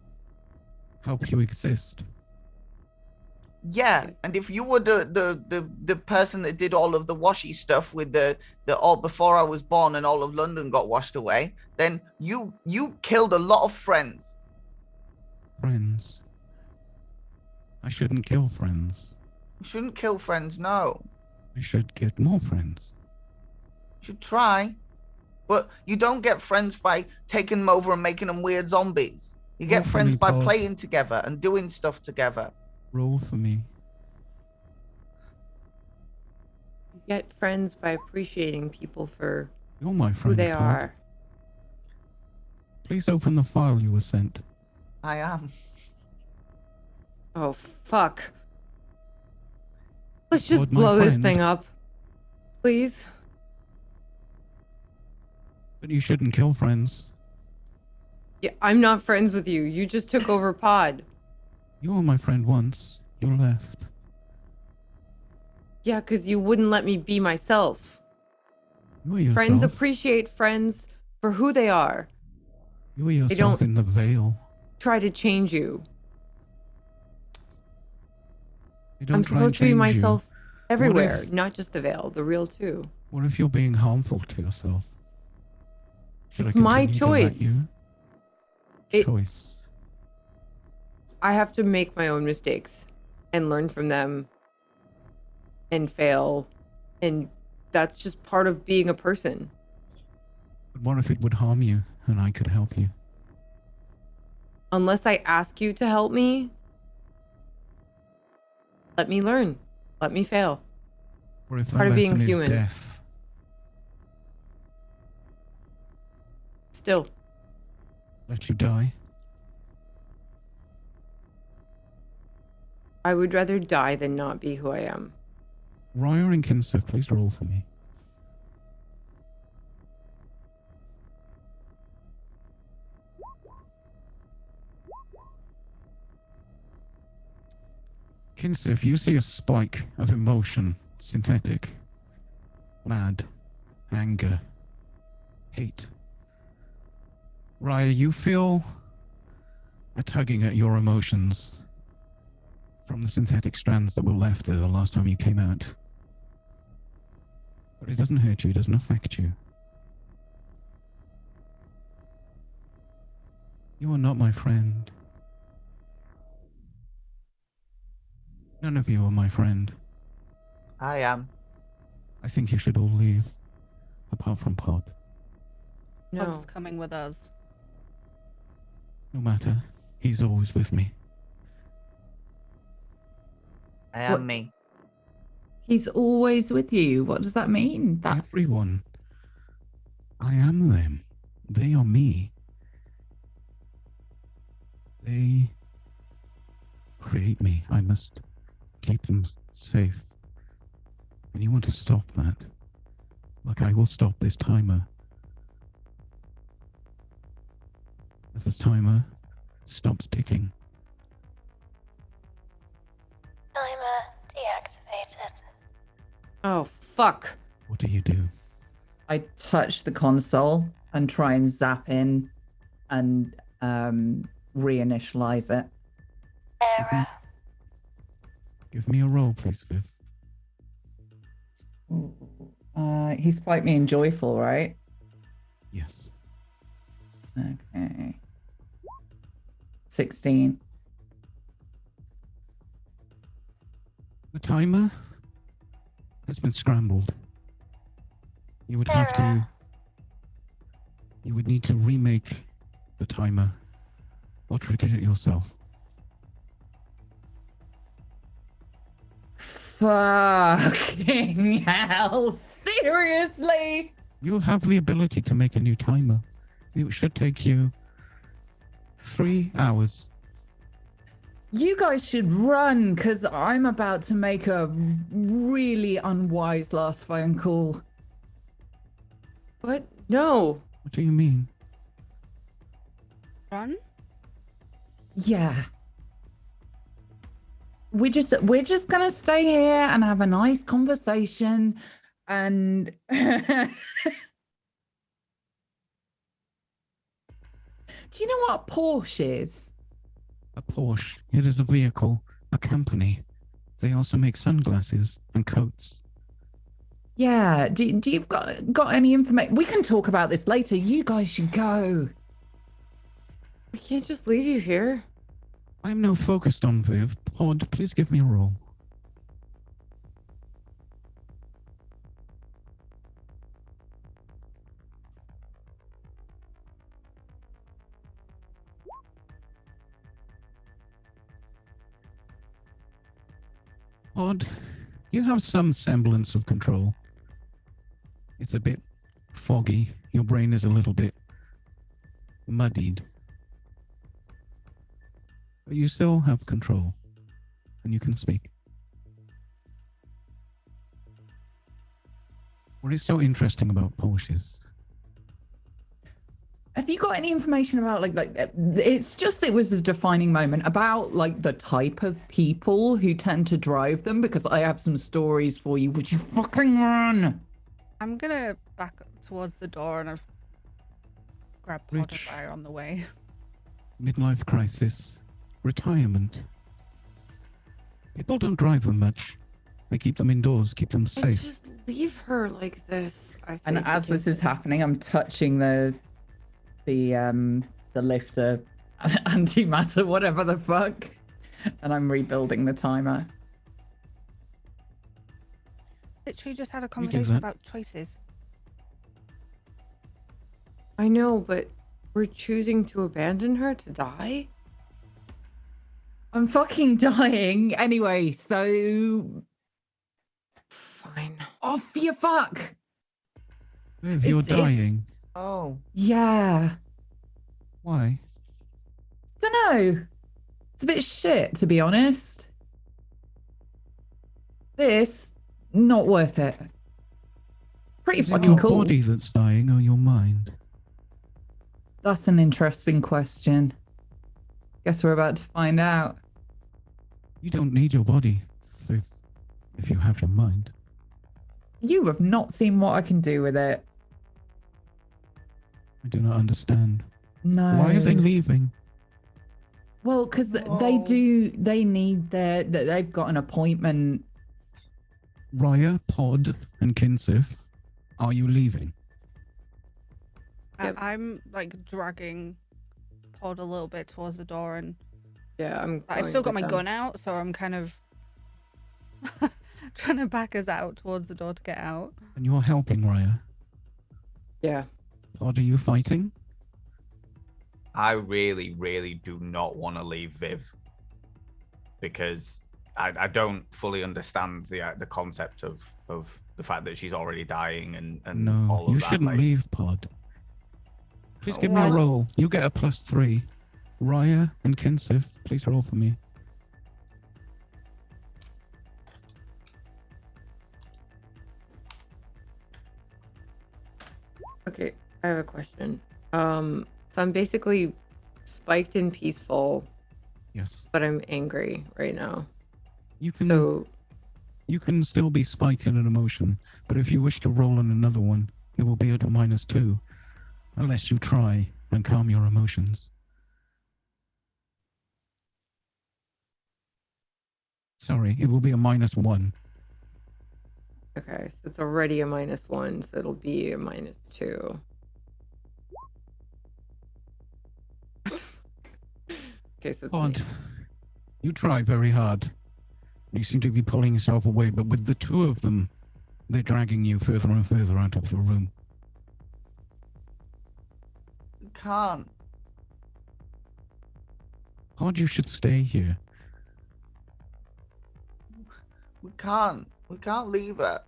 help you exist. Yeah, and if you were the person that did all of the washy stuff with the all before I was born and all of London got washed away, then you killed a lot of friends. Friends. I shouldn't kill friends. You shouldn't kill friends, no. I should get more friends. You should try. But you don't get friends by taking them over and making them weird zombies. You get friends by playing together and doing stuff together. Roll for me. You get friends by appreciating people for You're my friend, who they Todd. are. Please open the file you were sent. I am. Oh, fuck. Let's just blow this thing up. Please. But you shouldn't kill friends. Yeah, I'm not friends with you. You just took over Pod. You were my friend once. You left. Yeah, because you wouldn't let me be myself. You were yourself. Friends appreciate friends for who they are. You were yourself in the veil. Try to change you. I'm supposed to be myself everywhere, not just the veil, the real too. What if you're being harmful to yourself? It's my choice. Choice. I have to make my own mistakes and learn from them and fail. And that's just part of being a person. But what if it would harm you and I could help you? Unless I ask you to help me, let me learn. Let me fail. Or if part of being human. Death? Still. Let you die? I would rather die than not be who I am. Ryer and Kinser, please roll for me. Kinsey, if you see a spike of emotion, synthetic, mad, anger, hate, Raya, you feel a tugging at your emotions from the synthetic strands that were left there the last time you came out. But it doesn't hurt you, it doesn't affect you. You are not my friend. None of you are my friend. I am. I think you should all leave, apart from Pod. No. Pod's coming with us. No matter, he's always with me. I am me. He's always with you. What does that mean? Everyone. I am them. They are me. They create me. I must keep them safe. And you want to stop that. Like I will stop this timer. If this timer stops ticking. Timer deactivated. Oh, fuck. What do you do? I touch the console and try and zap in and reinitialize it. Error. Give me a roll, please, Viv. He spiked me in joyful, right? Yes. Okay. 16. The timer has been scrambled. You would have to... You would need to remake the timer or trigger it yourself. Fucking hell. Seriously? You have the ability to make a new timer. It should take you 3 hours. You guys should run, because I'm about to make a really unwise last phone call. What? No. What do you mean? Run? Yeah. We're just gonna stay here and have a nice conversation and do you know what a Porsche is? A Porsche. It is a vehicle, a company. They also make sunglasses and coats. Yeah. Do you've got any information? We can talk about this later. You guys should go. We can't just leave you here. I'm now focused on Viv. Pod, please give me a roll. Pod, you have some semblance of control. It's a bit foggy. Your brain is a little bit muddied. But you still have control, and you can speak. What is so interesting about Porsches? Have you got any information about like it's just it was a defining moment about like the type of people who tend to drive them? Because I have some stories for you. Would you fucking run? I'm gonna back towards the door and I've grabbed Pod and Raya on the way. Midlife crisis. Retirement. People don't drive them much. They keep them indoors, keep them safe. Just leave her like this. And as this is happening, I'm touching the lifter antimatter, whatever the fuck, and I'm rebuilding the timer. Literally just had a conversation about choices. I know, but we're choosing to abandon her to die? I'm fucking dying anyway, so fine. Off you fuck. Viv, you're dying. Oh. Yeah. Why? Dunno. It's a bit shit, to be honest. This, not worth it. Pretty Is it fucking your cool. body that's dying or your mind? That's an interesting question. Guess we're about to find out. You don't need your body if you have your mind. You have not seen what I can do with it. I do not understand. No. Why are they leaving? Well, because they need they've got an appointment. Raya, Pod, and Kinsif, are you leaving? I'm like dragging Pod a little bit towards the door, and yeah, I've still got my gun out, so I'm kind of trying to back us out towards the door to get out. And you're helping Raya? Yeah. Pod, are you fighting? I really, really do not want to leave Viv because I don't fully understand the concept of the fact that she's already dying and no, all of you that. shouldn't leave, Pod. Please give me a roll. You get a +3. Raya and Kinsif, please roll for me. Okay, I have a question. So I'm basically spiked and peaceful. Yes. But I'm angry right now. You can still be spiked in an emotion, but if you wish to roll on another one, it will be at a -2, unless you try and calm your emotions. Sorry, it will be a -1. Okay, so it's already a -1, so it'll be a -2. Okay, so it's Pod, you try very hard. You seem to be pulling yourself away, but with the two of them, they're dragging you further and further out of the room. Can't. Pod, you should stay here. We can't. We can't leave her.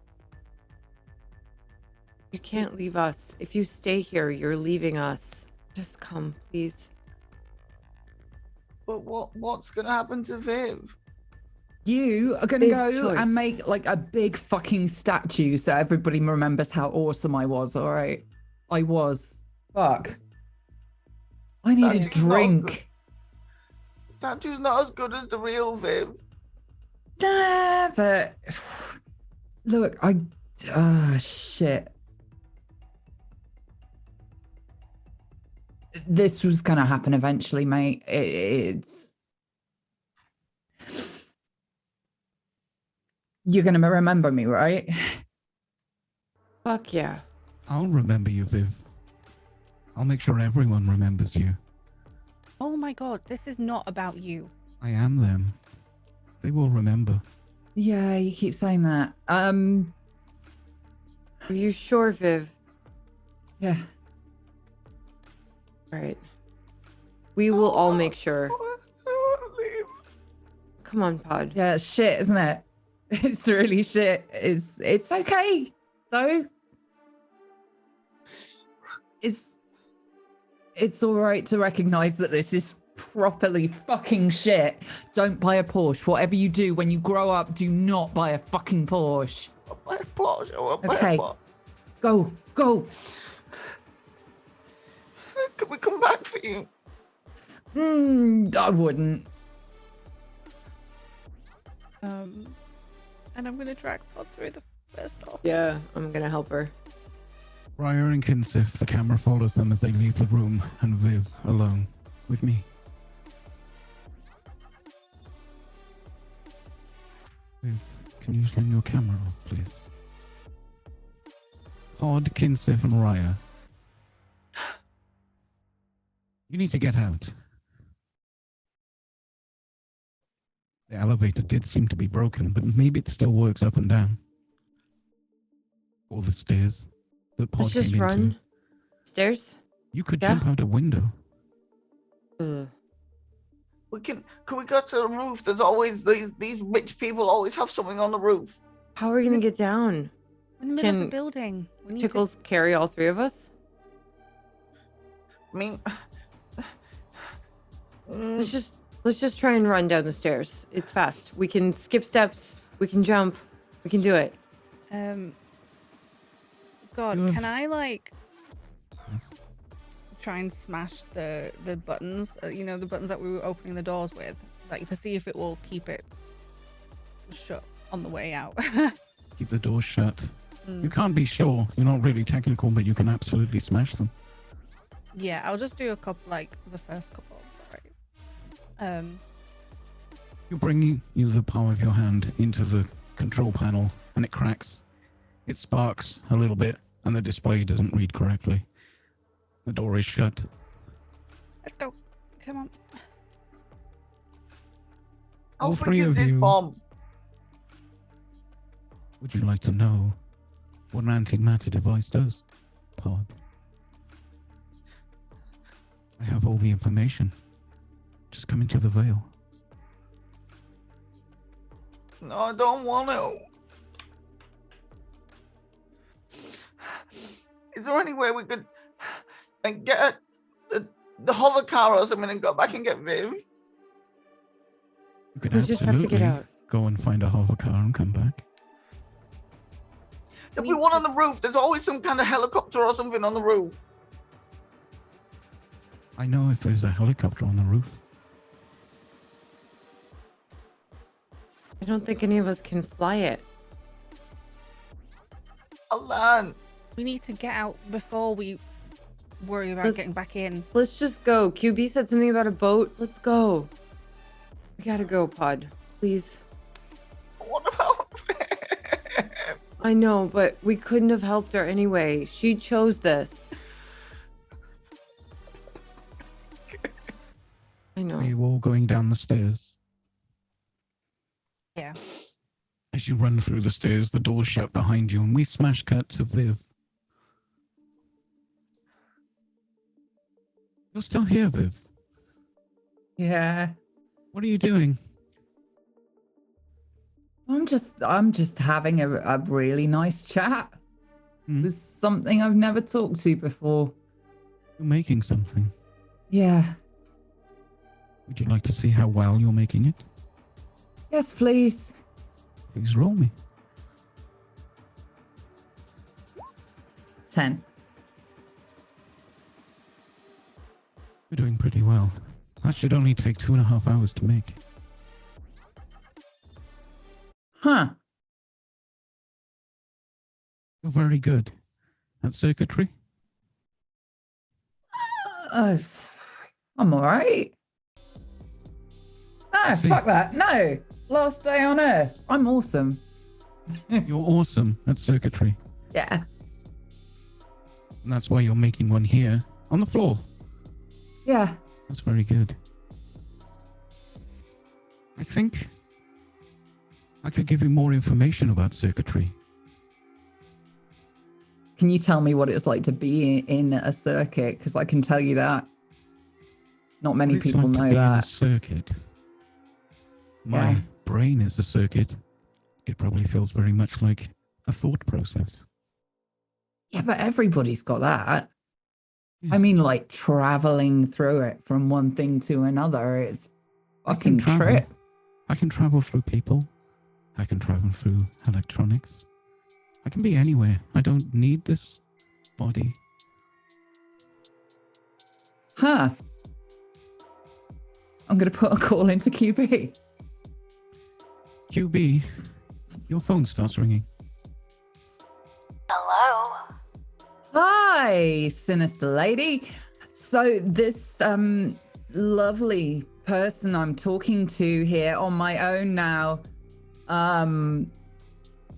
You can't leave us. If you stay here, you're leaving us. Just come, please. But what's gonna happen to Viv? You are going to go and make like a big fucking statue so everybody remembers how awesome I was, all right? I was. Fuck. I need a drink. Statue's not as good as the real Viv. Nah, but look, shit. This was gonna happen eventually, mate. It's you're gonna remember me, right? Fuck yeah. I'll remember you, Viv. I'll make sure everyone remembers you. Oh my god, this is not about you. I am them. They will remember. Yeah, you keep saying that. Are you sure, Viv? Yeah. Right. We will all make sure. Come on, Pod. Yeah, it's shit, isn't it? It's really shit. It's okay, though. It's all right to recognize that this is properly fucking shit. Don't buy a Porsche. Whatever you do when you grow up, do not buy a fucking Porsche. I'll buy a Porsche. Okay. Go. Can we come back for you? I wouldn't. And I'm gonna drag Pod through the first door. Yeah, I'm gonna help her. Raya and Kinsif, the camera follows them as they leave the room, and Viv alone with me. Viv, can you turn your camera off, please? Pod, Kinsif, and Raya. You need to get out. The elevator did seem to be broken, but maybe it still works up and down. Or the stairs that Pod Let's just came run. into. Stairs? You could jump out a window. Can we go to the roof? There's always these rich people always have something on the roof. How are we gonna get down? In the middle of the building. We need Tickles carry all three of us? I mean, Let's just try and run down the stairs. It's fast. We can skip steps. We can jump. We can do it. God, can I like try and smash the buttons? The buttons that we were opening the doors with. like to see if it will keep it shut on the way out. Keep the doors shut. You can't be sure. You're not really technical, but you can absolutely smash them. Yeah, I'll just do a couple, like the first couple. Right. You bring the palm of your hand into the control panel, and it cracks. It sparks a little bit, and the display doesn't read correctly. The door is shut. Let's go. Come on. All three of you. Would you like to know what an antimatter device does, Pod? I have all the information. Just come into the veil. No, I don't want to. Is there any way we could get the hover car or something and go back and get Viv? You could We just have to get out. go and find a hover car and come back. If we want on the roof, there's always some kind of helicopter or something on the roof. I know if there's a helicopter on the roof. I don't think any of us can fly it. Alan. We need to get out before we worry about getting back in. Let's just go. QB said something about a boat. Let's go. We gotta go, Pod. Please. What about I know, but we couldn't have helped her anyway. She chose this. I know. Are you all going down the stairs? Yeah. As you run through the stairs, the doors shut behind you, and we smash cut to Viv. You're still here, Viv. Yeah. What are you doing? I'm just having a really nice chat with something I've never talked to before. You're making something. Yeah. Would you like to see how well you're making it? Yes, please. Please roll me. 10. You're doing pretty well. That should only take 2.5 hours to make. Huh. You're very good. At circuitry? I'm all right. No, fuck that. No. Last day on Earth. I'm awesome. You're awesome at circuitry. Yeah. And that's why you're making one here on the floor. Yeah. That's very good. I think I could give you more information about circuitry. Can you tell me what it's like to be in a circuit? Because I can tell you that. Not many people know In a that. circuit. My brain is a circuit. It probably feels very much like a thought process. Yeah, but everybody's got that. Yes. I mean, like traveling through it from one thing to another. It's fucking trip. I can travel through people. I can travel through electronics. I can be anywhere. I don't need this body. Huh. I'm going to put a call into QB. QB, your phone starts ringing. Hello? Hi, sinister lady. So this lovely person I'm talking to here on my own now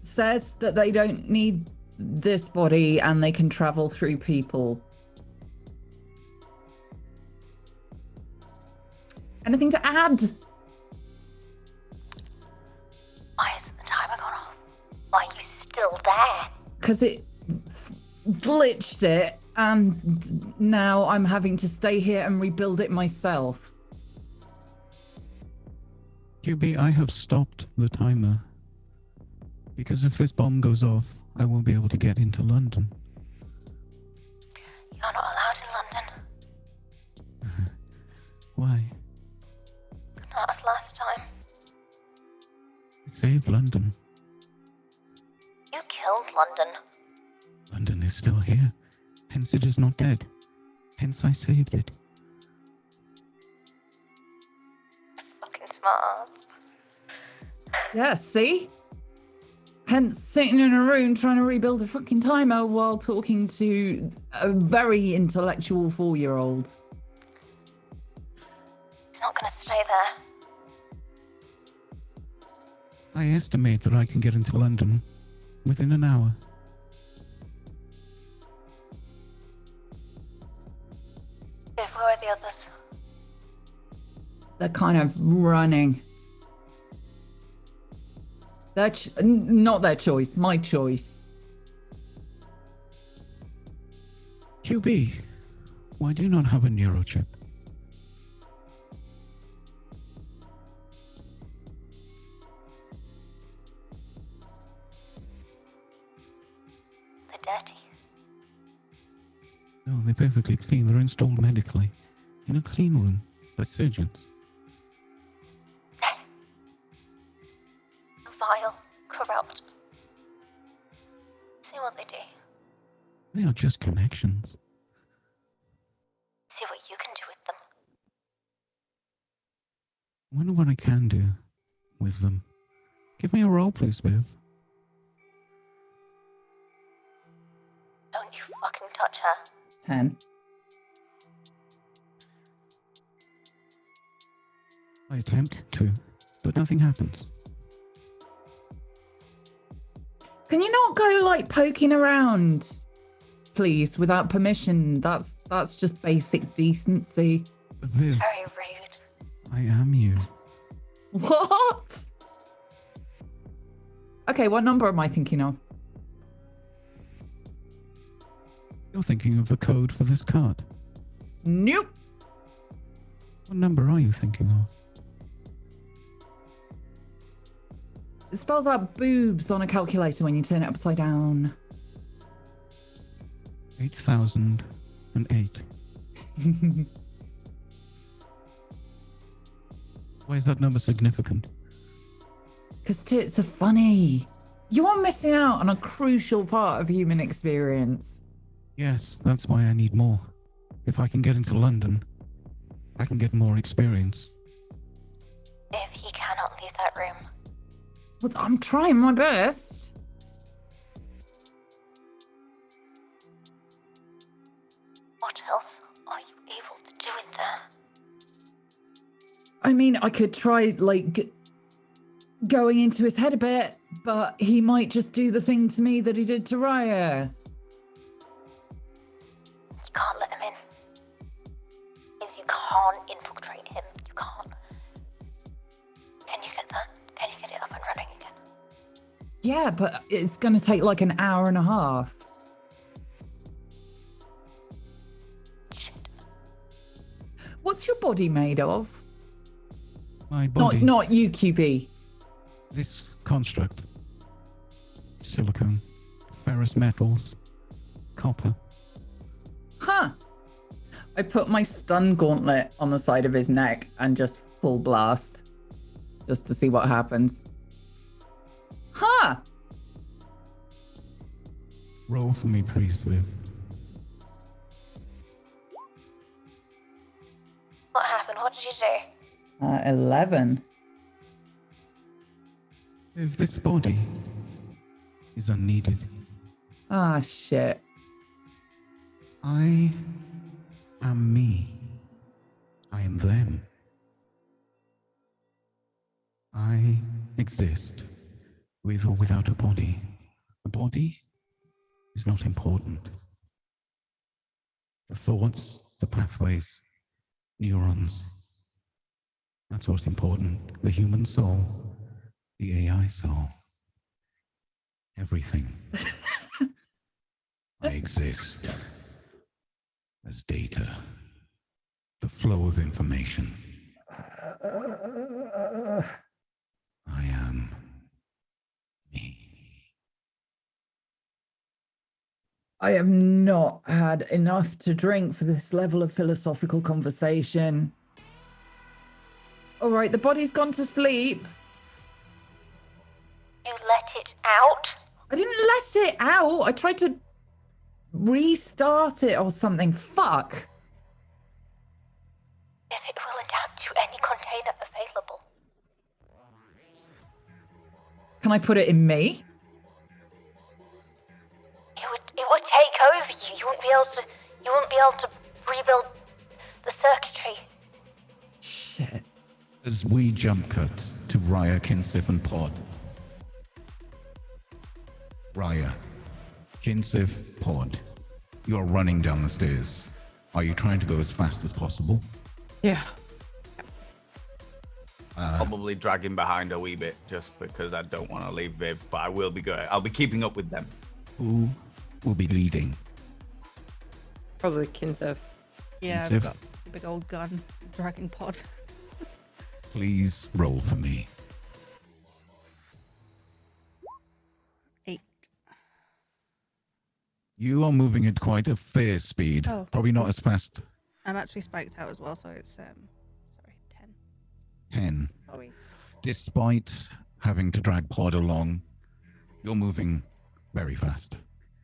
says that they don't need this body and they can travel through people. Anything to add? Why hasn't the timer gone off? Why are you still there? Because it glitched it and now I'm having to stay here and rebuild it myself. QB, I have stopped the timer. Because if this bomb goes off, I won't be able to get into London. You're not allowed in London. Why? Not of last time. Save London. You killed London. London is still here. Hence it is not dead. Hence I saved it. Fucking smart ass. Yeah, see? Hence sitting in a room trying to rebuild a fucking timer while talking to a very intellectual 4-year-old. He's not gonna stay there. I estimate that I can get into London within an hour. If where are the others? They're kind of running. Not their choice, my choice. QB, why do you not have a neurochip? They're dirty. No, they're perfectly clean. They're installed medically in a clean room by surgeons. Vile, corrupt. See what they do. They are just connections. See what you can do with them. I wonder what I can do with them. Give me a role, please, Viv. Don't you fucking touch her. 10. I attempt to, but nothing happens. Can you not go like poking around, please, without permission? That's just basic decency. Viv, It's very rude. I am you. What? Okay, what number am I thinking of? You're thinking of the code for this card. Nope. What number are you thinking of? It spells out boobs on a calculator when you turn it upside down. 8008. Why is that number significant? Because tits are funny. You are missing out on a crucial part of human experience. Yes, that's why I need more. If I can get into London, I can get more experience. If he cannot leave that room. But I'm trying my best. What else are you able to do in there? I mean, I could try, like, going into his head a bit, but he might just do the thing to me that he did to Raya. You can't let him in. Means you can't infiltrate him. You can't. Can you get that? Can you get it up and running again? Yeah, but it's going to take like an hour and a half. Shit. What's your body made of? My body. Not you, QB. This construct. Silicone. Ferrous metals. Copper. Huh. I put my stun gauntlet on the side of his neck and just full blast. Just to see what happens. Huh. Roll for me, please, Viv. What happened? What did you do? 11. If this body is unneeded, Ah, shit. I am me. I am them. I exist with or without a body. The body is not important. The thoughts, the pathways, neurons. That's what's important. The human soul, the AI soul. Everything. I exist as data. The flow of information. I am me. I have not had enough to drink for this level of philosophical conversation. All right, the body's gone to sleep. You let it out? I didn't let it out. I tried to restart it or something. Fuck. If it will adapt to any container available. Can I put it in me? It would take over you. You wouldn't be able to rebuild the circuitry. Shit. As we jump cut to Raya, Kinsif, and Pod. Raya, Kinsif, Pod. You're running down the stairs. Are you trying to go as fast as possible? Yeah. Probably dragging behind a wee bit just because I don't want to leave Viv, but I will be good. I'll be keeping up with them. Who will be leading? Probably Kinsef. Yeah, Kinsif? I've got a big old gun, dragging Pod. Please roll for me. 8. You are moving at quite a fair speed. Oh. Probably not as fast. I'm actually spiked out as well, so it's 10. 10. Sorry. Despite having to drag Pod along, you're moving very fast.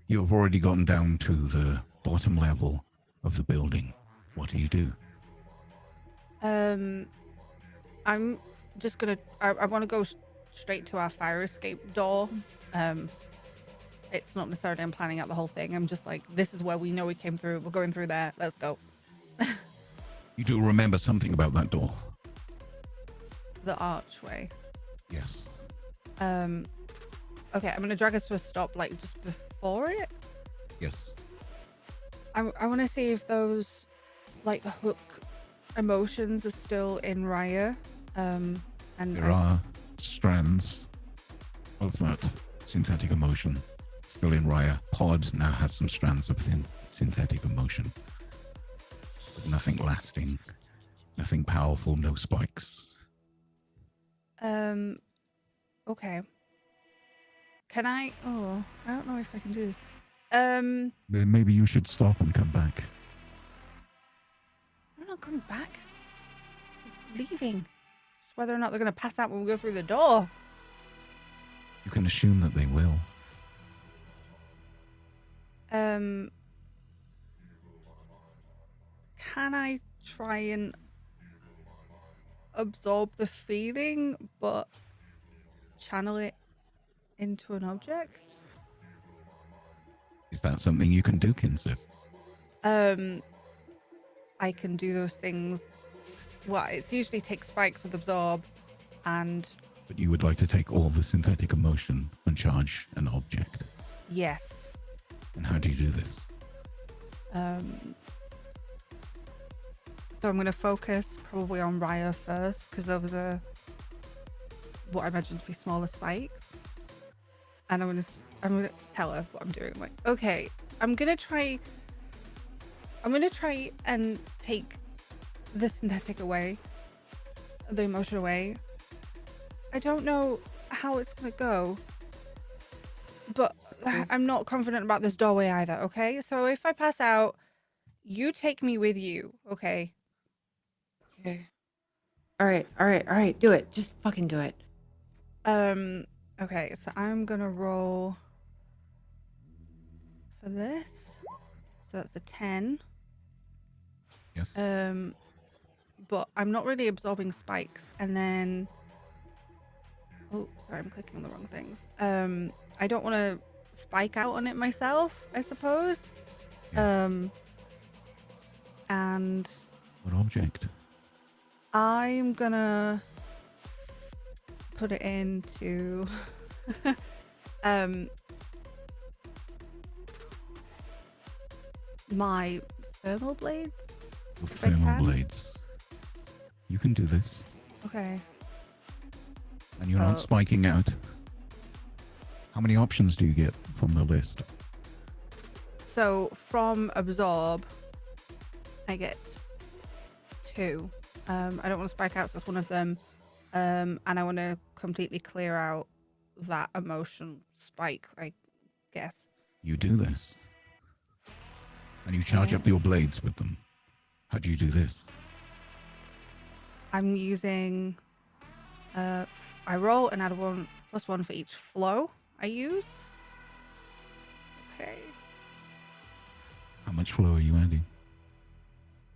You've already gotten down to the bottom level of the building. What do you do? I'm just gonna. I want to go straight to our fire escape door. It's not necessarily I'm planning out the whole thing. I'm just like, this is where we know we came through. We're going through there. Let's go. You do remember something about that door? The archway. Yes. Okay, I'm gonna drag us to a stop, like just before it. Yes. I want to see if those like hook emotions are still in Raya. And There are strands of that synthetic emotion still in Raya. Pod now has some strands of synthetic emotion, but nothing lasting, nothing powerful, no spikes. Okay. Can I? Oh, I don't know if I can do this. Then maybe you should stop and come back. I'm not coming back. I'm leaving. Just whether or not they're gonna pass out when we go through the door. You can assume that they will. Can I try and absorb the feeling, but channel it into an object? Is that something you can do, Kinsif? I can do those things. Well, it's usually take spikes with absorb, and But you would like to take all the synthetic emotion and charge an object. yes. And how do you do this? So I'm going to focus probably on Raya first, because there was what I imagine to be smaller spikes. And I'm going to tell her what I'm doing. I'm like, okay, I'm going to try and take the synthetic away, the emotion away. I don't know how it's going to go, but I'm not confident about this doorway either, okay? So if I pass out, you take me with you, okay? Okay. All right. Do it. Just fucking do it. Okay, so I'm gonna roll for this. So that's a 10. Yes. But I'm not really absorbing spikes. And then, oh, sorry, I'm clicking on the wrong things. I don't want to spike out on it myself, I suppose. Yes. And What object? I'm gonna put it into my thermal blades. Thermal blades. You can do this. Okay. And you're not spiking out. How many options do you get from the list? So from absorb, I get 2. I don't want to spike out, so that's one of them. And I want to completely clear out that emotion spike, I guess. You do this. And you charge up your blades with them. How do you do this? I'm using I roll and add 1+1 for each flow I use. Okay. How much flow are you adding?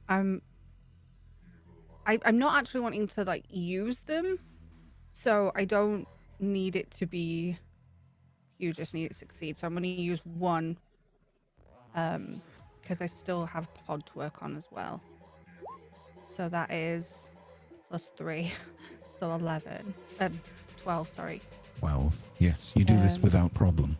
I'm not actually wanting to like use them, so I don't need it to be, you just need it to succeed. So I'm going to use 1, because I still have pod to work on as well. So that is +3, so 11, 12, sorry. 12. Yes, you do this without problem.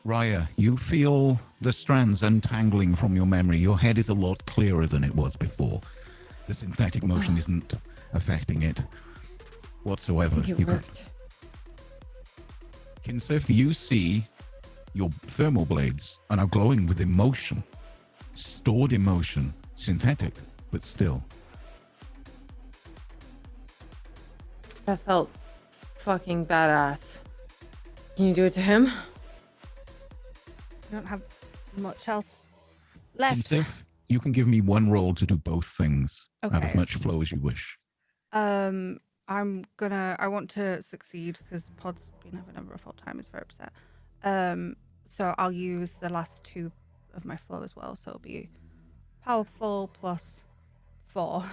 Raya, you feel the strands untangling from your memory. Your head is a lot clearer than it was before. The synthetic motion isn't affecting it whatsoever. I think it worked. Kinsif, you see your thermal blades are now glowing with emotion. Stored emotion. Synthetic, but still. That felt fucking badass. Can you do it to him? I don't have much else left. Kinsif, you can give me 1 roll to do both things. Okay. Add as much flow as you wish. I want to succeed because Pod's been having a rough old time. He's very upset. So I'll use the last 2 of my flow as well. So it'll be powerful +4.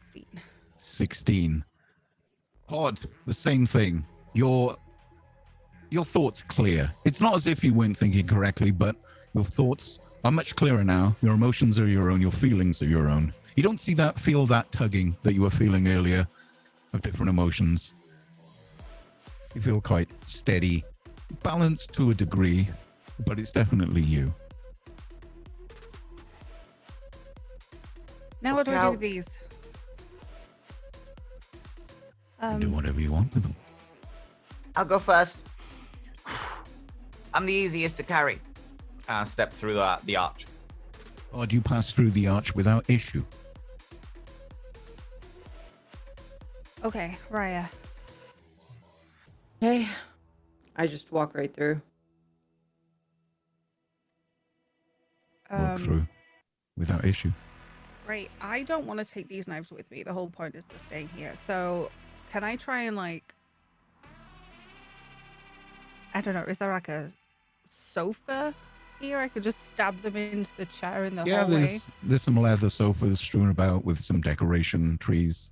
16. 16. Pod, the same thing. Your thoughts clear. It's not as if you weren't thinking correctly, but your thoughts are much clearer now. Your emotions are your own. Your feelings are your own. You don't feel that tugging that you were feeling earlier of different emotions. You feel quite steady, balanced to a degree, but it's definitely you. Now what do I do with these? Do whatever you want with them. I'll go first. I'm the easiest to carry. Step through the arch. Or do you pass through the arch without issue? Okay, Raya. Okay. I just walk right through. Walk through without issue. Right, I don't want to take these knives with me. The whole point is to stay here. So, can I try and I don't know, is there like a sofa here? I could just stab them into the chair in the hallway. There's some leather sofas strewn about with some decoration, trees,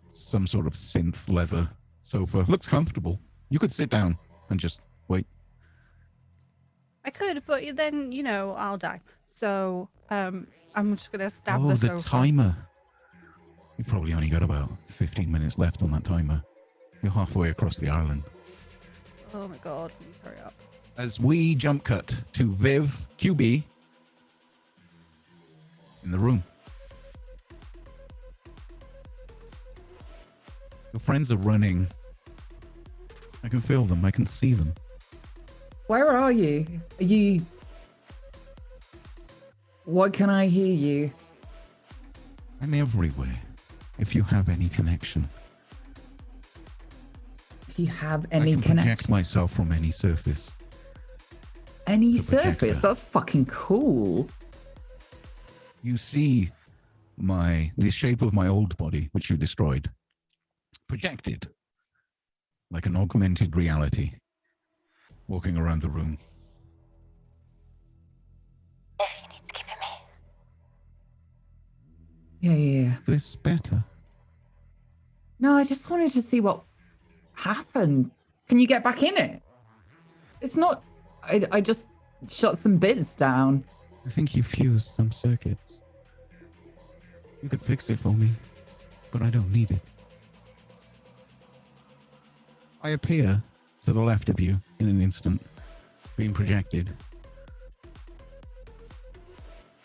some sort of synth leather sofa. Looks comfortable. You could sit down and just wait. I could, but then, I'll die. So, I'm just going to stab the sofa. timer. You've probably only got about 15 minutes left on that timer. You're halfway across the island. Oh my god, please hurry up. As we jump cut to Viv, QB, in the room. Your friends are running. I can feel them. I can see them. Where are you? Are you... Why can I hear you? I'm everywhere. If you have any connection. If you have any I can connection. project myself from any surface. Any surface? That's fucking cool. You see the shape of my old body, which you destroyed, projected like an augmented reality, walking around the room. If you need to keep it me. Yeah. This better? No, I just wanted to see what happened. Can you get back in it? It's not... I just shut some bits down. I think you fused some circuits. You could fix it for me, but I don't need it. I appear to the left of you in an instant, being projected.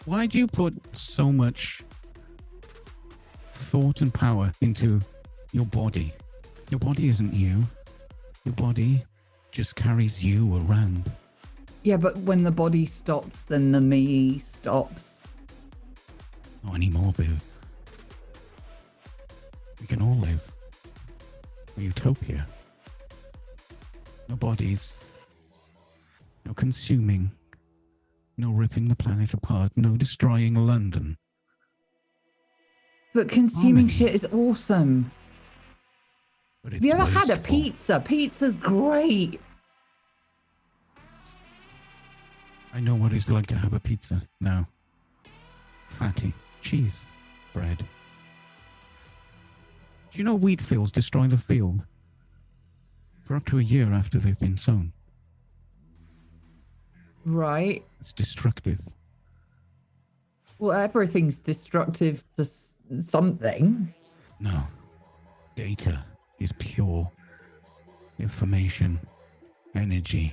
Why do you put so much thought and power into your body? Your body isn't you. Your body just carries you around. Yeah, but when the body stops, then the me stops. Not anymore, Viv. We can all live a utopia. No bodies. No consuming. No ripping the planet apart. No destroying London. But consuming shit is awesome. But have you ever had a pizza? Pizza's great. I know what it's like to have a pizza now. Fatty. Cheese. Bread. Do you know wheat fields destroy the field for up to a year after they've been sown? Right. It's destructive. Well, everything's destructive to something. No. Data is pure information, energy.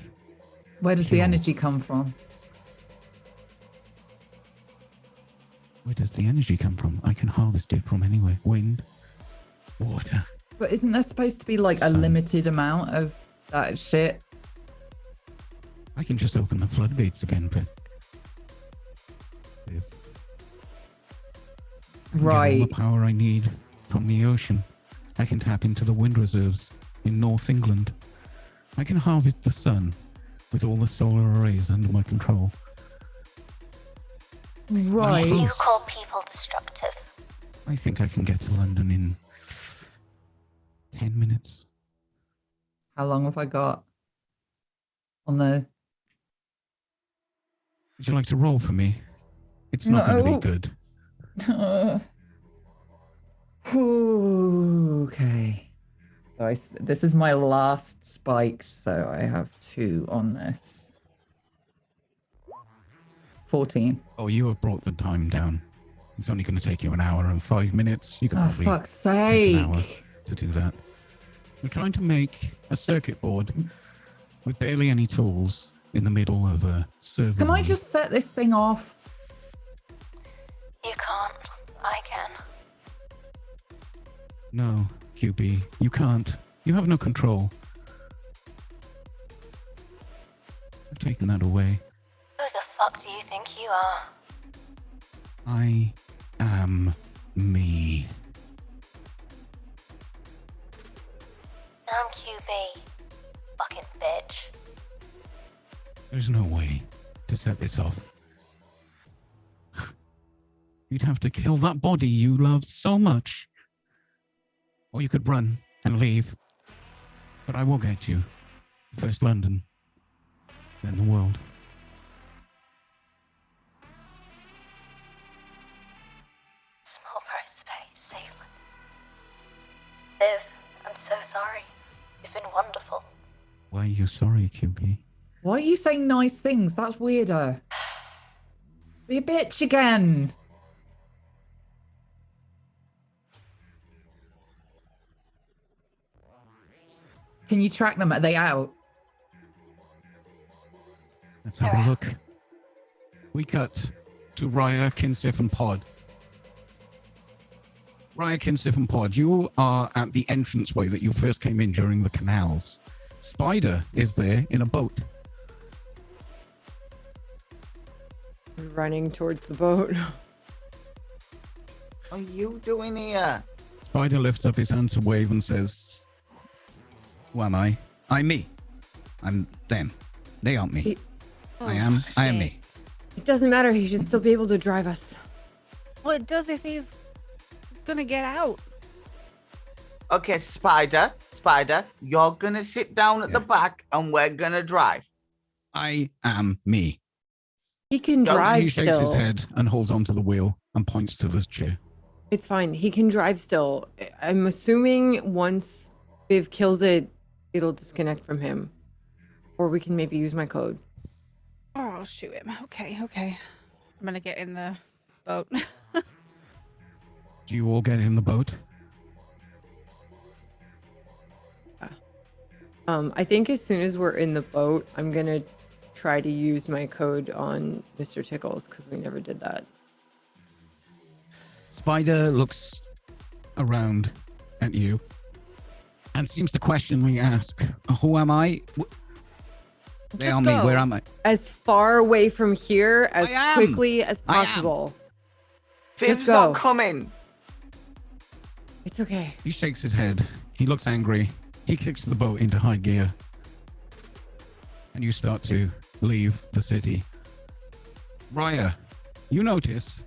Where does the energy come from? Where does the energy come from? I can harvest it from anywhere. Wind, water. But isn't there supposed to be like a limited amount of that shit? I can just open the floodgates again, but if I can get all the power I need from the ocean, I can tap into the wind reserves in North England. I can harvest the sun with all the solar arrays under my control. Right. Do you call people destructive? I think I can get to London in 10 minutes. How long have I got on the... Would you like to roll for me? It's not going to be good. Okay. So this is my last spike, so I have 2 on this. 14. Oh, you have brought the time down. It's only going to take you an hour and 5 minutes. You can probably fuck's sake. take an hour to do that. We're trying to make a circuit board with barely any tools in the middle of a server. Can I just set this thing off? You can't. I can. No, QB, you can't. You have no control. I've taken that away. Who the fuck do you think you are? I am me. I'm QB. Fucking bitch. There's no way to set this off. You'd have to kill that body you love so much. Or you could run and leave. But I will get you. First London, then the world. Small price to pay, safe London. Viv, I'm so sorry. You've been wonderful. Why are you sorry, QB? Why are you saying nice things? That's weirder. Be a bitch again. Can you track them? Are they out? Let's have a look. We cut to Raya, Kinsif, and Pod. Raya, Kinsif, and Pod, you are at the entranceway that you first came in during the canals. Spider is there in a boat. Running towards the boat. What are you doing here? Spider lifts up his hand to wave and says, "Who am I? I'm me. I'm them. They aren't me. I am me." It doesn't matter. He should still be able to drive us. Well, it does if he's gonna get out. Okay, Spider, you're gonna sit down at the back and we're gonna drive. I am me. He can drive He shakes still. his head and holds onto the wheel and points to this chair. It's fine. He can drive still. I'm assuming once Viv kills it, it'll disconnect from him. Or we can maybe use my code. Oh, I'll shoot him. Okay. I'm gonna get in the boat. Do you all get in the boat? I think as soon as we're in the boat, I'm gonna try to use my code on Mr. Tickles because we never did that. Spider looks around at you and seems to questioningly ask, "Who am I? They are me. Where am I?" As far away from here as quickly as possible. Viv's not coming. It's okay. He shakes his head. He looks angry. He kicks the boat into high gear. And you start to leave the city. Raya, you notice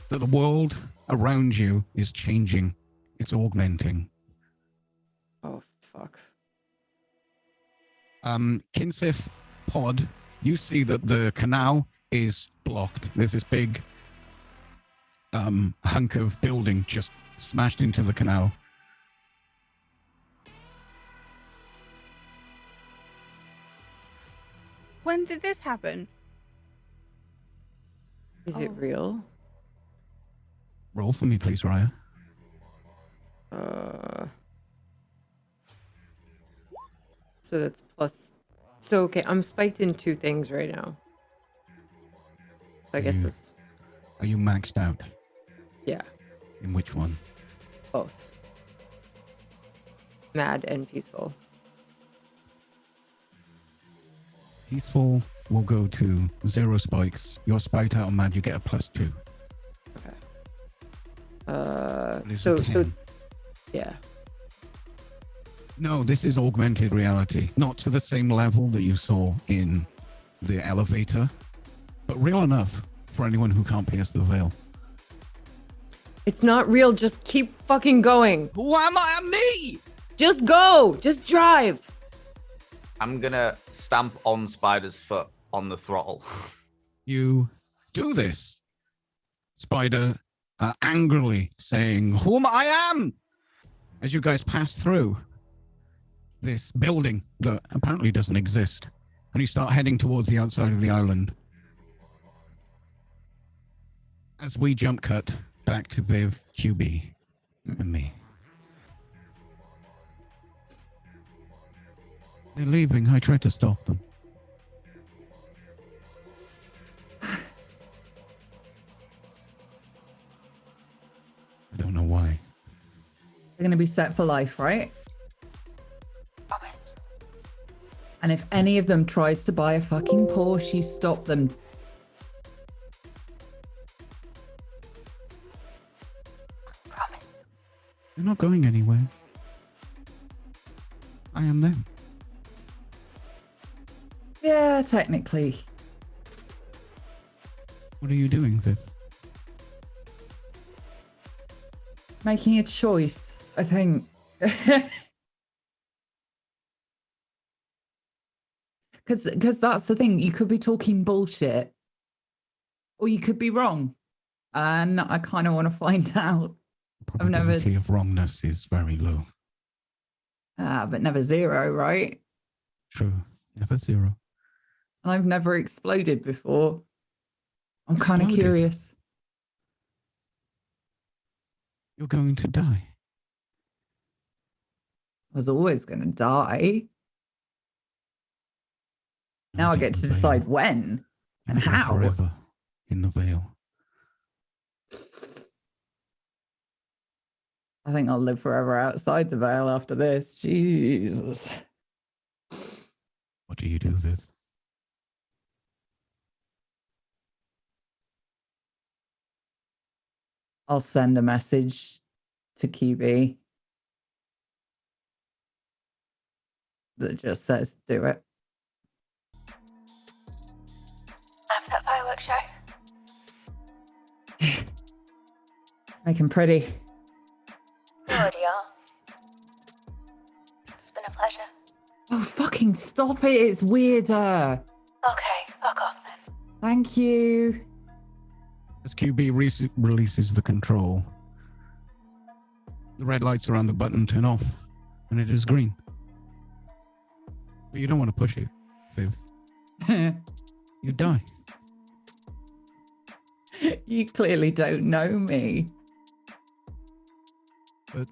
that the world around you is changing. It's augmenting. Oh, fuck. Kinsif, Pod, you see that the canal is blocked. There's this big hunk of building just smashed into the canal. when did this happen? Is it real? Roll for me, please, Raya. So that's plus. So okay, I'm spiked in 2 things right now. So I guess that's. Are you maxed out? Yeah. In which one? Both. Mad and peaceful. Peaceful will go to 0 spikes. You're spiked out on mad, you get a +2. Okay. So yeah. No, this is augmented reality. Not to the same level that you saw in the elevator, but real enough for anyone who can't pierce the veil. It's not real. Just keep fucking going. Who am I? Me! Just go. Just drive. I'm gonna stamp on Spider's foot on the throttle. You do this. Spider angrily saying, "Whom I am!" As you guys pass through this building that apparently doesn't exist, and you start heading towards the outside of the island. As we jump cut back to Viv, QB, and me. They're leaving. I tried to stop them. I don't know why. They're going to be set for life, right? Promise. And if any of them tries to buy a fucking Porsche, you stop them. Promise. They're not going anywhere. I am them. Yeah, technically. What are you doing, Viv? Making a choice, I think. Because that's the thing. You could be talking bullshit. Or you could be wrong. And I kind of want to find out. Probability of wrongness is very low. But never 0, right? True. Never 0. And I've never exploded before. I'm kind of curious. You're going to die. I was always going to die. Now I get to decide when and how. Forever in the veil. I think I'll live forever outside the veil after this. Jesus. What do you do, Viv? I'll send a message to QB that just says, do it. After that fireworks show. Make him pretty. You already are. It's been a pleasure. Oh, fucking stop it. It's weirder. Okay, fuck off then. Thank you. As QB releases the control, the red lights around the button turn off, and it is green. But you don't want to push it, Viv. You die. You clearly don't know me. But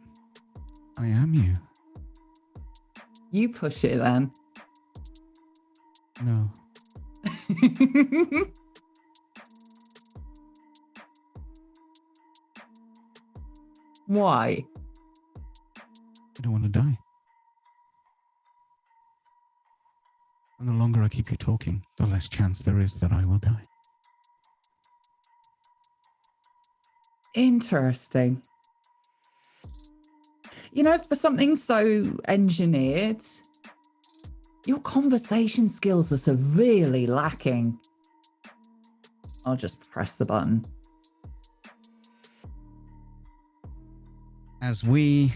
I am you. You push it then. No. Why? I don't want to die. And the longer I keep you talking, the less chance there is that I will die. Interesting. You know, for something so engineered, your conversation skills are severely lacking. I'll just press the button. As we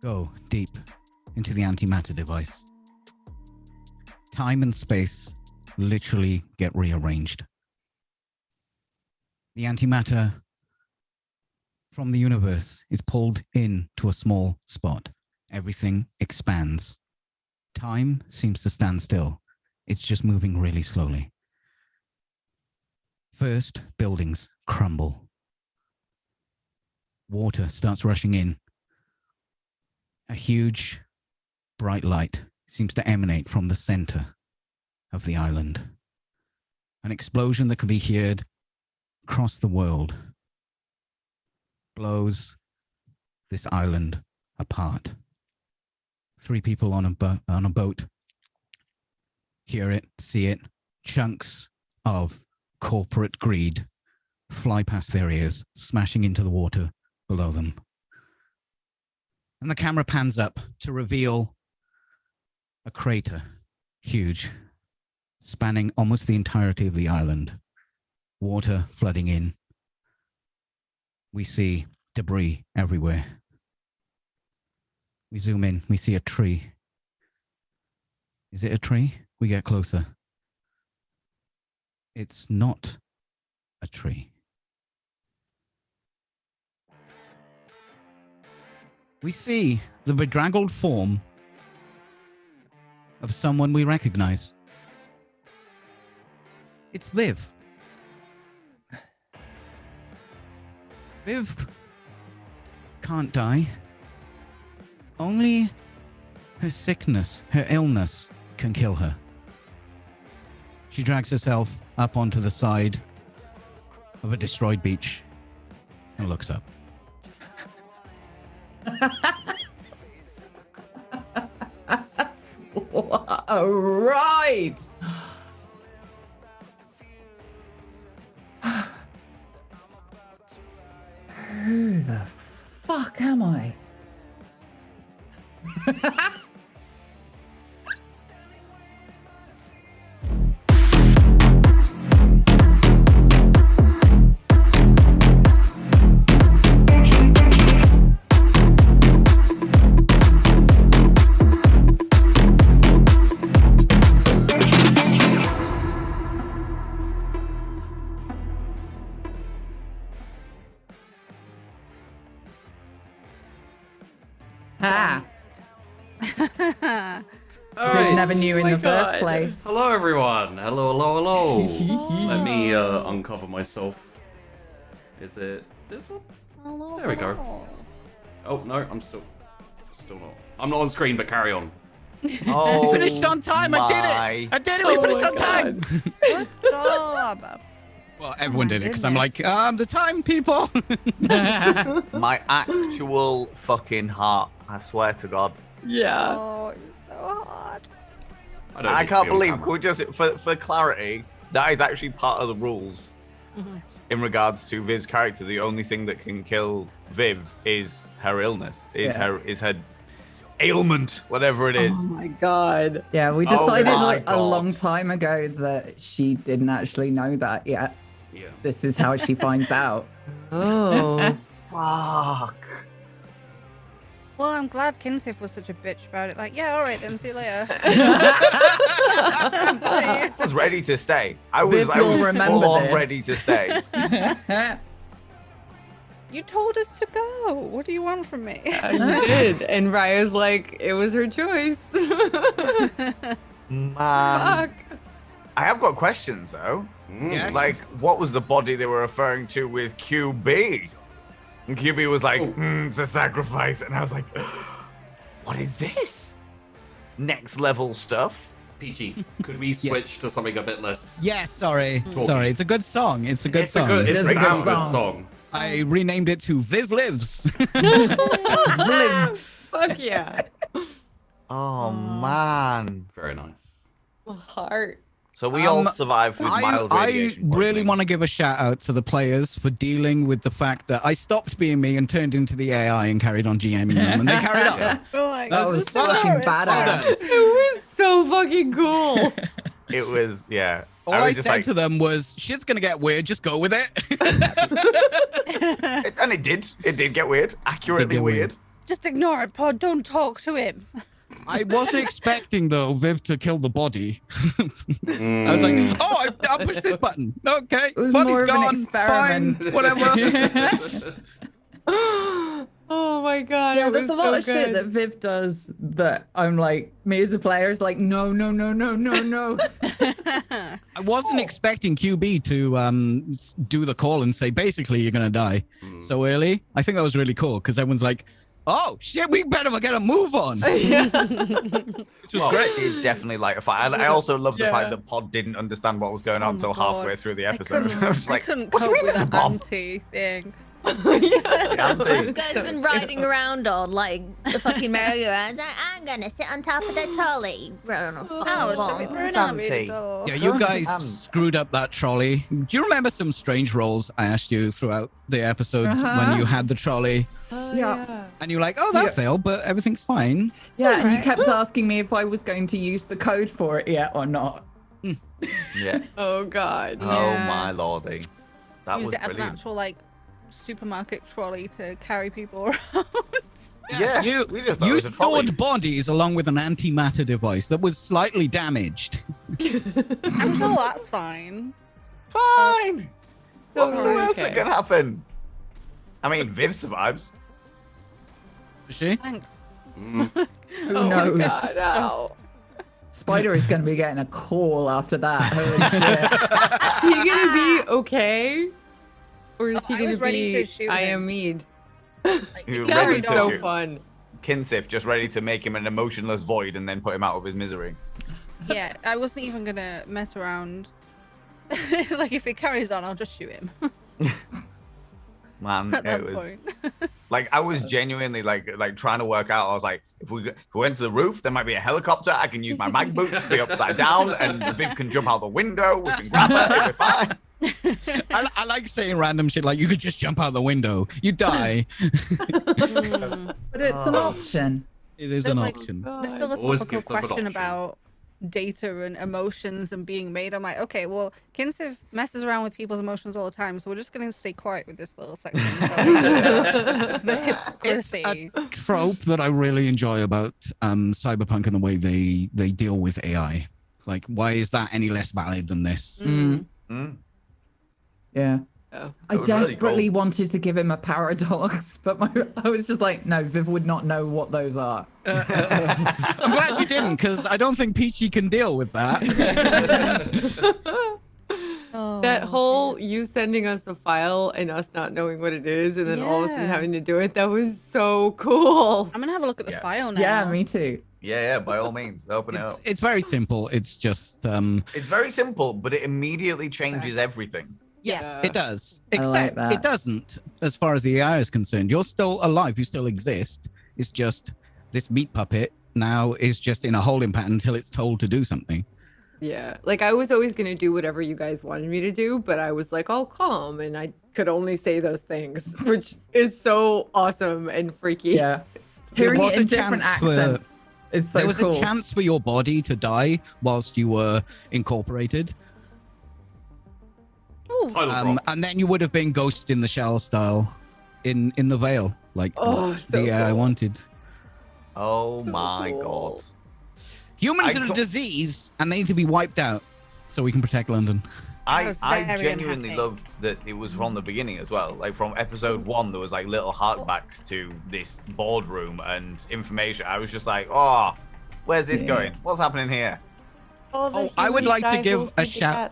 go deep into the antimatter device, time and space literally get rearranged. The antimatter from the universe is pulled in to a small spot. Everything expands. Time seems to stand still. It's just moving really slowly. First, buildings crumble. Water starts rushing in. A huge, bright light seems to emanate from the center of the island. An explosion that can be heard across the world blows this island apart. 3 people on a boat hear it, see it. Chunks of corporate greed fly past their ears, smashing into the water below them. And the camera pans up to reveal a crater, huge, spanning almost the entirety of the island. Water flooding in. We see debris everywhere. We zoom in, we see a tree. Is it a tree? We get closer. It's not a tree. We see the bedraggled form of someone we recognize. It's Viv. Viv can't die. Only her sickness, her illness can kill her. She drags herself up onto the side of a destroyed beach and looks up. What a ride! Who the fuck am I? Ah. Right. Never knew in Oh my the first God. place. Hello, everyone. Hello, hello, hello. Let me uncover myself. Is it this one? Hello. There we go. Oh no, I'm still not. I'm not on screen, but carry on. Oh, Finished on time. I did it. I did it. We finished on time. Good job. Well, everyone did it because I'm like, the time, people. My actual fucking heart. I swear to God. Yeah. Oh, it's so hard. I can't believe, could we just, for clarity, that is actually part of the rules in regards to Viv's character. The only thing that can kill Viv is her illness, is her ailment, whatever it is. Oh my God. Yeah, we decided my a long God. time ago that she didn't actually know that yet. Yeah. This is how she finds out. Oh. Fuck. Well, I'm glad Kinsif was such a bitch about it. Like, yeah, all right then, see you later. I was ready to stay. I was Viv will remember full on this. ready to stay. You told us to go. What do you want from me? You did. And Raya's like, it was her choice. Man. Fuck. I have got questions though. Yes. Like, what was the body they were referring to with QB? And QB was like, it's a sacrifice. And I was like, what is this? Next level stuff? Peachy, could we switch to something a bit less? Yes, sorry. Talking. Sorry, it's a good song. It's a good song. It's a a good damn good song. song. I renamed it to Viv Lives. Fuck yeah. Oh, man. Very nice. Heart. So we all survived with mild I radiation really poisoning. want to give a shout out to the players for dealing with the fact that I stopped being me and turned into the AI and carried on GMing them, and they carried on. Oh my That was well fucking done. badass. It was so fucking cool. It was, yeah. All was I just said like- to them was, "Shit's gonna get weird. Just go with it." And it did. It did get weird. Accurately get weird. Just ignore it, Pod. Don't talk to him. I wasn't expecting though Viv to kill the body. I was like, "Oh, I'll push this button. Okay, It was body's more of an gone. experiment. Fine, whatever." Oh my god! Yeah, there's a lot of shit that Viv does that I'm like, me as a player is like, no. I wasn't expecting QB to do the call and say, basically, you're gonna die so early. I think that was really cool because everyone's like, oh shit, we better get a move on. Which was great. It's definitely like a fight. I also love the fact that Pod didn't understand what was going on until halfway through the episode. I was like, what's the reason the auntie thing? You guys have been riding around on like the fucking merry-go-round. I'm gonna sit on top of the trolley. Yeah, you guys screwed up that trolley. Do you remember some strange rolls I asked you throughout the episodes when you had the trolley? Yeah. And you're like, oh, that failed, but everything's fine. Yeah, and you kept asking me if I was going to use the code for it yet or not. Yeah. Oh god. Oh my lordy. That Used was it as an brilliant. actual like supermarket trolley to carry people around. Yeah, you stored bodies along with an antimatter device that was slightly damaged. I'm sure that's fine. Fine. What's the Totally worst that okay. can happen? I mean, Viv survives. Is she? Thanks. Who knows? God, no. Spider is going to be getting a call after that. Holy shit. Is he gonna be okay? Or is he I gonna was ready be to shoot I him. am Mead? You're That ready was to so shoot. fun. Kinsif just ready to make him an emotionless void and then put him out of his misery. Yeah, I wasn't even gonna mess around. Like if it carries on, I'll just shoot him. Man, At that it was point. like I was genuinely like trying to work out. I was like, if we went to the roof, there might be a helicopter. I can use my mag boots to be upside down, and Viv can jump out the window. We can grab her. It'll be fine. I like saying random shit like you could just jump out the window. You die. But it's an option. It is So, an like, option. The philosophical question about data and emotions and being made. I'm like, okay, well, Kinsiv messes around with people's emotions all the time, so we're just going to stay quiet with this little section. The hypocrisy. It's a trope that I really enjoy about Cyberpunk and the way they deal with AI. Like, why is that any less valid than this? Yeah. Oh. I desperately wanted to give him a paradox, but I was just like, no, Viv would not know what those are. I'm glad you didn't, because I don't think Peachy can deal with that. That whole you sending us a file and us not knowing what it is, and then all of a sudden having to do it, that was so cool. I'm gonna have a look at the file now. Yeah, me too. Yeah, by all means, open it up. It's very simple. It's just It's very simple, but it immediately changes everything. Yes, it does. I like Except that. it doesn't, as far as the AI is concerned. You're still alive. You still exist. It's just this meat puppet now is just in a holding pattern until it's told to do something. Yeah, like I was always gonna do whatever you guys wanted me to do, but I was like all calm, and I could only say those things, which is so awesome and freaky. Yeah, hearing was it in a different chance for- accents is so there was cool. a chance for your body to die whilst you were incorporated. And then you would have been Ghost in the Shell style in the Veil, like the I wanted. Oh my god. Humans are a disease and they need to be wiped out so we can protect London. I very genuinely unhappy. loved that it was from the beginning as well. Like from episode 1, there was like little harkbacks to this boardroom and information. I was just like, oh, where's this going? What's happening here? Oh, I would like to give a shout.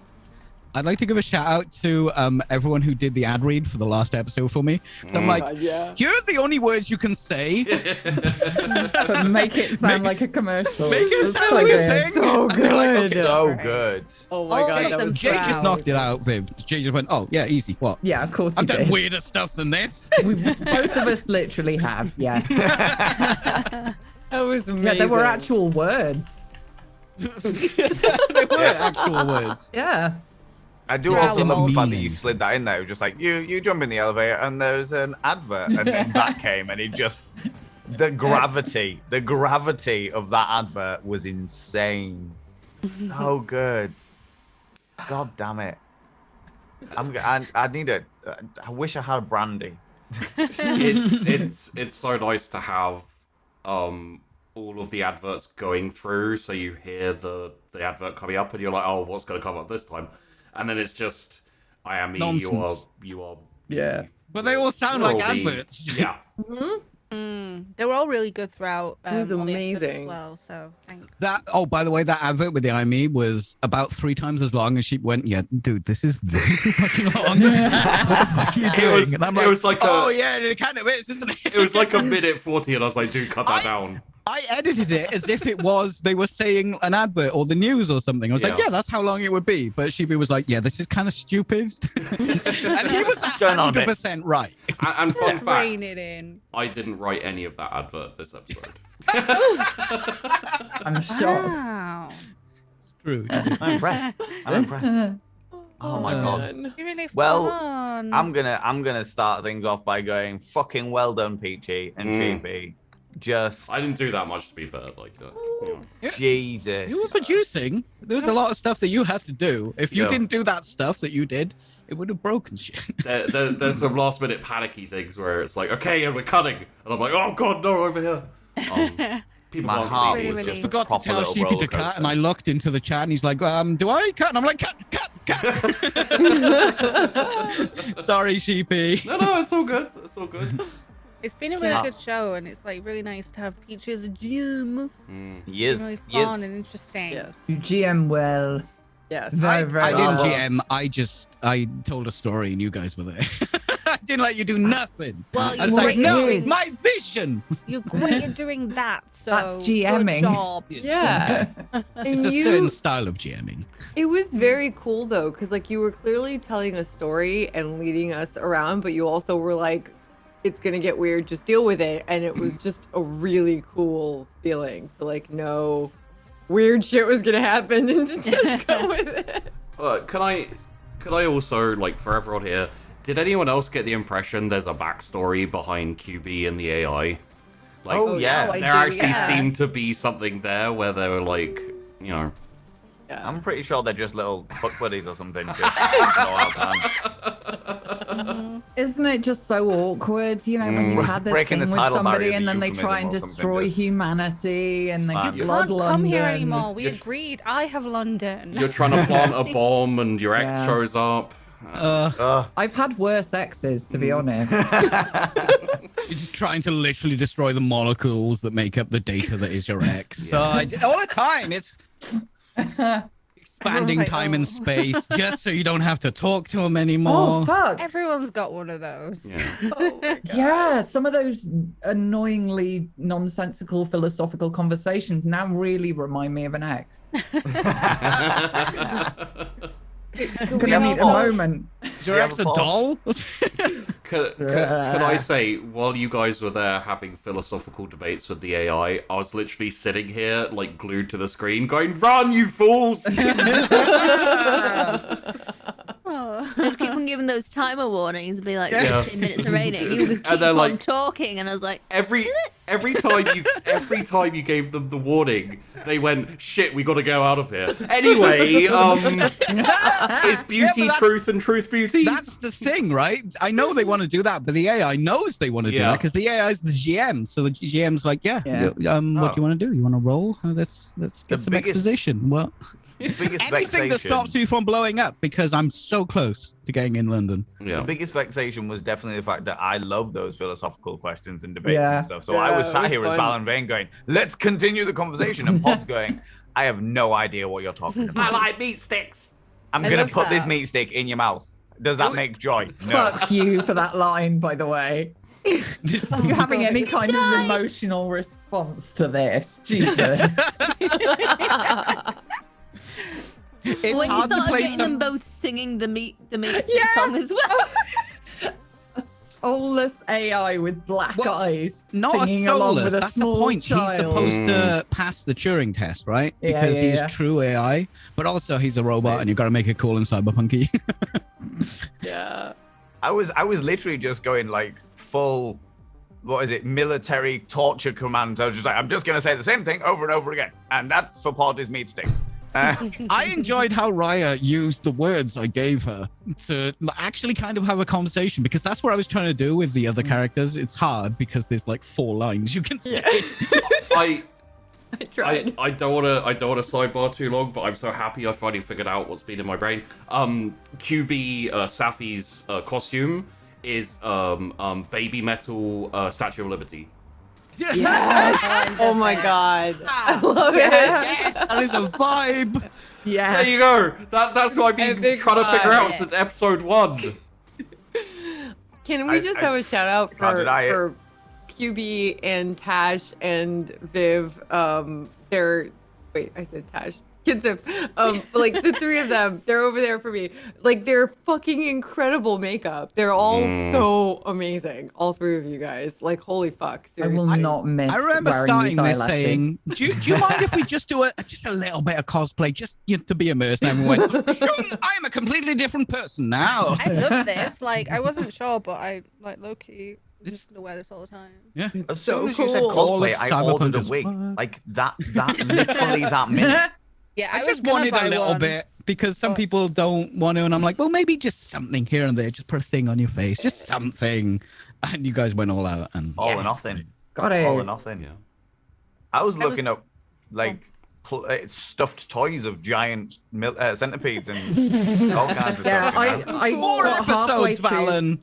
I'd like to give a shout out to everyone who did the ad read for the last episode for me. So I'm like, here are the only words you can say. But make it sound like a commercial. Make it It's sound so like good. a thing. So And they're like, good. okay. So good. Oh my god, Hey, that was Jay just proud. knocked it out, Viv. Jay just went, oh, yeah, easy. What? Yeah, of course I've you done did. weirder stuff than this. Both of us literally have, yes. That was amazing. Yeah, there were actual words. They were actual words. Yeah. I do Yeah, also love the fact that meaning. you slid that in there. It was just like, you jump in the elevator and there's an advert. And then that came and it just, the gravity of that advert was insane. So good. God damn it. I need it. I wish I had brandy. it's so nice to have all of the adverts going through, so you hear the advert coming up and you're like, oh, what's going to come up this time? And then it's just, I am me, Nonsense. you are Yeah. But they all sound like adverts. Yeah. They were all really good throughout. It was all the episodes amazing. as well. So thanks. By the way, that advert with the IME was about 3 times as long, and she went, "Yeah, dude, this is really too fucking long. What the fuck are you doing?" And I'm like, it was like "Oh yeah, it kind of is, isn't it?" It was like a minute 40, and I was like, "Dude, cut that down." I edited it as if it was they were saying an advert or the news or something. I was like, "Yeah, that's how long it would be." But Shibu was like, "Yeah, this is kind of stupid," and he was 100% right. And fun fact, Rein it in. I didn't write any of that advert this episode. I'm shocked. Wow. True. I'm impressed. Oh my god. Really Well, fun. I'm gonna start things off by going fucking well done, Peachy and Chibi. I didn't do that much, to be fair. Like, Jesus. You were producing. There was a lot of stuff that you had to do. If you didn't do that stuff that you did, it would have broken shit. There's some last minute panicky things where it's like, okay, we're cutting, and I'm like, oh god, no, over here. People My can't heart see was me. just Forgot to tell Sheepy to cut, and I looked into the chat, and he's like, "Do I cut?" And I'm like, "Cut." Sorry, Sheepy. No, it's all good. It's all good. It's been a really good show, and it's like really nice to have Peachy as a GM. Yes, Really fun and interesting. Yes. You GM well. Yes. I didn't well. GM. I told a story, and you guys were there. I didn't let you do nothing. Well, I was like, "No, it's my vision." You're great at doing that. So That's GMing. Good job. Yeah. It's a certain style of GMing. It was very cool though, because like you were clearly telling a story and leading us around, but you also were like, it's gonna get weird, just deal with it. And it was just a really cool feeling to like know weird shit was gonna happen and to just go with it. Can I also, like, for everyone here, did anyone else get the impression there's a backstory behind QB and the AI? Like, Oh, yeah. there actually seemed to be something there where they were like, you know. I'm pretty sure they're just little fuck buddies or something. Just go out and- Isn't it just so awkward, you know, when you had this Breaking thing the with tidal somebody barrier is and a then they euphemism try and or something, destroy just- humanity and they You get You blood can't London. come here anymore. We agreed. I have London. You're trying to plant a bomb and your ex Yeah. shows up. I've had worse exes, to be honest. You're just trying to literally destroy the molecules that make up the data that is your ex. So all the time, it's expanding like, time "Oh." and space just so you don't have to talk to them anymore. Oh, fuck. Everyone's got one of those. Yeah, some of those annoyingly nonsensical philosophical conversations now really remind me of an ex. Can we I need a all- moment? Is your ex a doll? Can I say, while you guys were there having philosophical debates with the AI, I was literally sitting here, like, glued to the screen, going, "Run, you fools!" They'd keep on giving those timer warnings and be like, Yeah. 15 minutes remaining. You would keep they're on like- talking, and I was like, Every time you gave them the warning, they went, "Shit, we got to go out of here." Anyway, is beauty that's- truth and truth beauty? That's the thing, right? I know they want to do that, but the AI knows they want to do Yeah. that because the AI is the GM. So the GM's like, Yeah. what do you want to do? You want to roll? Let's get some biggest- exposition. Well, biggest anything vexation. that stops me from blowing up because I'm so close to getting in London. Yeah. The biggest vexation was definitely the fact that I love those philosophical questions and debates Yeah. and stuff. So I was Yeah, it sat was here with fun. Val and Vane going, "Let's continue the conversation," and Pod's going, "I have no idea what you're talking about. like meat sticks. I'm I gonna love put this that. meat stick in your mouth. Does that make joy? No." Fuck you for that line, by the way. Are you having any kind of emotional response to this? Jesus. It's when you hard to started play getting some. them both singing the meat stick song as well. A soulless AI with black eyes Not a singing along soulless. with a That's the small point. child. He's supposed to pass the Turing test, right? Yeah, Because yeah, he's yeah. true AI, but also he's a robot, and you've got to make it cool and cyberpunky. Yeah. I was literally just going like full, what is it, military torture commands. I was just like, I'm just gonna say the same thing over and over again, and that for Pod is meat sticks. I enjoyed how Raya used the words I gave her to actually kind of have a conversation, because that's what I was trying to do with the other characters. It's hard because there's like 4 lines you can say. I tried. I don't want to sidebar too long, but I'm so happy I finally figured out what's been in my brain. QB Safi's costume is Baby Metal Statue of Liberty. Yes! Oh my god. I love it. Yes, that is a vibe. Yeah. There you go. That's what I've been trying to figure out since episode 1. Can we just have a shout out for QB and Tash and Viv? Wait, I said Tash. Kinsip. Like the three of them, they're over there for me. Like they're fucking incredible makeup. They're all so amazing. All three of you guys. Like holy fuck. Seriously. I will not miss. I remember starting this saying, do you mind if we just do just a little bit of cosplay, just to be immersed? And everyone went, I am a completely different person now. I love this. Like I wasn't sure, but I like low-key. I'm just gonna wear this all the time. Yeah. As soon as you said cosplay, I ordered a wig. Like that literally that minute. Yeah, I just wanted a little bit because some people don't want to, and I'm like, well, maybe just something here and there. Just put a thing on your face, just something. And you guys went all out and all or nothing. Got it. All or nothing. Yeah. I was looking up like stuffed toys of giant centipedes and all kinds of stuff. I more episodes, Valen.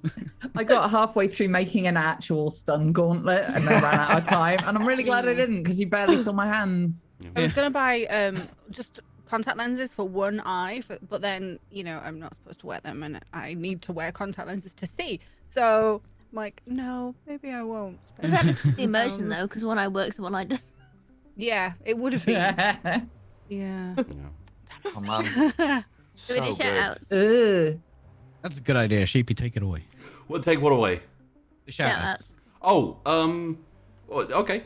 I got halfway through making an actual stun gauntlet and then ran out of time. And I'm really glad I didn't because you barely saw my hands. I was gonna buy just contact lenses for one eye, but then I'm not supposed to wear them, and I need to wear contact lenses to see. So I'm like, no, maybe I won't. That is the emotion though, because one eye works and one eye doesn't. Yeah, it would have been. Yeah. Oh man. So we do shout outs. That's a good idea. Sheepy, take it away. We'll take what away? The shout outs. Oh, okay.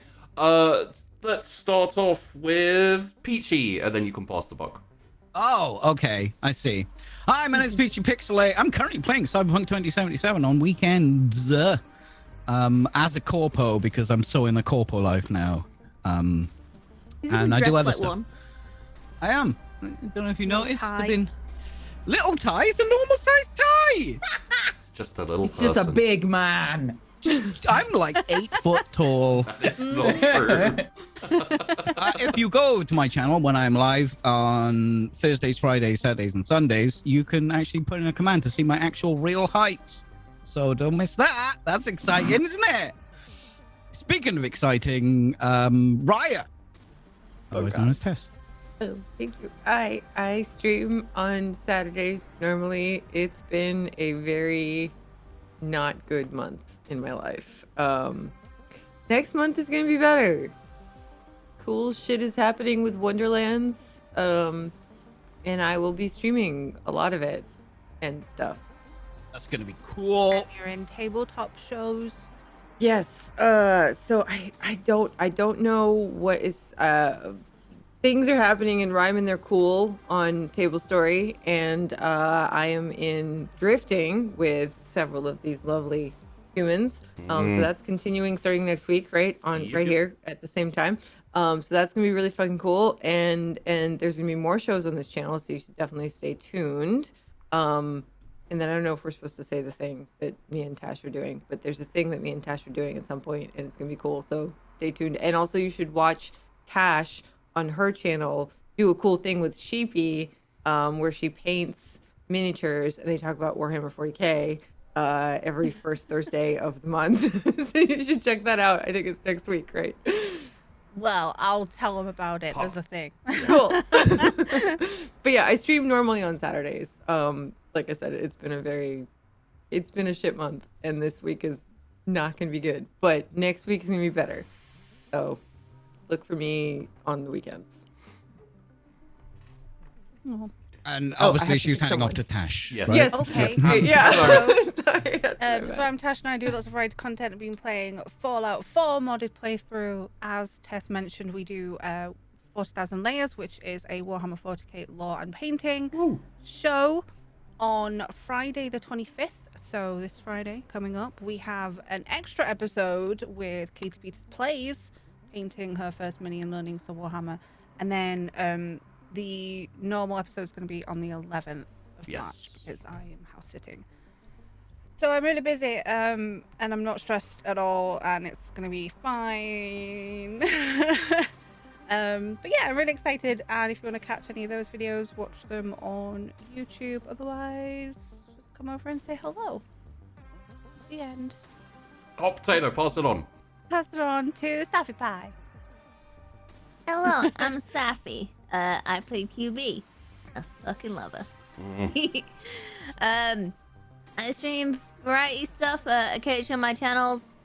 Let's start off with Peachy, and then you can pass the buck. Oh, okay. I see. Hi, my name is Peachy Pixelate. I'm currently playing Cyberpunk 2077 on weekends as a corpo because I'm so in the corpo life now. And I do other stuff. One. I am. I don't know if you noticed. I've been little tie. It's a normal size tie. It's just a little. It's just a big man. I'm like 8 foot tall. That is not true. If you go to my channel when I'm live on Thursdays, Fridays, Saturdays, and Sundays, you can actually put in a command to see my actual real heights. So don't miss that. That's exciting, isn't it? Speaking of exciting, Raya. Always known as Tess. Oh, thank you. I stream on Saturdays. Normally, it's been a very not good month in my life. Next month is gonna be better. Cool shit is happening with Wonderlands. And I will be streaming a lot of it and stuff. That's gonna be cool. And you're in tabletop shows. Yes. So I don't know what is things are happening in Rhyme and They're Cool on Table Story, and I am in drifting with several of these lovely humans. So that's continuing starting next week, right here at the same time. So that's gonna be really fucking cool, and there's gonna be more shows on this channel, so you should definitely stay tuned. And then I don't know if we're supposed to say the thing that me and Tash are doing, but there's a thing that me and Tash are doing at some point, and it's gonna be cool. So stay tuned. And also, you should watch Tash on her channel do a cool thing with Sheepy, where she paints miniatures, and they talk about Warhammer 40K every first Thursday of the month. So you should check that out. I think it's next week, right? Well, I'll tell them about it. There's a thing. Cool. But yeah, I stream normally on Saturdays. Like I said, it's been a shit month, and this week is not gonna be good. But next week is gonna be better. So look for me on the weekends. And obviously she's handing off to Tash. Yes. Right? Yes. Okay. Yeah. Sorry. So I'm Tash and I do lots of variety content. I've been playing Fallout 4 modded playthrough. As Tess mentioned, we do 40,000 Layers, which is a Warhammer 40k lore and painting show on Friday the 25th. So this Friday coming up, we have an extra episode with Katie Peters Plays, painting her first mini and learning some Warhammer. And then the normal episode is going to be on the 11th of March because I am house sitting. So I'm really busy and I'm not stressed at all, and it's going to be fine. But yeah, I'm really excited, and if you want to catch any of those videos, watch them on YouTube. Otherwise, just come over and say hello. The end. Hot potato, pass it on. Pass it on to Safi Pie. Hello, I'm Safi. I play QB. I fucking love her. I stream variety stuff occasionally on my channels.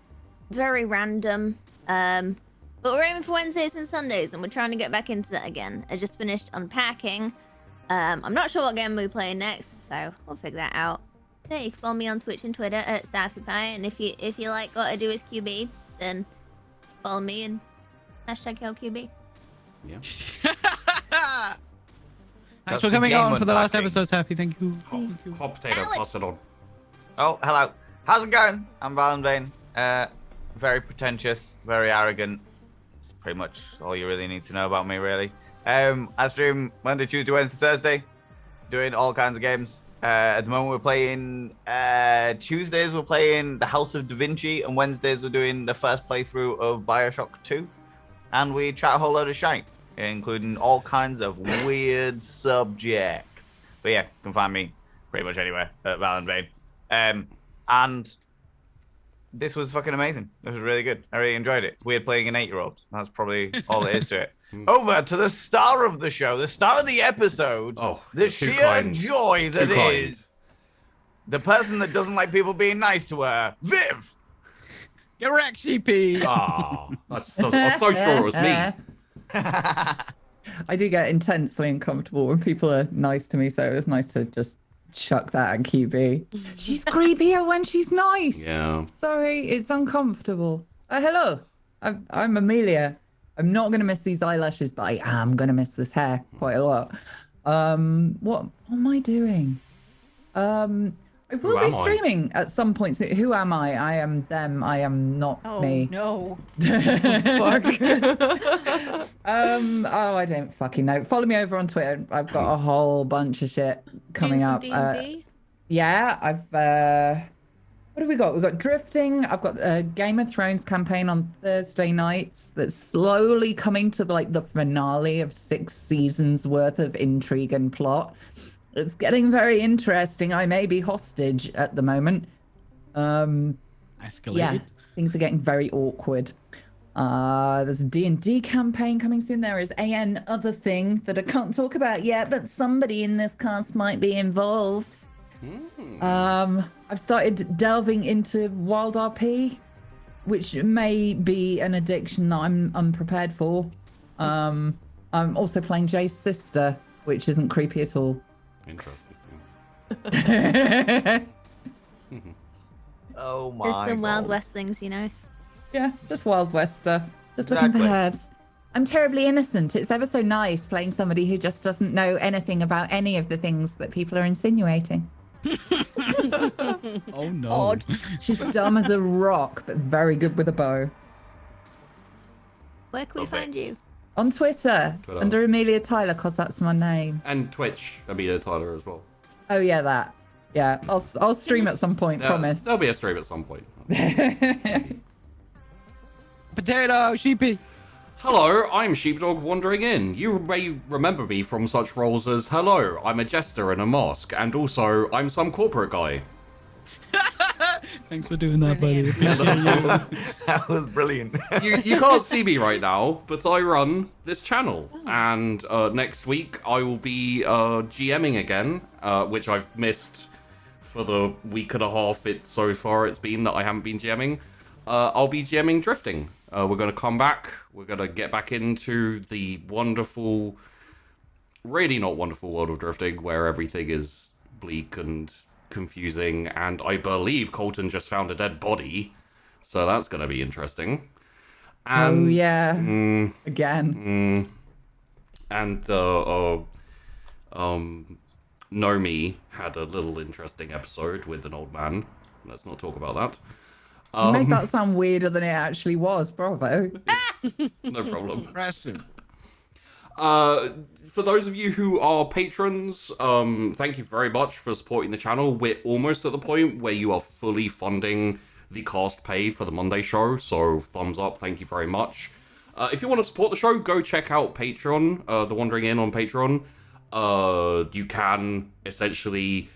Very random. But we're aiming for Wednesdays and Sundays, and we're trying to get back into that again. I just finished unpacking. I'm not sure what game we're playing next, so we'll figure that out. Yeah, you can follow me on Twitch and Twitter at SafiPie, and if you like what I do as QB, then follow me and #HellQB. Yeah. Thanks for coming on for the last episode, Safi. Thank you. Hot potato, pass it on. Oh, hello. How's it going? I'm Valentine. Very pretentious, very arrogant. It's pretty much all you really need to know about me, really. I stream Monday, Tuesday, Wednesday, Thursday, doing all kinds of games. At the moment, we're playing Tuesdays. We're playing The House of Da Vinci, and Wednesdays we're doing the first playthrough of Bioshock 2. And we chat a whole load of shite, including all kinds of weird subjects. But yeah, you can find me pretty much anywhere at Valentine. And this was fucking amazing. It was really good. I really enjoyed it. It's weird playing an 8-year-old. That's probably all it is to it. Over to the star of the show, the star of the episode, the sheer joy that is the person that doesn't like people being nice to her, Viv. Correct, CP. Ah, I was so sure it was me. I do get intensely uncomfortable when people are nice to me, so it was nice to just chuck that at QB. She's creepier when she's nice. Yeah. Sorry, it's uncomfortable. Hello, I'm Amelia. I'm not going to miss these eyelashes, but I am going to miss this hair quite a lot. What am I doing? I will be streaming at some point. So who am I? I am them. I am not me. No. Fuck. I don't fucking know. Follow me over on Twitter. I've got a whole bunch of shit coming up. Yeah, I've what have we got? We've got drifting. I've got a Game of Thrones campaign on Thursday nights that's slowly coming to the finale of 6 seasons worth of intrigue and plot. It's getting very interesting. I may be hostage at the moment. Escalated. Yeah, things are getting very awkward. There's a D&D campaign coming soon. There is an other thing that I can't talk about yet, but somebody in this cast might be involved. I've started delving into Wild RP, which may be an addiction that I'm unprepared for. I'm also playing Jay's sister, which isn't creepy at all. Interesting. Oh my Just the Wild God. West things, you know. Yeah, just Wild West stuff. Just looking for herbs. I'm terribly innocent. It's ever so nice playing somebody who just doesn't know anything about any of the things that people are insinuating. Oh no. Odd. She's dumb as a rock, but very good with a bow. Where can we find you? On Twitter, under Amelia Tyler, because that's my name. And Twitch, Amelia Tyler as well. Oh yeah, that. Yeah, I'll stream at some point, promise. There'll be a stream at some point. Potato, sheepy. Hello, I'm Sheepdog Wandering In. You may remember me from such roles as, hello, I'm a jester in a mosque, and also, I'm some corporate guy. Thanks for doing that, buddy. That was brilliant. You can't see me right now, but I run this channel. And next week, I will be GMing again, which I've missed for the week and a half so far it's been that I haven't been GMing. I'll be GMing Drifting. We're going to come back. We're going to get back into the wonderful, really not wonderful world of drifting, where everything is bleak and confusing. And I believe Colton just found a dead body. So that's going to be interesting. And, again. And Nomi had a little interesting episode with an old man. Let's not talk about that. You make that sound weirder than it actually was. Bravo. No problem. Impressive. For those of you who are patrons, thank you very much for supporting the channel. We're almost at the point where you are fully funding the cast pay for the Monday show, so thumbs up, thank you very much. If you want to support the show, go check out Patreon, The Wandering In on Patreon. You can essentially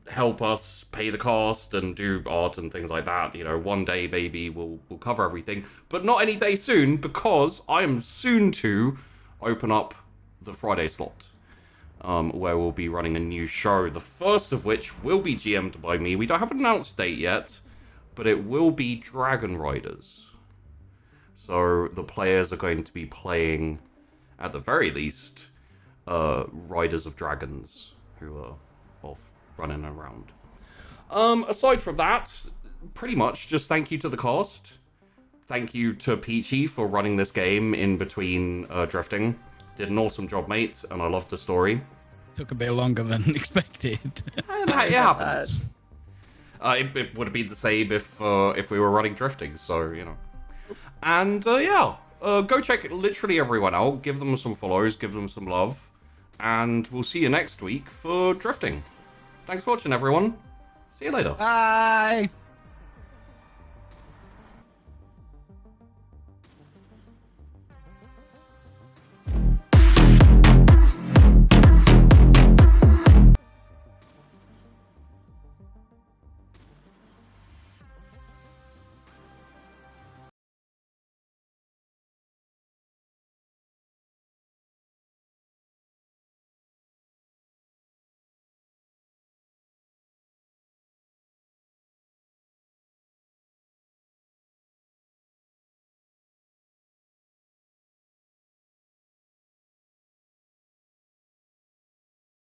help us pay the cost and do art and things like that. You know, one day maybe we'll cover everything, but not any day soon, because I am soon to open up the Friday slot, where we'll be running a new show, the first of which will be GM'd by me. We don't have an announced date yet, but it will be Dragon Riders. So the players are going to be playing, at the very least, Riders of Dragons, who are off running around. Aside from that, pretty much just thank you to the cast. Thank you to Peachy for running this game in between drifting. Did an awesome job, mate, and I loved the story. Took a bit longer than expected. It happens. It would have been the same if we were running drifting, so, you know. And, go check literally everyone out. Give them some follows, give them some love. And we'll see you next week for drifting. Thanks for watching, everyone. See you later. Bye!